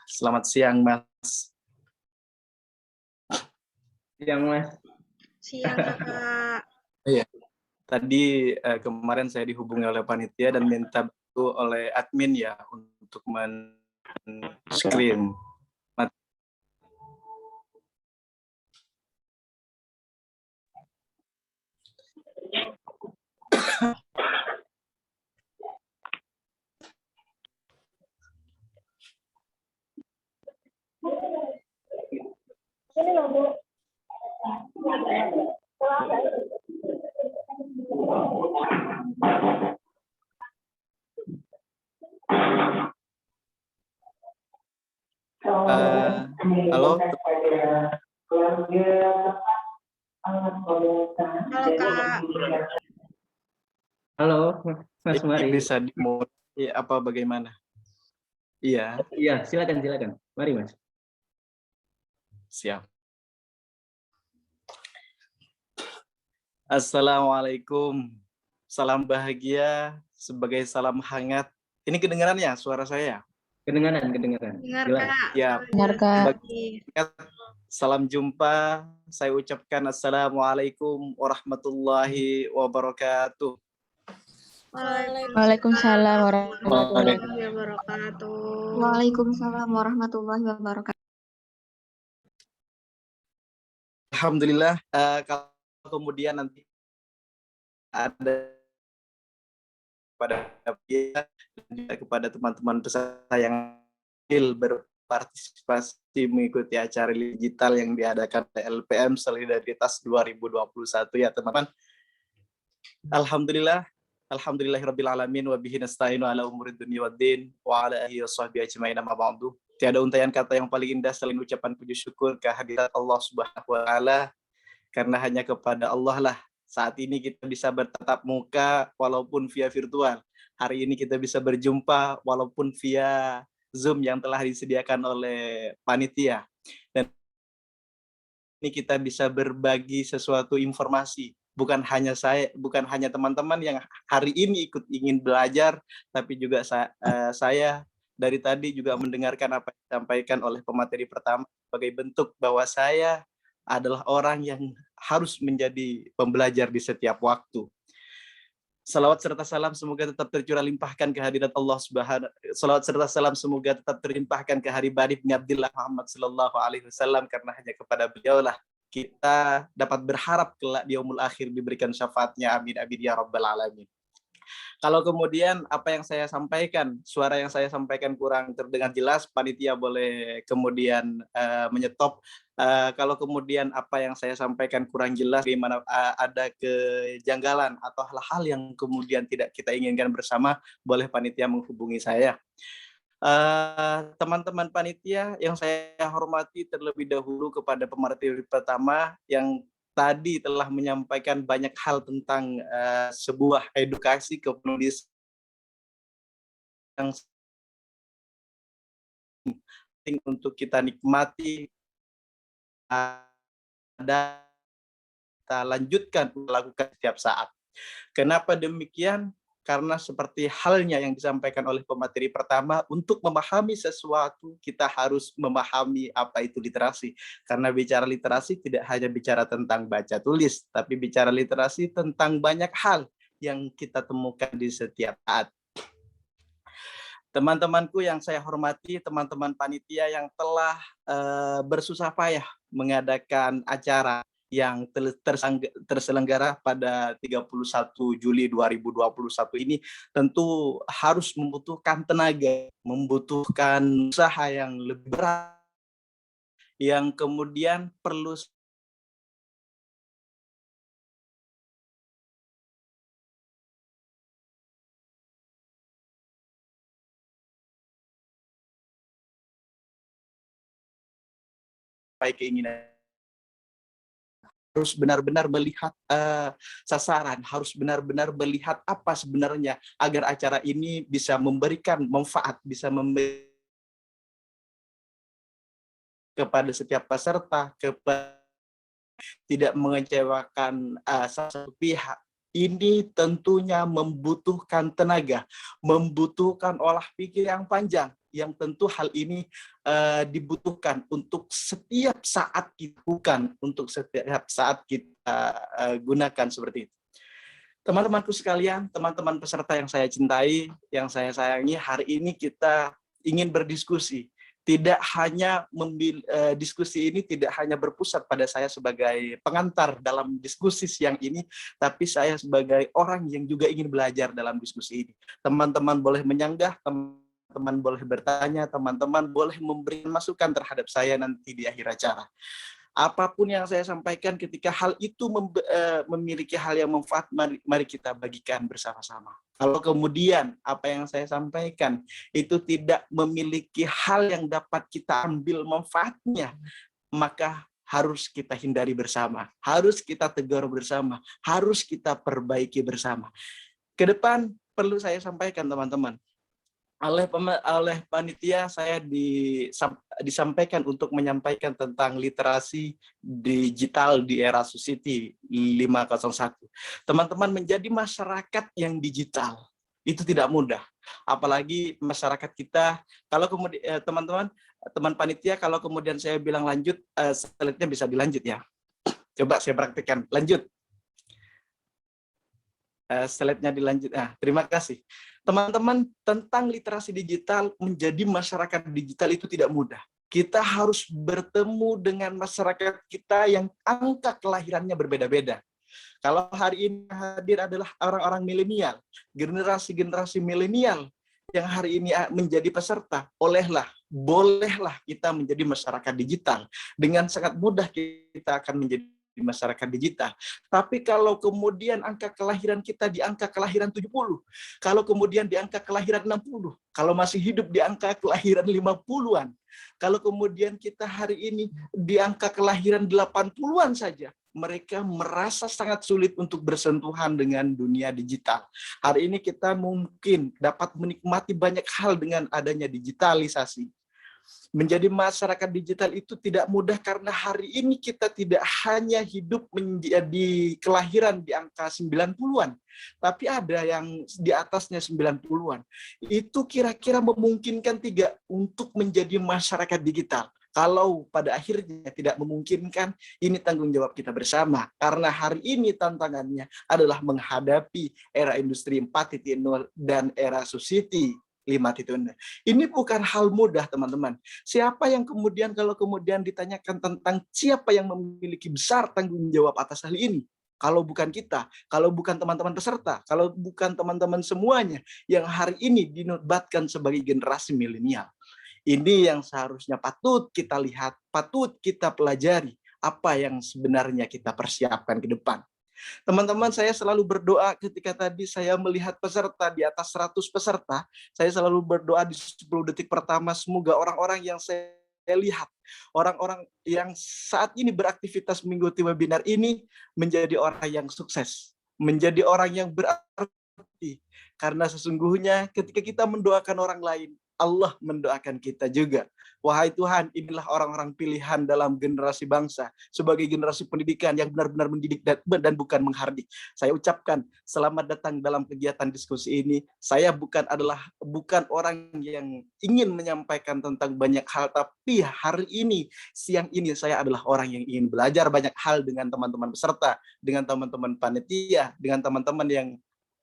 Selamat siang, Mas. Siang, Mas. Siang, Kakak. Iya. Tadi kemarin saya dihubungi oleh panitia dan minta bantu oleh admin ya untuk men-screen. Halo. Halo, Kak. Halo, Mas Muhari. Bisa di-mute apa bagaimana? Iya. Iya, silakan. Mari, Mas. Siap. Assalamualaikum. Salam bahagia sebagai salam hangat. Ini kedengaran ya suara saya? Kedengaran. Dengar, Kak. Ya. Dengar, Kak. Salam jumpa. Saya ucapkan Assalamualaikum warahmatullahi wabarakatuh. Waalaikumsalam warahmatullahi wabarakatuh. Waalaikumsalam warahmatullahi wabarakatuh. Alhamdulillah, kalau kemudian nanti ada kepada teman-teman peserta yang berpartisipasi mengikuti acara digital yang diadakan oleh LPM Solidaritas 2021 ya teman-teman. Alhamdulillahirabbil alamin wa bihi nasta'inu ala umurid dunya waddin wa ala alihi washabbihi ajmain amma ba'du. Tiada untaian kata yang paling indah selain ucapan puji syukur kehadirat Allah Subhanahu wa taala, karena hanya kepada Allah lah saat ini kita bisa bertatap muka walaupun via virtual. Hari ini kita bisa berjumpa walaupun via Zoom yang telah disediakan oleh panitia. Dan ini kita bisa berbagi sesuatu informasi. Bukan hanya teman-teman yang hari ini ikut ingin belajar, tapi juga saya dari tadi juga mendengarkan apa yang disampaikan oleh pemateri pertama sebagai bentuk bahwa saya adalah orang yang harus menjadi pembelajar di setiap waktu. Salawat serta salam semoga tetap tercurah limpahkan kehadirat Allah Subhanahu. Salawat serta salam semoga tetap terlimpahkan ke Habib bin Abdillah Muhammad sallallahu alaihi wasallam, karena hanya kepada beliaulah kita dapat berharap kelak di yaumul akhir diberikan syafaatnya. Amin amin ya rabbal alamin. Kalau kemudian apa yang saya sampaikan, suara yang saya sampaikan kurang terdengar jelas, panitia boleh kemudian menyetop. Kalau kemudian apa yang saya sampaikan kurang jelas, bagaimana ada kejanggalan atau hal-hal yang kemudian tidak kita inginkan bersama, boleh panitia menghubungi saya. Teman-teman panitia yang saya hormati, terlebih dahulu kepada pemateri pertama yang tadi telah menyampaikan banyak hal tentang sebuah edukasi kepenulisan yang penting untuk kita nikmati, dan kita lanjutkan lakukan setiap saat. Kenapa demikian? Karena seperti halnya yang disampaikan oleh pemateri pertama, untuk memahami sesuatu kita harus memahami apa itu literasi. Karena bicara literasi tidak hanya bicara tentang baca tulis, tapi bicara literasi tentang banyak hal yang kita temukan di setiap saat. Teman-temanku yang saya hormati, teman-teman panitia yang telah bersusah payah mengadakan acara yang terselenggara pada 31 Juli 2021 ini, tentu harus membutuhkan tenaga, membutuhkan usaha yang lebih berat, yang kemudian perlu keinginan, harus benar-benar melihat sasaran, harus benar-benar melihat apa sebenarnya agar acara ini bisa memberikan manfaat, bisa memberi kepada setiap peserta, tidak mengecewakan salah satu pihak. Ini tentunya membutuhkan tenaga, membutuhkan olah pikir yang panjang, yang tentu hal ini dibutuhkan untuk setiap saat kita lakukan, untuk setiap saat kita gunakan seperti itu. Teman-temanku sekalian, teman-teman peserta yang saya cintai, yang saya sayangi, hari ini kita ingin berdiskusi. Tidak hanya diskusi ini tidak hanya berpusat pada saya sebagai pengantar dalam diskusi siang ini, tapi saya sebagai orang yang juga ingin belajar dalam diskusi ini. Teman-teman boleh menyanggah, teman-teman boleh bertanya, teman-teman boleh memberi masukan terhadap saya nanti di akhir acara. Apapun yang saya sampaikan, ketika hal itu memiliki hal yang manfaat, mari kita bagikan bersama-sama. Kalau kemudian apa yang saya sampaikan itu tidak memiliki hal yang dapat kita ambil manfaatnya, maka harus kita hindari bersama, harus kita tegur bersama, harus kita perbaiki bersama. Ke depan perlu saya sampaikan, teman-teman, oleh panitia saya disampaikan untuk menyampaikan tentang literasi digital di era Society 501. Teman-teman, menjadi masyarakat yang digital itu tidak mudah. Apalagi masyarakat kita, kalau kemudian teman panitia, kalau kemudian saya bilang lanjut, slide-nya bisa dilanjut ya. Coba saya praktikkan, lanjut. Slide-nya dilanjut. Terima kasih. Teman-teman, tentang literasi digital, menjadi masyarakat digital itu tidak mudah. Kita harus bertemu dengan masyarakat kita yang angka kelahirannya berbeda-beda. Kalau hari ini hadir adalah orang-orang milenial, generasi milenial yang hari ini menjadi peserta, bolehlah kita menjadi masyarakat digital. Dengan sangat mudah kita akan menjadi masyarakat digital. Tapi kalau kemudian angka kelahiran kita di angka kelahiran 70, kalau kemudian di angka kelahiran 60, kalau masih hidup di angka kelahiran 50-an, kalau kemudian kita hari ini di angka kelahiran 80-an saja, mereka merasa sangat sulit untuk bersentuhan dengan dunia digital. Hari ini kita mungkin dapat menikmati banyak hal dengan adanya digitalisasi. Menjadi masyarakat digital itu tidak mudah karena hari ini kita tidak hanya hidup menjadi kelahiran di angka 90-an, tapi ada yang di atasnya 90-an. Itu kira-kira memungkinkan tidak untuk menjadi masyarakat digital. Kalau pada akhirnya tidak memungkinkan, ini tanggung jawab kita bersama. Karena hari ini tantangannya adalah menghadapi era industri 4.0 dan era society 5.0. Ini bukan hal mudah, teman-teman. Siapa yang kemudian kalau kemudian ditanyakan tentang siapa yang memiliki besar tanggung jawab atas hal ini? Kalau bukan kita, kalau bukan teman-teman peserta, kalau bukan teman-teman semuanya yang hari ini dinobatkan sebagai generasi milenial. Ini yang seharusnya patut kita lihat, patut kita pelajari apa yang sebenarnya kita persiapkan ke depan. Teman-teman, saya selalu berdoa ketika tadi saya melihat peserta di atas 100 peserta, saya selalu berdoa di 10 detik pertama, semoga orang-orang yang saya lihat, orang-orang yang saat ini beraktivitas mengikuti webinar ini menjadi orang yang sukses, menjadi orang yang berarti. Karena sesungguhnya ketika kita mendoakan orang lain, Allah mendoakan kita juga. Wahai Tuhan, inilah orang-orang pilihan dalam generasi bangsa sebagai generasi pendidikan yang benar-benar mendidik dan bukan menghardik. Saya ucapkan selamat datang dalam kegiatan diskusi ini. Saya bukan orang yang ingin menyampaikan tentang banyak hal, tapi hari ini, siang ini saya adalah orang yang ingin belajar banyak hal dengan teman-teman peserta, dengan teman-teman panitia, dengan teman-teman yang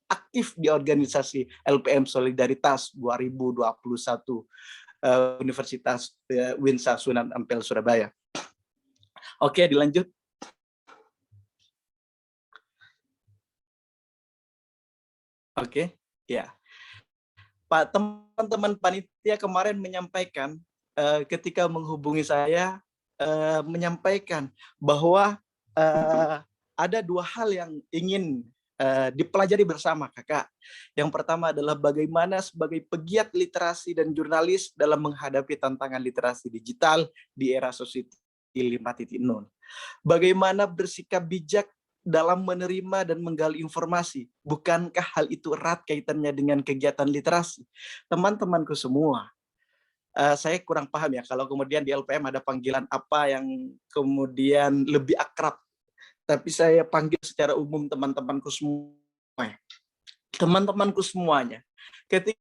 aktif di organisasi LPM Solidaritas 2021 Universitas Winsa Sunan Ampel Surabaya. Oke, dilanjut. Oke, ya. Pak, teman-teman panitia kemarin menyampaikan ketika menghubungi saya menyampaikan bahwa ada dua hal yang ingin dipelajari bersama kakak. Yang pertama adalah bagaimana sebagai pegiat literasi dan jurnalis dalam menghadapi tantangan literasi digital di era society 5.0. Bagaimana bersikap bijak dalam menerima dan menggali informasi. Bukankah hal itu erat kaitannya dengan kegiatan literasi? Teman-temanku semua, saya kurang paham ya kalau kemudian di LPM ada panggilan apa yang kemudian lebih akrab. Tapi saya panggil secara umum teman-temanku semua. Teman-temanku semuanya. Ketika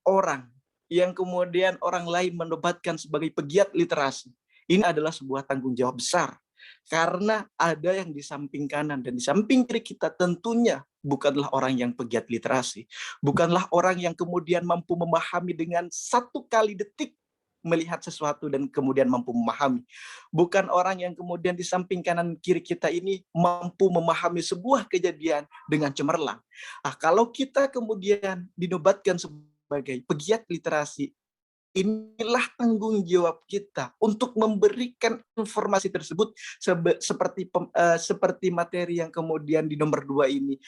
orang yang kemudian orang lain menobatkan sebagai pegiat literasi, ini adalah sebuah tanggung jawab besar. Karena ada yang di samping kanan dan di samping kiri kita tentunya bukanlah orang yang pegiat literasi. Bukanlah orang yang kemudian mampu memahami dengan satu kali detik melihat sesuatu dan kemudian mampu memahami. Bukan orang yang kemudian di samping kanan kiri kita ini mampu memahami sebuah kejadian dengan cemerlang. Kalau kita kemudian dinobatkan sebagai pegiat literasi, inilah tanggung jawab kita untuk memberikan informasi tersebut seperti materi yang kemudian di nomor 2 ini.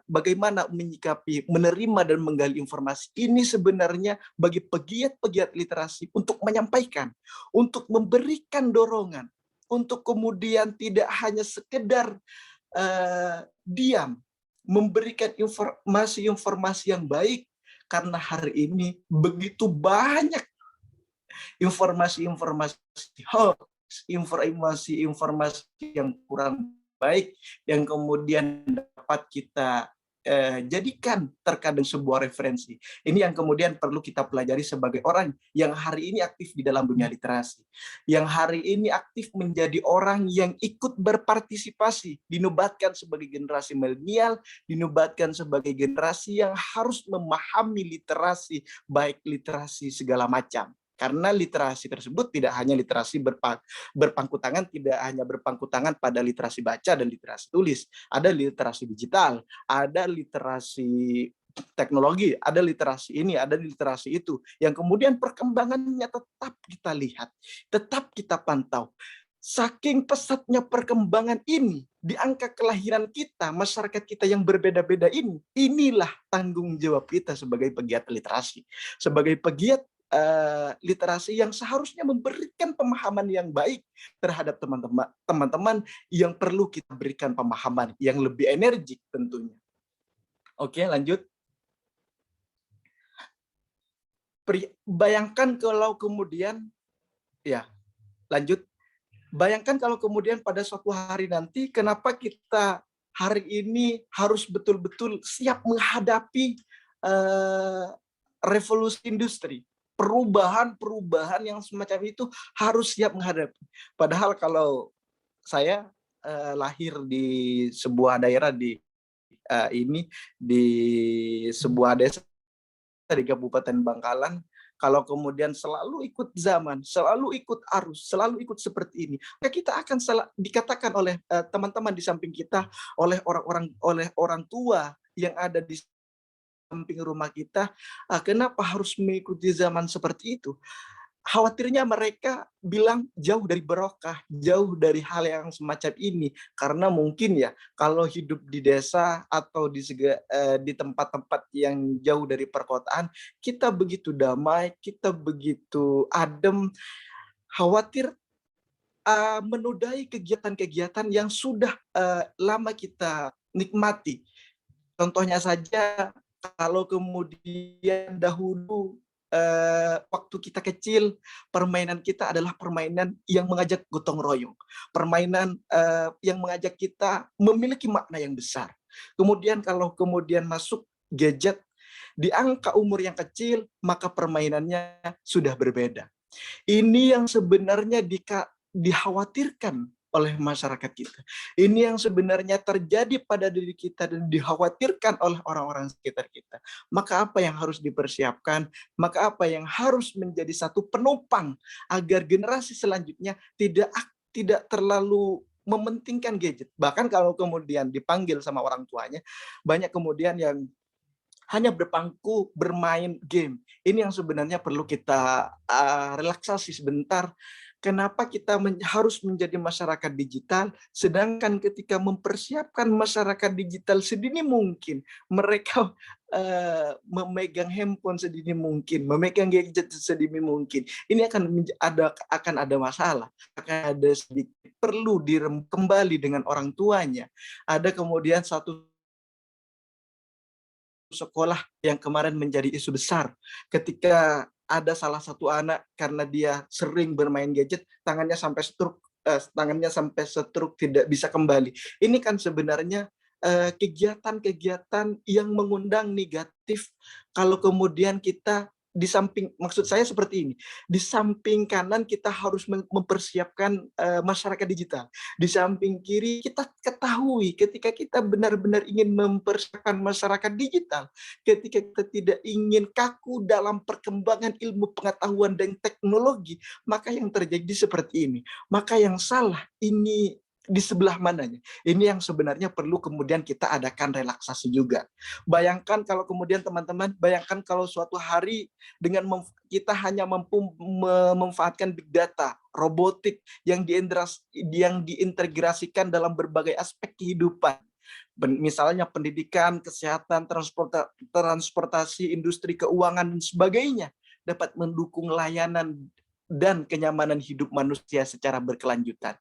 Bagaimana menyikapi, menerima dan menggali informasi. Ini sebenarnya bagi pegiat-pegiat literasi untuk menyampaikan, untuk memberikan dorongan, untuk kemudian tidak hanya sekedar diam, memberikan informasi-informasi yang baik. Karena hari ini begitu banyak informasi-informasi hoax, informasi-informasi yang kurang baik yang kemudian dapat kita jadikan terkadang sebuah referensi. Ini yang kemudian perlu kita pelajari sebagai orang yang hari ini aktif di dalam dunia literasi. Yang hari ini aktif menjadi orang yang ikut berpartisipasi, dinobatkan sebagai generasi milenial, dinobatkan sebagai generasi yang harus memahami literasi, baik literasi segala macam. Karena literasi tersebut tidak hanya literasi berpangku tangan, tidak hanya berpangku tangan pada literasi baca dan literasi tulis. Ada literasi digital, ada literasi teknologi, ada literasi ini, ada literasi itu. Yang kemudian perkembangannya tetap kita lihat, tetap kita pantau. Saking pesatnya perkembangan ini, di angka kelahiran kita, masyarakat kita yang berbeda-beda ini, inilah tanggung jawab kita sebagai pegiat literasi. Sebagai pegiat literasi yang seharusnya memberikan pemahaman yang baik terhadap teman-teman yang perlu kita berikan pemahaman yang lebih energik tentunya. Oke, lanjut. Bayangkan kalau kemudian, ya, lanjut. Bayangkan kalau kemudian pada suatu hari nanti, kenapa kita hari ini harus betul-betul siap menghadapi revolusi industri. Perubahan-perubahan yang semacam itu harus siap menghadapi. Padahal kalau saya lahir di sebuah daerah di sebuah desa di Kabupaten Bangkalan, kalau kemudian selalu ikut zaman, selalu ikut arus, selalu ikut seperti ini, maka kita akan dikatakan oleh teman-teman di samping kita, oleh orang tua yang ada di samping rumah kita, kenapa harus mengikuti zaman seperti itu? Khawatirnya mereka bilang jauh dari barokah, jauh dari hal yang semacam ini. Karena mungkin ya, kalau hidup di desa atau di tempat-tempat yang jauh dari perkotaan, kita begitu damai, kita begitu adem, khawatir menodai kegiatan-kegiatan yang sudah lama kita nikmati. Contohnya saja, kalau kemudian dahulu waktu kita kecil, permainan kita adalah permainan yang mengajak gotong royong, permainan yang mengajak kita memiliki makna yang besar. Kemudian kalau kemudian masuk gadget di angka umur yang kecil, maka permainannya sudah berbeda. Ini yang sebenarnya dikhawatirkan oleh masyarakat kita. Ini yang sebenarnya terjadi pada diri kita dan dikhawatirkan oleh orang-orang sekitar kita. Maka apa yang harus dipersiapkan? Maka apa yang harus menjadi satu penopang agar generasi selanjutnya tidak terlalu mementingkan gadget. Bahkan kalau kemudian dipanggil sama orang tuanya, banyak kemudian yang hanya berpangku bermain game. Ini yang sebenarnya perlu kita relaksasi sebentar. Kenapa kita harus menjadi masyarakat digital, sedangkan ketika mempersiapkan masyarakat digital sedini mungkin, mereka memegang handphone sedini mungkin, memegang gadget sedini mungkin, ini akan ada masalah, akan ada sedikit perlu direm kembali dengan orang tuanya. Ada kemudian satu sekolah yang kemarin menjadi isu besar ketika ada salah satu anak karena dia sering bermain gadget, tangannya sampai stroke tidak bisa kembali. Ini kan sebenarnya kegiatan-kegiatan yang mengundang negatif kalau kemudian kita di samping, maksud saya seperti ini, di samping kanan kita harus mempersiapkan masyarakat digital, di samping kiri kita ketahui ketika kita benar-benar ingin mempersiapkan masyarakat digital, ketika kita tidak ingin kaku dalam perkembangan ilmu pengetahuan dan teknologi, maka yang terjadi seperti ini. Maka yang salah ini di sebelah mananya? Ini yang sebenarnya perlu kemudian kita adakan relaksasi juga. Bayangkan kalau kemudian teman-teman, bayangkan kalau suatu hari dengan kita hanya mampu memanfaatkan big data, robotik yang diintegrasikan dalam berbagai aspek kehidupan. Misalnya pendidikan, kesehatan, transportasi, industri keuangan, dan sebagainya dapat mendukung layanan dan kenyamanan hidup manusia secara berkelanjutan.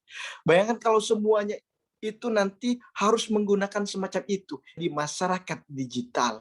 Bayangkan kalau semuanya itu nanti harus menggunakan semacam itu di masyarakat digital.